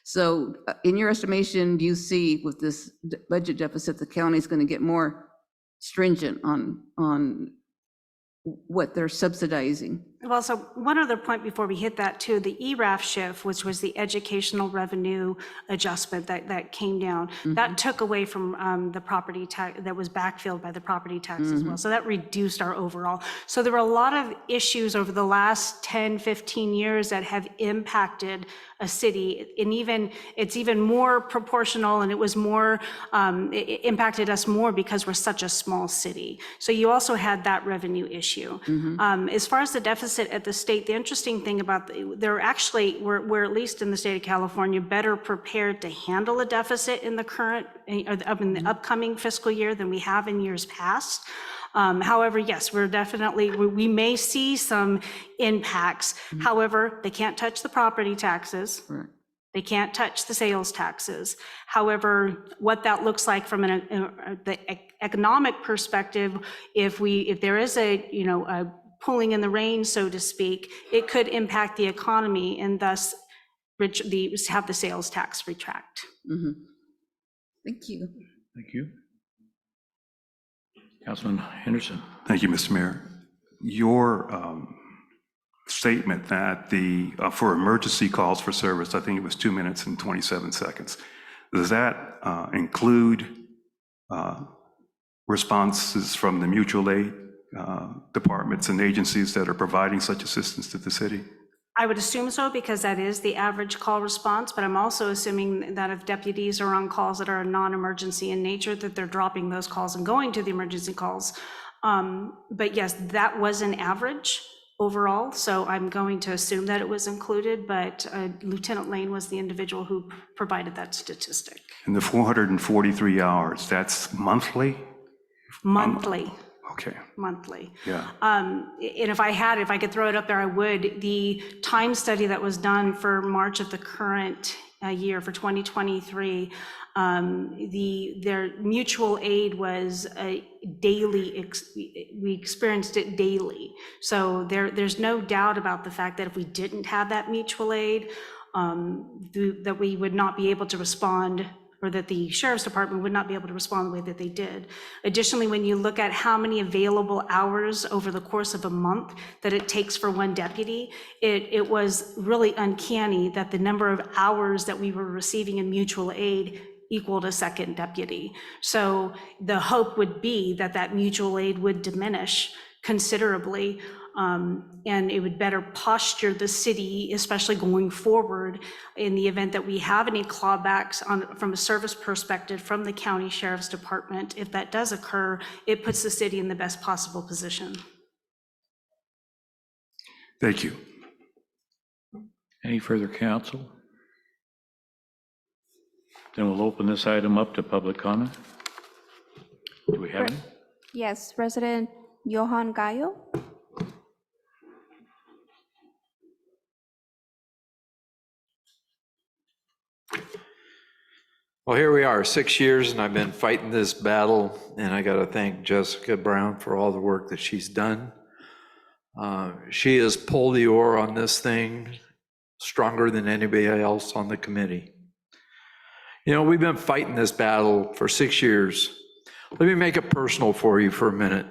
So in your estimation, do you see with this budget deficit, the county is going to get more stringent on what they're subsidizing? Well, so one other point before we hit that too, the ERAF shift, which was the educational revenue adjustment that came down, that took away from the property tax, that was backfilled by the property tax as well. So that reduced our overall. So there were a lot of issues over the last 10, 15 years that have impacted a city, and it's even more proportional, and it was more, it impacted us more because we're such a small city. So you also had that revenue issue. As far as the deficit at the state, the interesting thing about, we're at least in the state of California, better prepared to handle a deficit in the current, in the upcoming fiscal year than we have in years past. However, yes, we may see some impacts. However, they can't touch the property taxes. Right. They can't touch the sales taxes. However, what that looks like from the economic perspective, if there is a pulling in the reins, so to speak, it could impact the economy and thus have the sales tax retract. Thank you. Thank you. Councilman Henderson. Thank you, Mr. Mayor. Your statement that for emergency calls for service, I think it was 2 minutes and 27 seconds. Does that include responses from the mutual aid departments and agencies that are providing such assistance to the city? I would assume so, because that is the average call response, but I'm also assuming that if deputies are on calls that are non-emergency in nature, that they're dropping those calls and going to the emergency calls. But yes, that was an average overall, so I'm going to assume that it was included, but Lieutenant Lane was the individual who provided that statistic. And the 443 hours, that's monthly? Monthly. Okay. Monthly. Yeah. And if I could throw it up there, I would. The time study that was done for March of the current year, for 2023, their mutual aid was daily, we experienced it daily. So there's no doubt about the fact that if we didn't have that mutual aid, that we would not be able to respond, or that the Sheriff's Department would not be able to respond the way that they did. Additionally, when you look at how many available hours over the course of a month that it takes for one deputy, it was really uncanny that the number of hours that we were receiving in mutual aid equaled a second deputy. So the hope would be that that mutual aid would diminish considerably, and it would better posture the city, especially going forward, in the event that we have any clawbacks from a service perspective from the County Sheriff's Department. If that does occur, it puts the city in the best possible position. Thank you. Any further counsel? Then we'll open this item up to public comment. Do we have any? Yes, Resident Johan Gallo. Well, here we are, 6 years, and I've been fighting this battle, and I got to thank Jessica Brown for all the work that she's done. She has pulled the oar on this thing stronger than anybody else on the committee. You know, we've been fighting this battle for 6 years. Let me make it personal for you for a minute.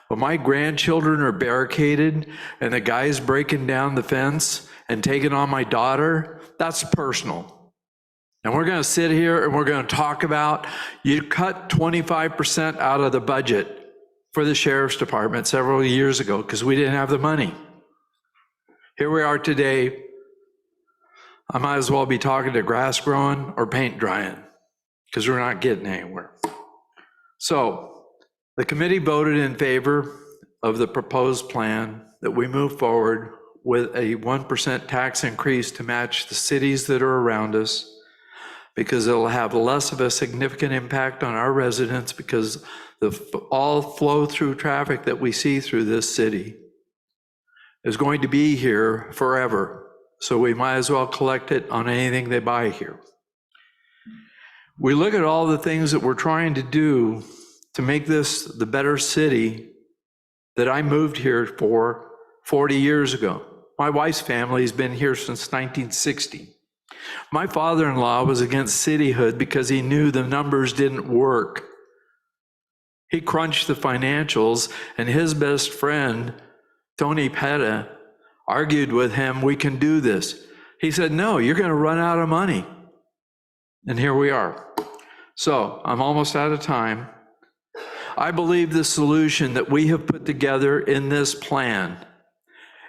When my grandchildren are barricaded and the guy's breaking down the fence and taking on my daughter, that's personal. And we're going to sit here and we're going to talk about, you cut 25% out of the budget for the Sheriff's Department several years ago because we didn't have the money. Here we are today. I might as well be talking to grass growing or paint drying because we're not getting anywhere. So the committee voted in favor of the proposed plan that we move forward with a 1% tax increase to match the cities that are around us, because it'll have less of a significant impact on our residents, because all flow through traffic that we see through this city is going to be here forever. So we might as well collect it on anything they buy here. We look at all the things that we're trying to do to make this the better city that I moved here for 40 years ago. My wife's family has been here since 1960. My father-in-law was against cityhood because he knew the numbers didn't work. He crunched the financials, and his best friend, Tony Petta, argued with him, we can do this. He said, no, you're going to run out of money. And here we are. So I'm almost out of time. I believe the solution that we have put together in this plan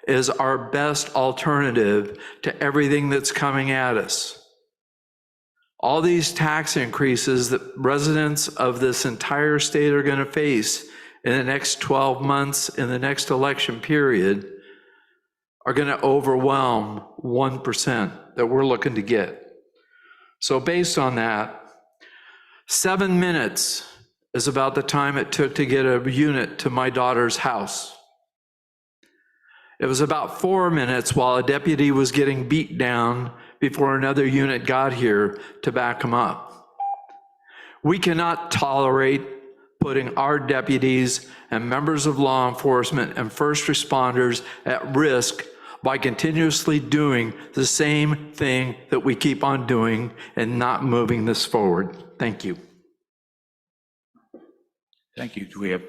is our best alternative to everything that's coming at us. All these tax increases that residents of this entire state are going to face in the next 12 months, in the next election period, are going to overwhelm 1% that we're looking to get. So based on that, 7 minutes is about the time it took to get a unit to my daughter's house. It was about 4 minutes while a deputy was getting beat down before another unit got here to back him up. We cannot tolerate putting our deputies and members of law enforcement and first responders at risk by continuously doing the same thing that we keep on doing and not moving this forward. Thank you. Thank you. Do we have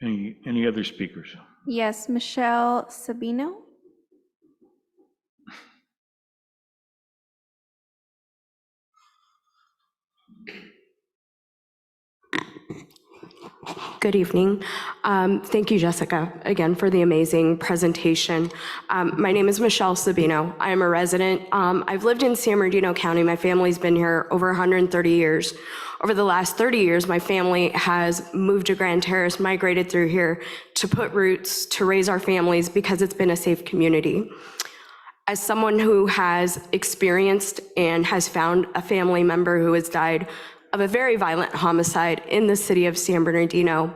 any other speakers? Yes, Michelle Sabino. Good evening. Thank you, Jessica, again for the amazing presentation. My name is Michelle Sabino. I am a resident. I've lived in San Bernardino County. My family's been here over 130 years. Over the last 30 years, my family has moved to Grand Terrace, migrated through here to put roots, to raise our families because it's been a safe community. As someone who has experienced and has found a family member who has died of a very violent homicide in the city of San Bernardino,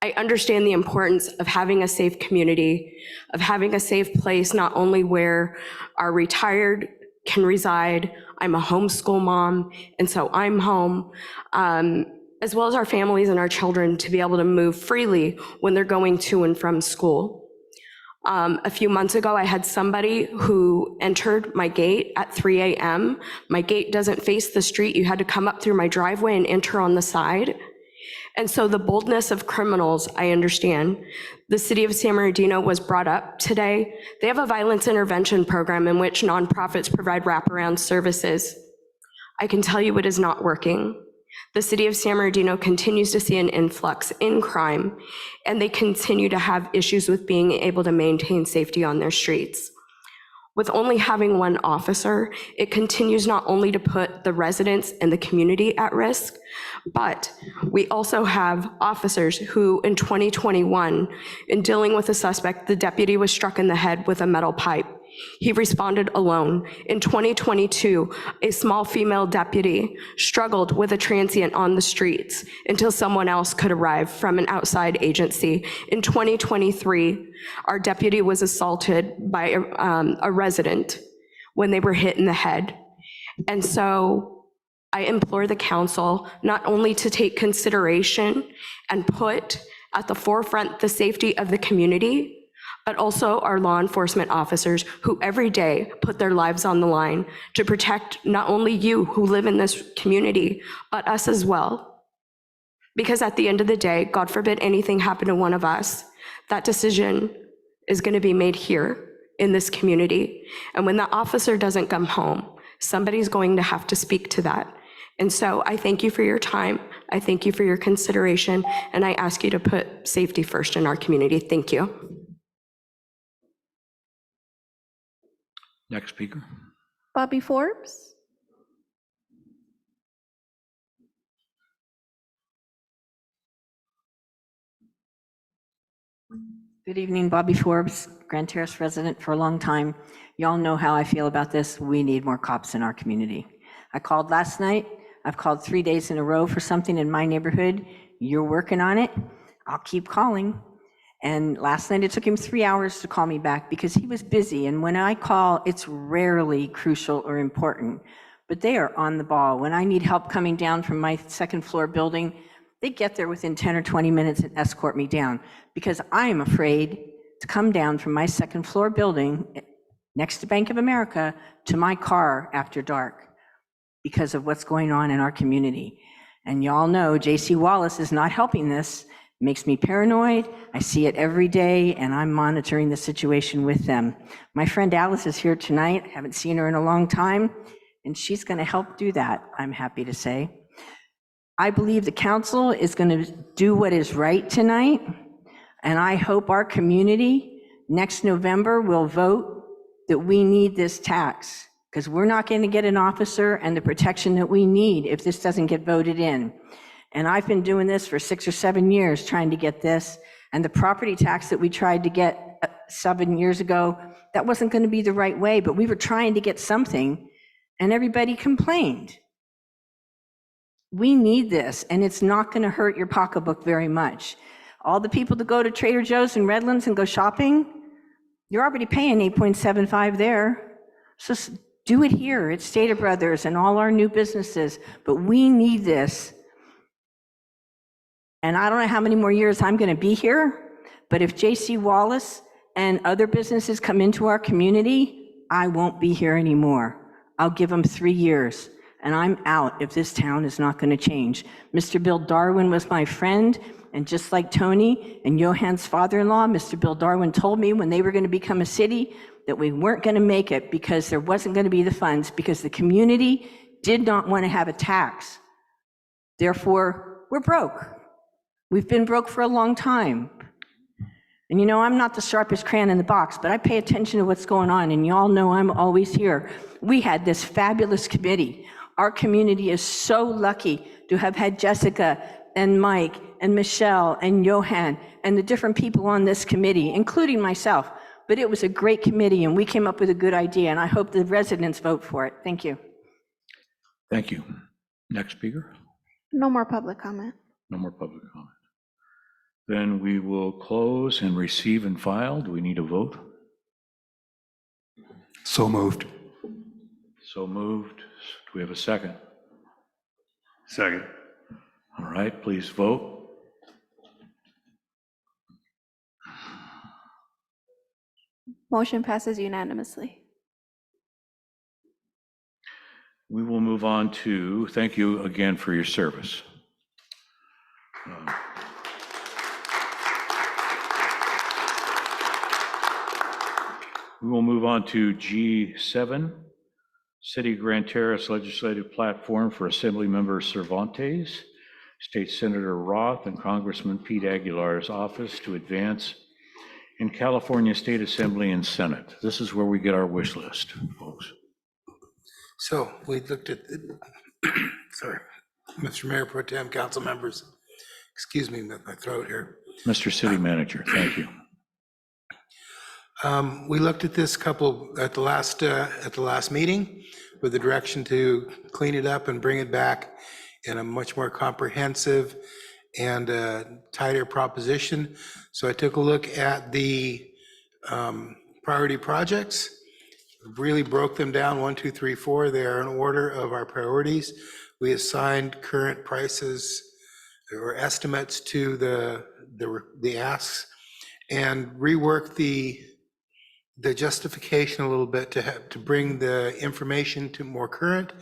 I understand the importance of having a safe community, of having a safe place, not only where our retired can reside. I'm a homeschool mom, and so I'm home, as well as our families and our children to be able to move freely when they're going to and from school. A few months ago, I had somebody who entered my gate at 3 a.m. My gate doesn't face the street. You had to come up through my driveway and enter on the side. And so the boldness of criminals, I understand. The city of San Bernardino was brought up today. They have a violence intervention program in which nonprofits provide wraparound services. I can tell you it is not working. The city of San Bernardino continues to see an influx in crime, and they continue to have issues with being able to maintain safety on their streets. With only having one officer, it continues not only to put the residents and the community at risk, but we also have officers who in 2021, in dealing with a suspect, the deputy was struck in the head with a metal pipe. He responded alone. In 2022, a small female deputy struggled with a transient on the streets until someone else could arrive from an outside agency. In 2023, our deputy was assaulted by a resident when they were hit in the head. And so I implore the council not only to take consideration and put at the forefront the safety of the community, but also our law enforcement officers who every day put their lives on the line to protect not only you who live in this community, but us as well. Because at the end of the day, God forbid anything happen to one of us, that decision is going to be made here in this community. And when the officer doesn't come home, somebody's going to have to speak to that. And so I thank you for your time. I thank you for your consideration. And I ask you to put safety first in our community. Thank you. Next speaker. Bobby Forbes. Good evening, Bobby Forbes, Grand Terrace resident for a long time. Y'all know how I feel about this. We need more cops in our community. I called last night. I've called 3 days in a row for something in my neighborhood. You're working on it. I'll keep calling. And last night, it took him 3 hours to call me back because he was busy. And when I call, it's rarely crucial or important, but they are on the ball. When I need help coming down from my second floor building, they get there within 10 or 20 minutes and escort me down because I am afraid to come down from my second floor building next to Bank of America to my car after dark because of what's going on in our community. And y'all know J.C. Wallace is not helping this. It makes me paranoid. I see it every day, and I'm monitoring the situation with them. My friend Alice is here tonight. I haven't seen her in a long time, and she's going to help do that, I'm happy to say. I believe the council is going to do what is right tonight, and I hope our community next November will vote that we need this tax, because we're not going to get an officer and the protection that we need if this doesn't get voted in. And I've been doing this for 6 or 7 years trying to get this, and the property tax that we tried to get 7 years ago, that wasn't going to be the right way, but we were trying to get something, and everybody complained. We need this, and it's not going to hurt your pocketbook very much. All the people that go to Trader Joe's and Redlands and go shopping, you're already paying $8.75 there. So do it here at Stater Brothers and all our new businesses, but we need this. And I don't know how many more years I'm going to be here, but if J.C. Wallace and other businesses come into our community, I won't be here anymore. I'll give them 3 years, and I'm out if this town is not going to change. Mr. Bill Darwin was my friend, and just like Tony and Johan's father-in-law, Mr. Bill Darwin told me when they were going to become a city that we weren't going to make it because there wasn't going to be the funds, because the community did not want to have a tax. Therefore, we're broke. We've been broke for a long time. And you know, I'm not the sharpest crayon in the box, but I pay attention to what's going on, and y'all know I'm always here. We had this fabulous committee. Our community is so lucky to have had Jessica and Mike and Michelle and Johan and the different people on this committee, including myself. But it was a great committee, and we came up with a good idea, and I hope the residents vote for it. Thank you. Thank you. Next speaker. No more public comment. No more public comment. Then we will close and receive and file. Do we need a vote? So moved. So moved. Do we have a second? Second. All right, please vote. Motion passes unanimously. We will move on to, thank you again for your service. We will move on to G7, City Grand Terrace Legislative Platform for Assembly Member Cervantes, State Senator Roth, and Congressman Pete Aguilar's office to advance in California State Assembly and Senate. This is where we get our wish list, folks. So we looked at, sorry, Mr. Mayor Pro Tem, council members, excuse me, with my throat here. Mr. City Manager, thank you. We looked at this couple at the last meeting with the direction to clean it up and bring it back in a much more comprehensive and tighter proposition. So I took a look at the priority projects, really broke them down 1, 2, 3, 4. They are in order of our priorities. We assigned current prices or estimates to the asks and reworked the justification a little bit to bring the information to more current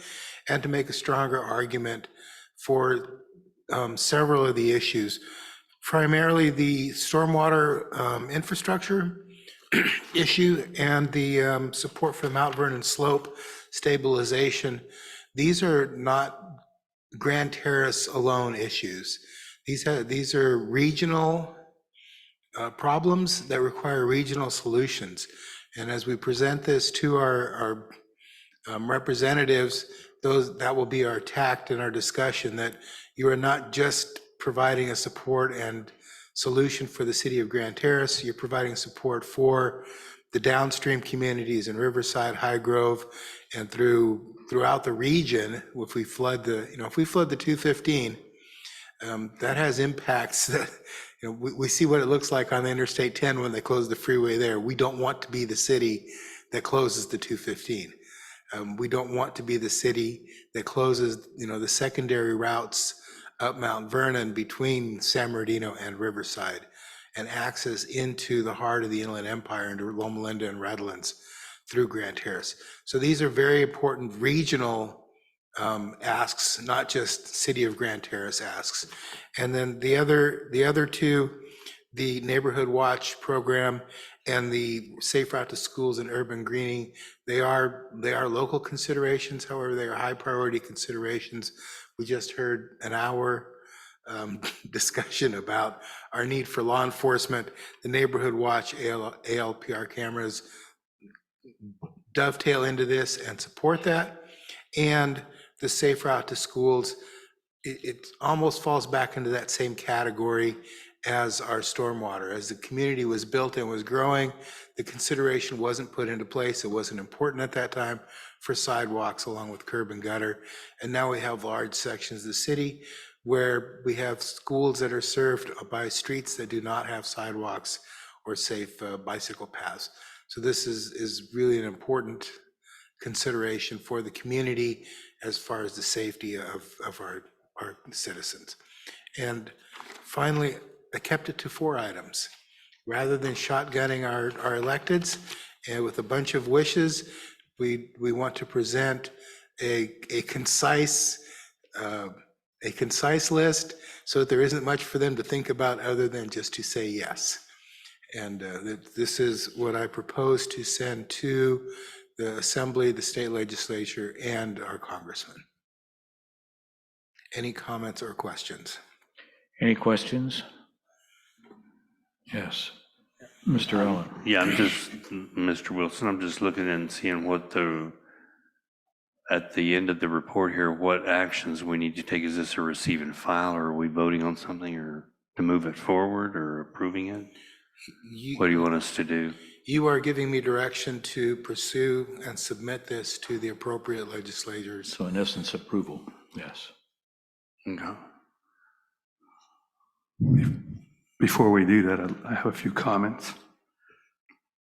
and to make a stronger argument for several of the issues, primarily the stormwater infrastructure issue and the support for the Mount Vernon slope stabilization. These are not Grand Terrace alone issues. These are regional problems that require regional solutions. And as we present this to our representatives, that will be our tact in our discussion, that you are not just providing a support and solution for the city of Grand Terrace, you're providing support for the downstream communities in Riverside, High Grove, and throughout the region. If we flood the 215, that has impacts that, we see what it looks like on the Interstate 10 when they close the freeway there. We don't want to be the city that closes the 215. We don't want to be the city that closes, the secondary routes up Mount Vernon between San Bernardino and Riverside, and access into the heart of the Inland Empire, into Loma Linda and Redlands through Grand Terrace. So these are very important regional asks, not just City of Grand Terrace asks. And then the other two, the Neighborhood Watch program and the Safe Route to Schools and urban greening, they are local considerations. However, they are high priority considerations. We just heard an hour discussion about our need for law enforcement. The Neighborhood Watch ALPR cameras dovetail into this and support that. And the Safe Route to Schools, it almost falls back into that same category as our stormwater. As the community was built and was growing, the consideration wasn't put into place. It wasn't important at that time for sidewalks along with curb and gutter. And now we have large sections of the city where we have schools that are served by streets that do not have sidewalks or safe bicycle paths. So this is really an important consideration for the community as far as the safety of our citizens. And finally, I kept it to 4 items. Rather than shotgunning our electeds and with a bunch of wishes, we want to present a concise list so that there isn't much for them to think about other than just to say yes. And this is what I propose to send to the Assembly, the state legislature, and our congressman. Any comments or questions? Any questions? Yes. Mr. Allen. Yeah, Mr. Wilson, I'm just looking and seeing what at the end of the report here, what actions we need to take. Is this a receive and file, or are we voting on something, or to move it forward, or approving it? What do you want us to do? You are giving me direction to pursue and submit this to the appropriate legislators. So in essence, approval, yes. Okay. Before we do that, I have a few comments.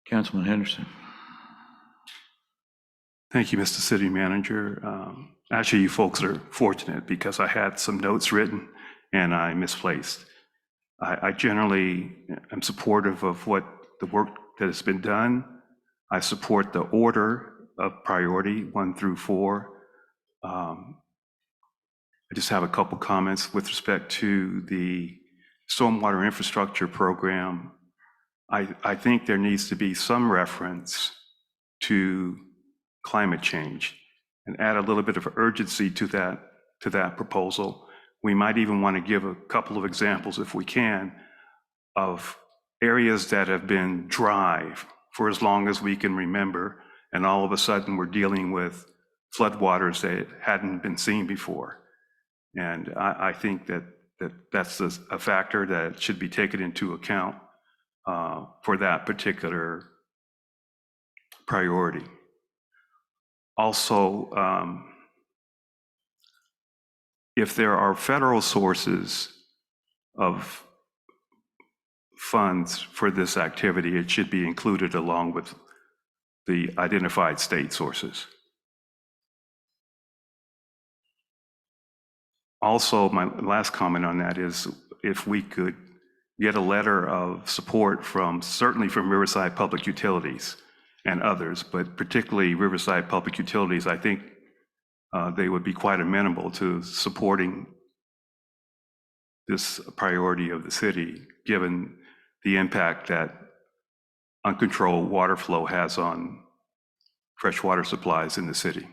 Councilman Henderson. Thank you, Mr. City Manager. Actually, you folks are fortunate because I had some notes written and I misplaced. I generally am supportive of what the work that has been done. I support the order of priority 1 through 4. I just have a couple comments with respect to the stormwater infrastructure program. I think there needs to be some reference to climate change and add a little bit of urgency to that proposal. We might even want to give a couple of examples, if we can, of areas that have been dry for as long as we can remember, and all of a sudden we're dealing with floodwaters that hadn't been seen before. And I think that's a factor that should be taken into account for that particular priority. Also, if there are federal sources of funds for this activity, it should be included along with the identified state sources. Also, my last comment on that is if we could get a letter of support certainly from Riverside Public Utilities and others, but particularly Riverside Public Utilities, I think they would be quite amenable to supporting this priority of the city, given the impact that uncontrolled water flow has on freshwater supplies in the city.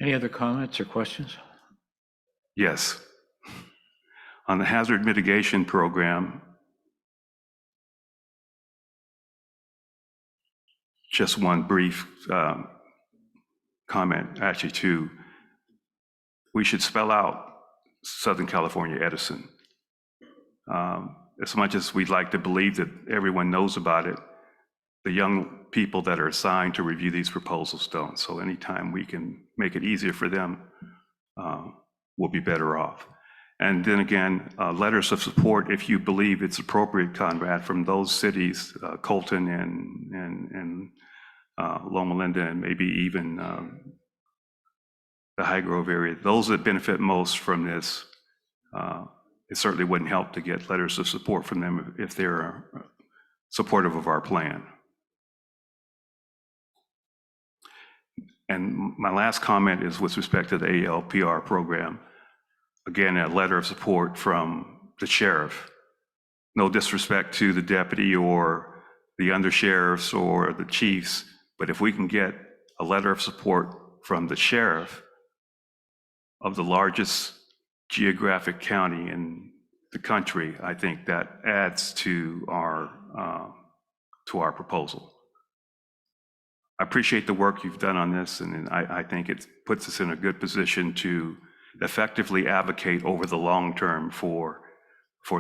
Any other comments or questions? Yes. On the hazard mitigation program, just one brief comment, actually two. We should spell out Southern California Edison. As much as we'd like to believe that everyone knows about it, the young people that are assigned to review these proposals don't. So anytime we can make it easier for them, we'll be better off. And then again, letters of support, if you believe it's appropriate, Conrad, from those cities, Colton and Loma Linda, and maybe even the High Grove area. Those that benefit most from this, it certainly wouldn't help to get letters of support from them if they're supportive of our plan. And my last comment is with respect to the ALPR program. Again, a letter of support from the sheriff. No disrespect to the deputy or the undersheriffs or the chiefs, but if we can get a letter of support from the sheriff of the largest geographic county in the country, I think that adds to our proposal. I appreciate the work you've done on this, and I think it puts us in a good position to effectively advocate over the long term for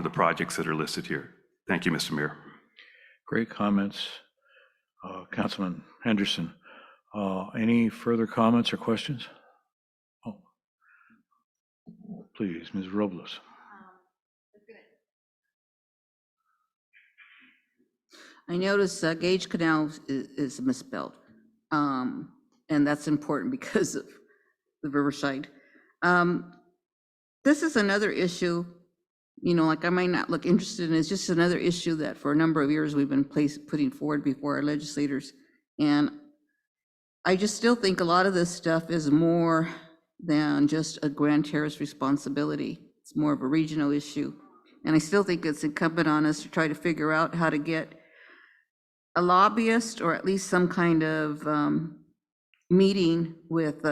the projects that are listed here. Thank you, Mr. Mayor. Great comments. Councilman Henderson, any further comments or questions? Oh, please, Ms. Robles. I noticed Gage Canal is misspelled. And that's important because of the Riverside. This is another issue, you know, like I might not look interested in, it's just another issue that for a number of years we've been putting forward before our legislators. And I just still think a lot of this stuff is more than just a Grand Terrace responsibility. It's more of a regional issue. And I still think it's incumbent on us to try to figure out how to get a lobbyist or at least some kind of meeting with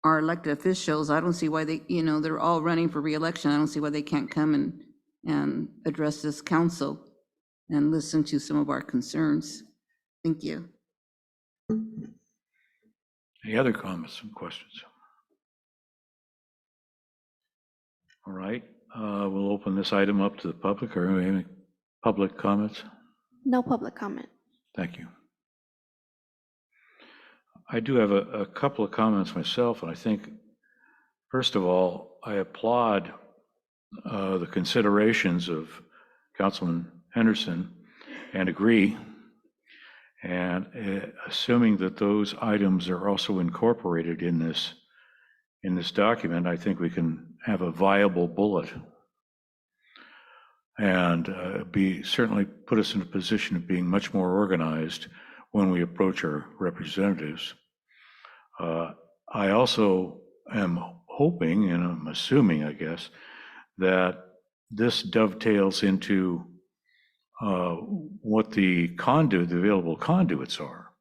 our elected officials. I don't see why they, you know, they're all running for re-election. I don't see why they can't come and address this council and listen to some of our concerns. Thank you. Any other comments and questions? All right, we'll open this item up to the public. Or any public comments? No public comment. Thank you. I do have a couple of comments myself, and I think, first of all, I applaud the considerations of Councilman Henderson and agree. And assuming that those items are also incorporated in this document, I think we can have a viable bullet and certainly put us in a position of being much more organized when we approach our representatives. I also am hoping, and I'm assuming, I guess, that this dovetails into what the available conduits are.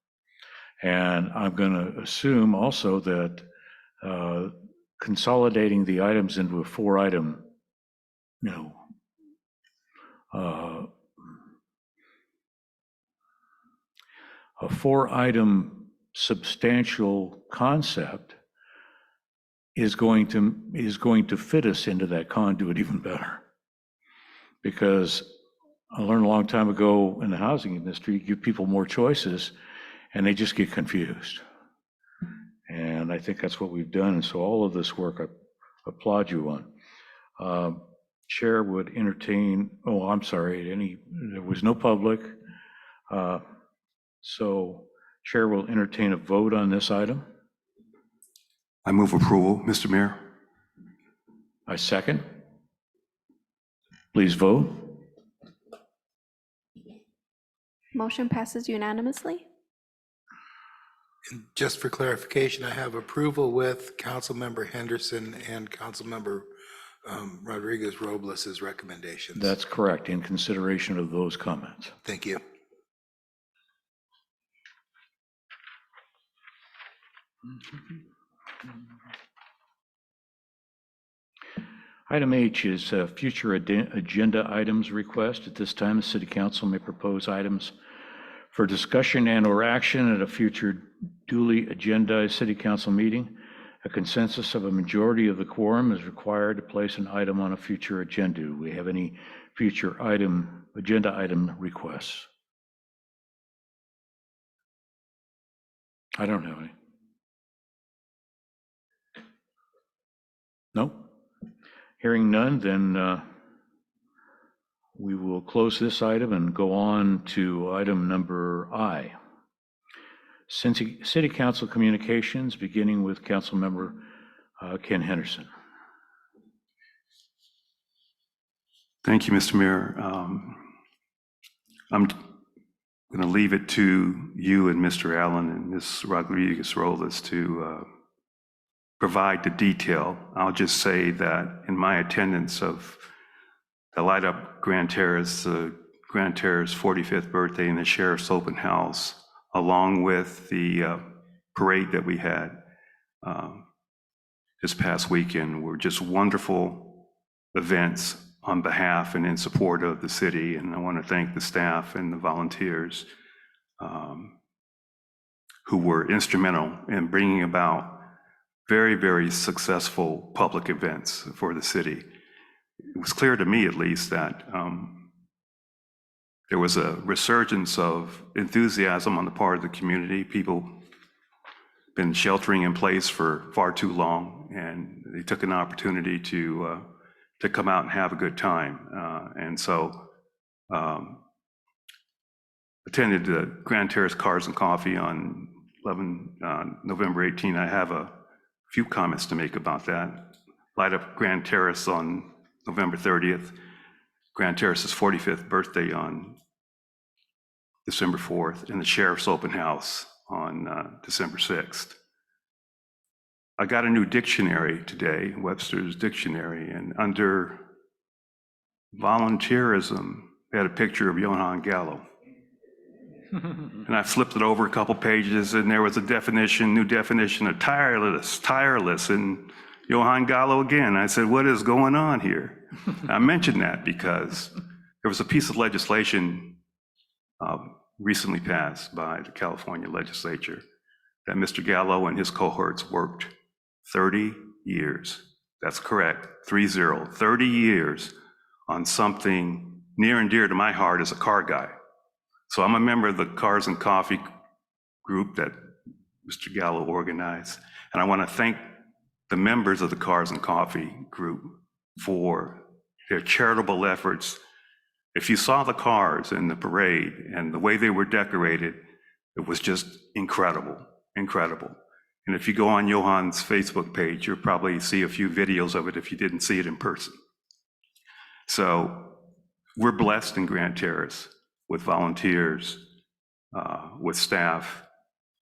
And I'm going to assume also that consolidating the items into a 4-item, you know, a 4-item substantial concept is going to fit us into that conduit even better. Because I learned a long time ago in the housing industry, give people more choices and they just get confused. And I think that's what we've done. And so all of this work, I applaud you on. Chair would entertain, I'm sorry, there was no public. So Chair will entertain a vote on this item. I move approval, Mr. Mayor. I second. Please vote. Motion passes unanimously. And just for clarification, I have approval with Councilmember Henderson and Councilmember Rodriguez Robles' recommendations. That's correct, in consideration of those comments. Thank you. Item H is future agenda items request. At this time, the City Council may propose items for discussion and/or action at a future duly agendized City Council meeting. A consensus of a majority of the quorum is required to place an item on a future agenda. Do we have any future agenda item requests? I don't have any. No? Hearing none, then we will close this item and go on to item number I. City Council communications, beginning with Councilmember Ken Henderson. Thank you, Mr. Mayor. I'm going to leave it to you and Mr. Allen and Ms. Rodriguez-Robles to provide the detail. I'll just say that in my attendance of the Light Up Grand Terrace 45th birthday and the Sheriff's Open House, along with the parade that we had this past weekend, were just wonderful events on behalf and in support of the city. And I want to thank the staff and the volunteers who were instrumental in bringing about very, very successful public events for the city. It was clear to me, at least, that there was a resurgence of enthusiasm on the part of the community. People been sheltering in place for far too long, and they took an opportunity to come out and have a good time. And so attended the Grand Terrace Cars and Coffee on November 18. I have a few comments to make about that. Light Up Grand Terrace on November 30th, Grand Terrace's 45th birthday on December 4th, and the Sheriff's Open House on December 6th. I got a new dictionary today, Webster's Dictionary, and under volunteerism, they had a picture of Johann Gallo. And I flipped it over a couple pages, and there was a definition, new definition of tireless, and Johann Gallo again. I said, what is going on here? I mentioned that because there was a piece of legislation recently passed by the California legislature that Mr. Gallo and his cohorts worked 30 years. That's correct, 30 years on something near and dear to my heart as a car guy. So I'm a member of the Cars and Coffee group that Mr. Gallo organized. And I want to thank the members of the Cars and Coffee group for their charitable efforts. If you saw the cars in the parade and the way they were decorated, it was just incredible, incredible. And if you go on Johann's Facebook page, you'll probably see a few videos of it if you didn't see it in person. So we're blessed in Grand Terrace with volunteers, with staff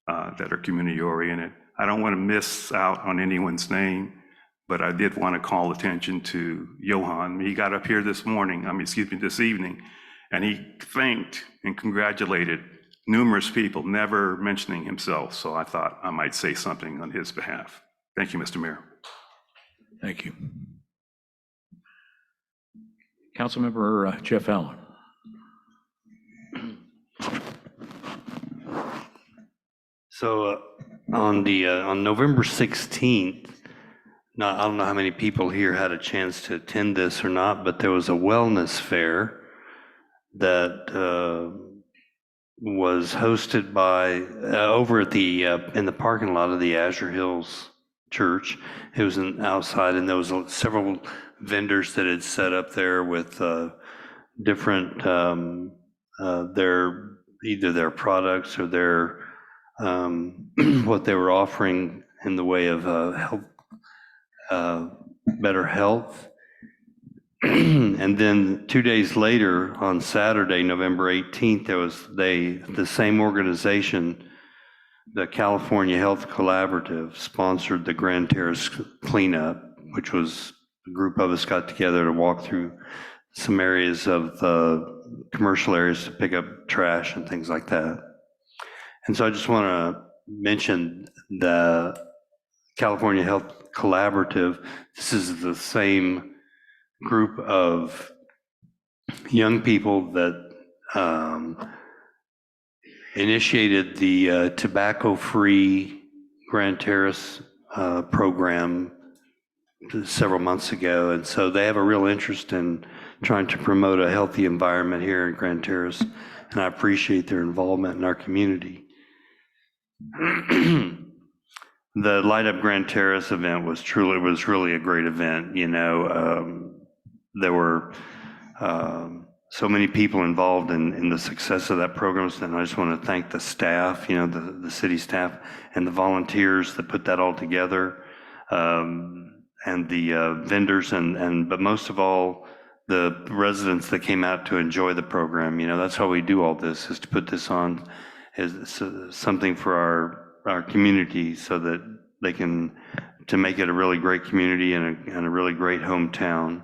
that are community oriented. I don't want to miss out on anyone's name, but I did want to call attention to Johann. He got up here this evening, and he thanked and congratulated numerous people, never mentioning himself. So I thought I might say something on his behalf. Thank you, Mr. Mayor. Thank you. Councilmember Jeff Allen. So on November 16th, I don't know how many people here had a chance to attend this or not, but there was a wellness fair that was hosted by over at the in the parking lot of the Azure Hills Church. It was outside, and there was several vendors that had set up there with different either their products or their what they were offering in the way of better health. And then 2 days later, on Saturday, November 18th, there was the same organization, the California Health Collaborative, sponsored the Grand Terrace cleanup, which was a group of us got together to walk through some areas of the commercial areas to pick up trash and things like that. And so I just want to mention the California Health Collaborative. This is the same group of young people that initiated the tobacco-free Grand Terrace program several months ago. And so they have a real interest in trying to promote a healthy environment here in Grand Terrace. And I appreciate their involvement in our community. The Light Up Grand Terrace event was really a great event. You know, there were so many people involved in the success of that program, and I just want to thank the staff, you know, the city staff and the volunteers that put that all together. and the vendors but most of all, the residents that came out to enjoy the program. You know, that's how we do all this, is to put this on as something for our community so that they can, to make it a really great community and a really great hometown.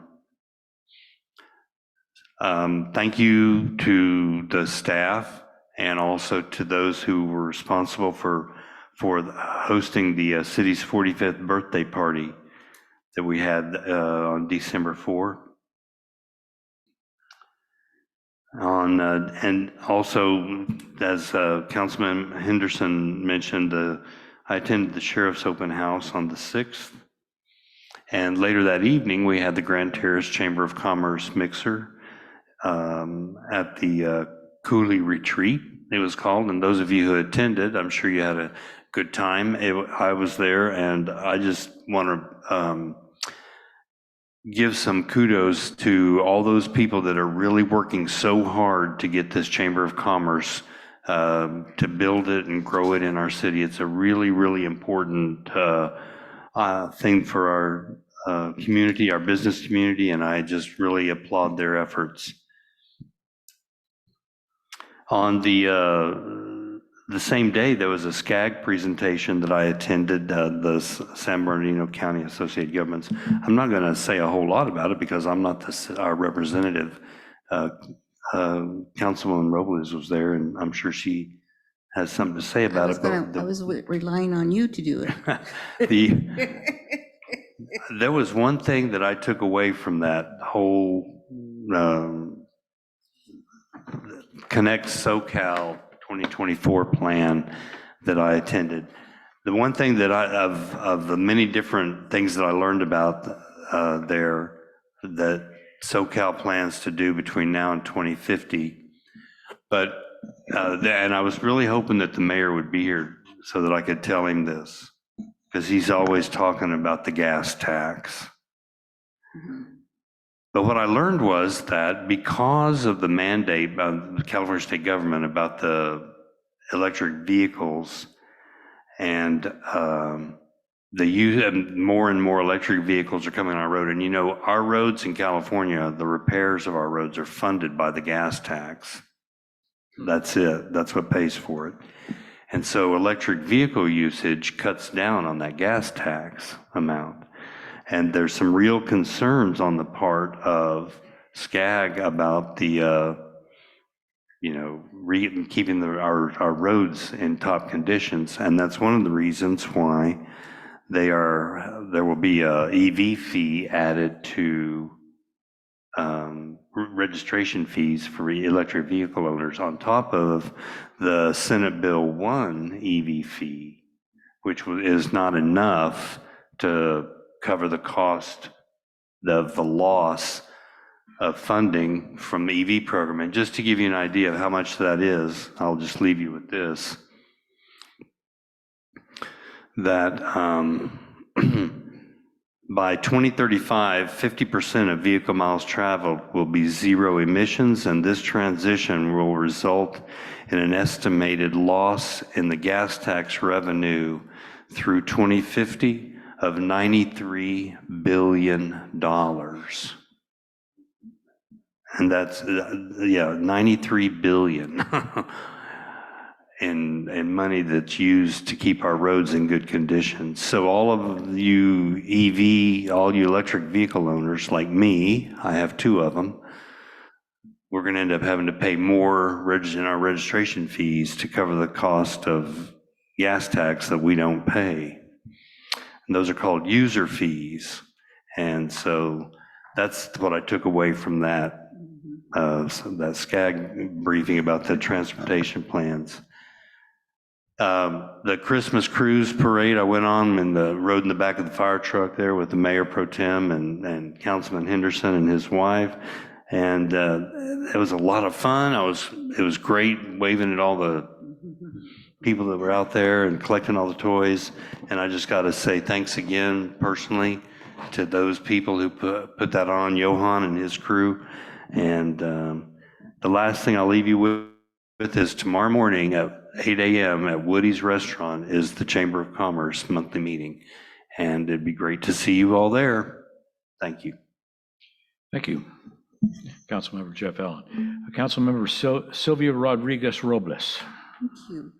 Thank you to the staff and also to those who were responsible for hosting the city's 45th birthday party that we had on December 4. And also, as Councilman Henderson mentioned, I attended the Sheriff's Open House on the 6th. And later that evening, we had the Grand Terrace Chamber of Commerce mixer at the Cooley Retreat, it was called. And those of you who attended, I'm sure you had a good time. I was there, and I just want to give some kudos to all those people that are really working so hard to get this Chamber of Commerce, to build it and grow it in our city. It's a really, really important thing for our community, our business community, and I just really applaud their efforts. On the same day, there was a SCAG presentation that I attended, the San Bernardino County Associated Governments. I'm not going to say a whole lot about it because I'm not our representative. Councilwoman Robles was there, and I'm sure she has something to say about it. I was relying on you to do it. There was one thing that I took away from that whole Connect SoCal 2024 plan that I attended. The one thing that of the many different things that I learned about there that SoCal plans to do between now and 2050, and I was really hoping that the mayor would be here so that I could tell him this, because he's always talking about the gas tax. But what I learned was that because of the mandate by the California state government about the electric vehicles and the use of more and more electric vehicles are coming on our road. And you know, our roads in California, the repairs of our roads are funded by the gas tax. That's it. That's what pays for it. And so electric vehicle usage cuts down on that gas tax amount. And there's some real concerns on the part of SCAG about the, keeping our roads in top conditions. And that's one of the reasons why there will be a EV fee added to registration fees for electric vehicle owners on top of the Senate Bill 1 EV fee, which is not enough to cover the cost of the loss of funding from the EV program. And just to give you an idea of how much that is, I'll just leave you with this, that by 2035, 50% of vehicle miles traveled will be zero emissions, and this transition will result in an estimated loss in the gas tax revenue through 2050 of $93 billion. And that's, 93 billion in money that's used to keep our roads in good condition. So all of you all you electric vehicle owners like me, I have 2 of them, we're gonna end up having to pay more in our registration fees to cover the cost of gas tax that we don't pay. And those are called user fees. And so that's what I took away from that SCAG briefing about the transportation plans. The Christmas cruise parade I went on and rode in the back of the fire truck there with the Mayor Pro Tem and Councilman Henderson and his wife. And it was a lot of fun. It was great waving at all the people that were out there and collecting all the toys. And I just got to say thanks again personally to those people who put that on, Johan and his crew. And the last thing I'll leave you with is tomorrow morning at 8 a.m. at Woody's Restaurant is the Chamber of Commerce monthly meeting. and it'd be great to see you all there. Thank you. Thank you. Councilmember Jeff Allen. Councilmember Sylvia Rodriguez Robles. Thank you.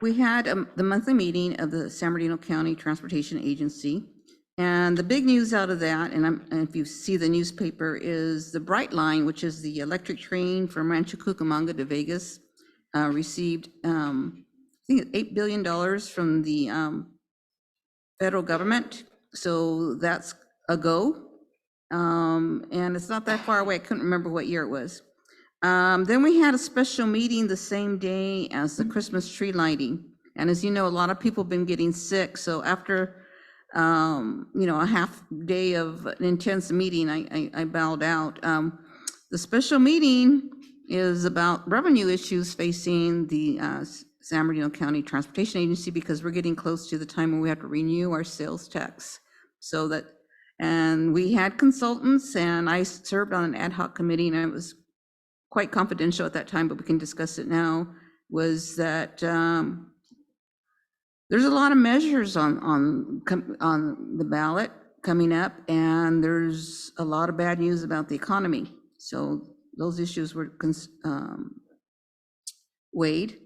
We had the monthly meeting of the San Bernardino County Transportation Agency. And the big news out of that, and if you see the newspaper, is the Bright Line, which is the electric train from Rancho Cucamonga to Vegas, received, I think, $8 billion from the federal government. So that's a go. And it's not that far away. I couldn't remember what year it was. Then we had a special meeting the same day as the Christmas tree lighting. And as you know, a lot of people have been getting sick. So after a half day of an intense meeting, I bowed out. The special meeting is about revenue issues facing the San Bernardino County Transportation Agency, because we're getting close to the time when we have to renew our sales tax. And we had consultants, and I served on an ad hoc committee, and it was quite confidential at that time, but we can discuss it now, was that there's a lot of measures on the ballot coming up, and there's a lot of bad news about the economy. So those issues were weighed,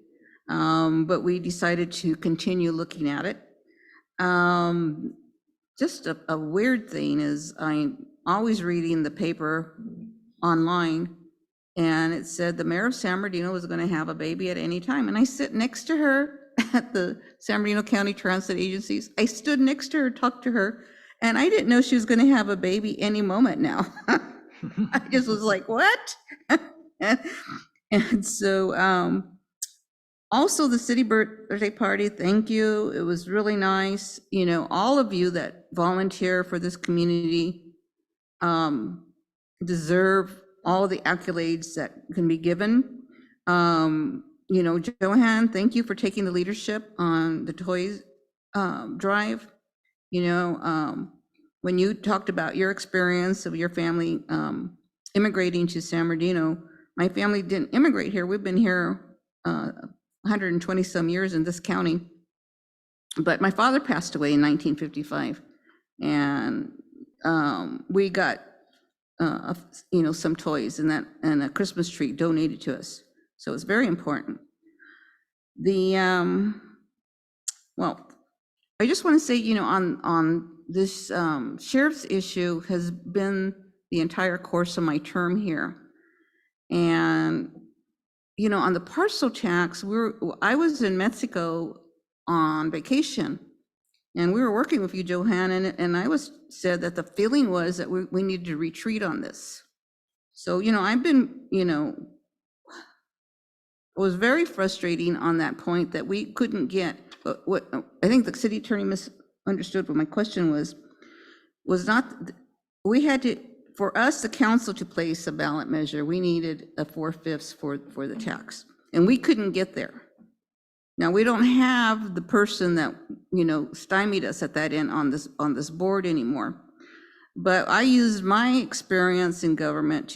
but we decided to continue looking at it. Just a weird thing is I'm always reading the paper online, and it said the mayor of San Bernardino was going to have a baby at any time. And I sit next to her at the San Bernardino County Transit Agencies. I stood next to her, talked to her, and I didn't know she was going to have a baby any moment now. I just was like, what? And so also the city birthday party, thank you. It was really nice. You know, all of you that volunteer for this community deserve all the accolades that can be given. You know, Johan, thank you for taking the leadership on the toys drive. You know, when you talked about your experience of your family immigrating to San Bernardino, my family didn't immigrate here. We've been here 120 some years in this county. But my father passed away in 1955, and we got some toys and a Christmas tree donated to us. So it's very important. Well, I just want to say, you know, on this sheriff's issue has been the entire course of my term here. And, you know, on the parcel tax, I was in Mexico on vacation, and we were working with you, Johan, and I said that the feeling was that we needed to retreat on this. So, you know, I've been, you know, it was very frustrating on that point that we couldn't get what I think the city attorney misunderstood what my question was not, we had to, for us, the council, to place a ballot measure, we needed a 4/5 for the tax, and we couldn't get there. Now, we don't have the person that, you know, stymied us at that end on this board anymore. But I used my experience in government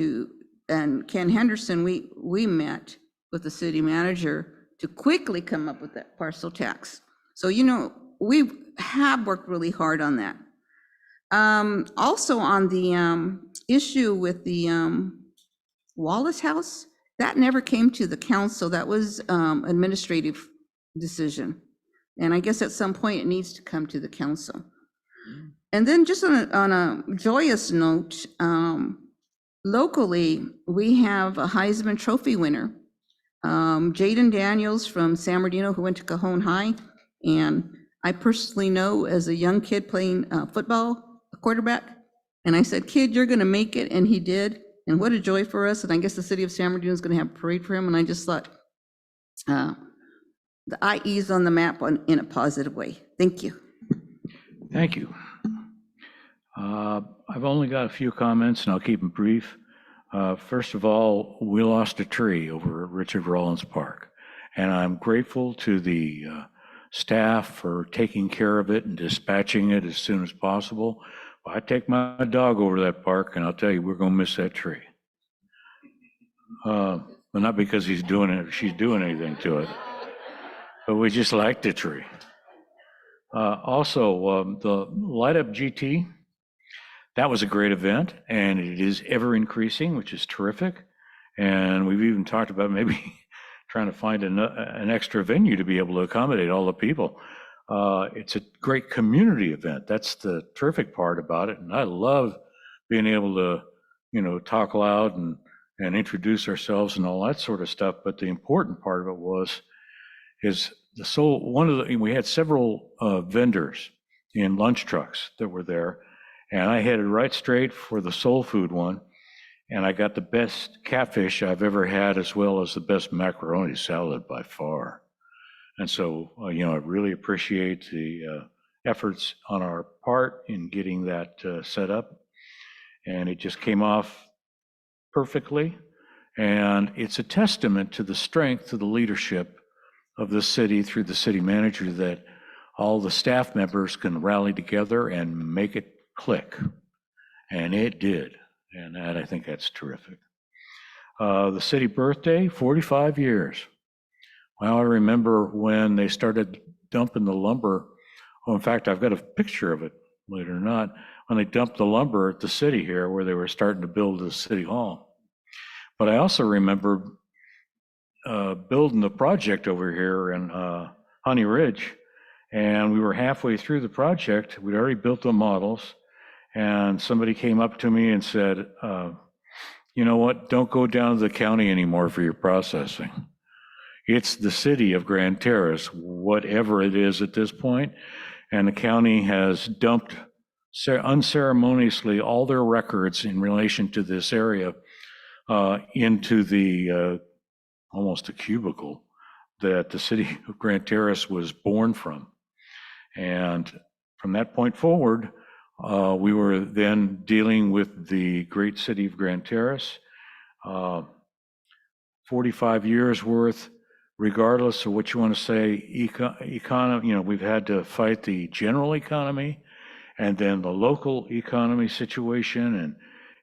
and Ken Henderson, we met with the city manager to quickly come up with that parcel tax. So, you know, we have worked really hard on that. Also on the issue with the Wallace House, that never came to the council. That was administrative decision. And I guess at some point it needs to come to the council. And then just on a joyous note, locally, we have a Heisman Trophy winner, Jaden Daniels from San Bernardino, who went to Cajon High. And I personally know as a young kid playing football, a quarterback, and I said, kid, you're gonna make it, and he did. And what a joy for us. And I guess the city of San Bernardino is gonna have a parade for him. And I just thought, the IE's on the map in a positive way. Thank you. Thank you. I've only got a few comments, and I'll keep them brief. First of all, we lost a tree over at Richard Rollins Park, and I'm grateful to the staff for taking care of it and dispatching it as soon as possible. I take my dog over to that park, and I'll tell you, we're going to miss that tree. But not because she's doing anything to it, but we just like the tree. Also, the Light Up GT, that was a great event, and it is ever increasing, which is terrific. And we've even talked about maybe trying to find an extra venue to be able to accommodate all the people. It's a great community event. That's the terrific part about it. And I love being able to, talk loud and introduce ourselves and all that sort of stuff. But the important part of it we had several vendors in lunch trucks that were there, and I headed right straight for the soul food one, and I got the best catfish I've ever had, as well as the best macaroni salad by far. And so, I really appreciate the efforts on our part in getting that set up, and it just came off perfectly. And it's a testament to the strength of the leadership of the city through the city manager that all the staff members can rally together and make it click. And it did. And I think that's terrific. The city birthday, 45 years. Well, I remember when they started dumping the lumber. Oh, in fact, I've got a picture of it, believe it or not, when they dumped the lumber at the city here where they were starting to build the city hall. But I also remember building the project over here in Honey Ridge, and we were halfway through the project. We'd already built the models, and somebody came up to me and said, you know what, don't go down to the county anymore for your processing. It's the city of Grand Terrace, whatever it is at this point, and the county has dumped unceremoniously all their records in relation to this area into the almost a cubicle that the city of Grand Terrace was born from. And from that point forward, we were then dealing with the great city of Grand Terrace, 45 years worth, regardless of what you want to say, economy, we've had to fight the general economy and then the local economy situation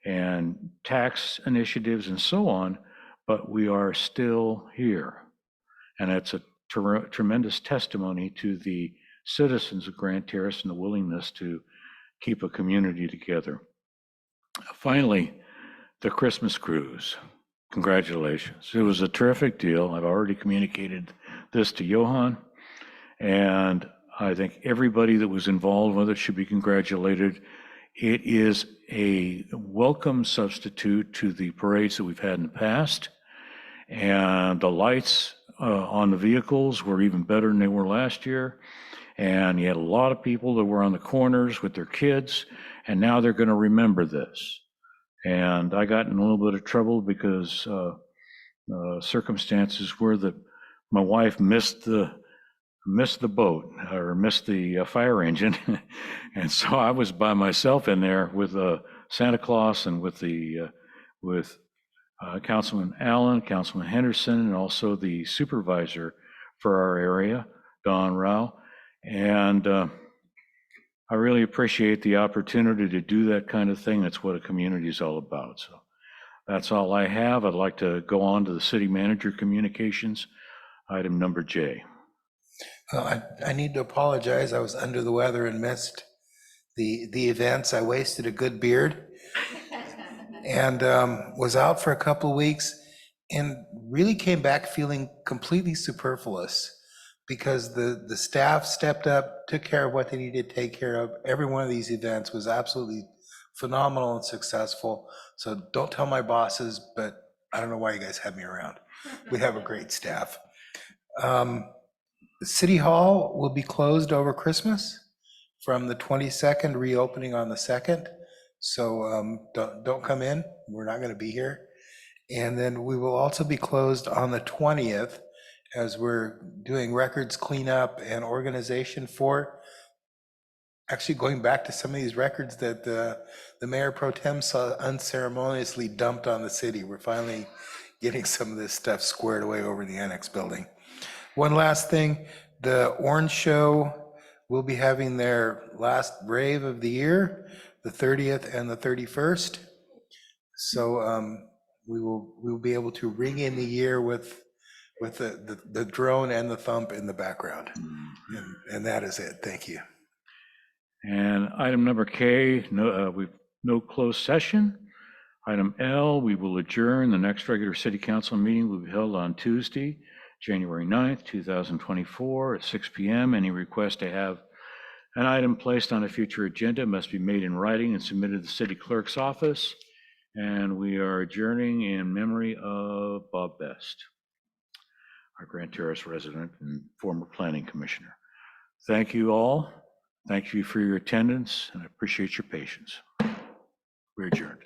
and tax initiatives and so on, but we are still here. And that's a tremendous testimony to the citizens of Grand Terrace and the willingness to keep a community together. Finally, the Christmas cruise. Congratulations. It was a terrific deal. I've already communicated this to Johan, and I think everybody that was involved with it should be congratulated. It is a welcome substitute to the parades that we've had in the past, and the lights on the vehicles were even better than they were last year. And you had a lot of people that were on the corners with their kids, and now they're going to remember this. And I got in a little bit of trouble because circumstances were that my wife missed the boat or missed the fire engine, and so I was by myself in there with Santa Claus and with Councilman Allen, Councilman Henderson, and also the supervisor for our area, Don Rao. And I really appreciate the opportunity to do that kind of thing. That's what a community is all about. So that's all I have. I'd like to go on to the city manager communications, item number J. I need to apologize. I was under the weather and missed the events. I wasted a good beard and was out for a couple of weeks and really came back feeling completely superfluous, because the staff stepped up, took care of what they needed to take care of. Every one of these events was absolutely phenomenal and successful. So don't tell my bosses, but I don't know why you guys have me around. We have a great staff. City Hall will be closed over Christmas from the 22nd, reopening on the 2nd. So don't come in. We're not going to be here. And then we will also be closed on the 20th, as we're doing records cleanup and organization for actually going back to some of these records that the Mayor Pro Tem unceremoniously dumped on the city. We're finally getting some of this stuff squared away over in the annex building. One last thing, the Orange Show will be having their last rave of the year, the 30th and the 31st. So we will be able to ring in the year with the drone and the thump in the background. And that is it. Thank you. And item number K, we've no closed session. Item L, we will adjourn. The next regular city council meeting will be held on Tuesday, January 9th, 2024 at 6 p.m. Any request to have an item placed on a future agenda must be made in writing and submitted to the city clerk's office. And we are adjourning in memory of Bob Best, our Grand Terrace resident and former planning commissioner. Thank you all. Thank you for your attendance, and I appreciate your patience. We're adjourned.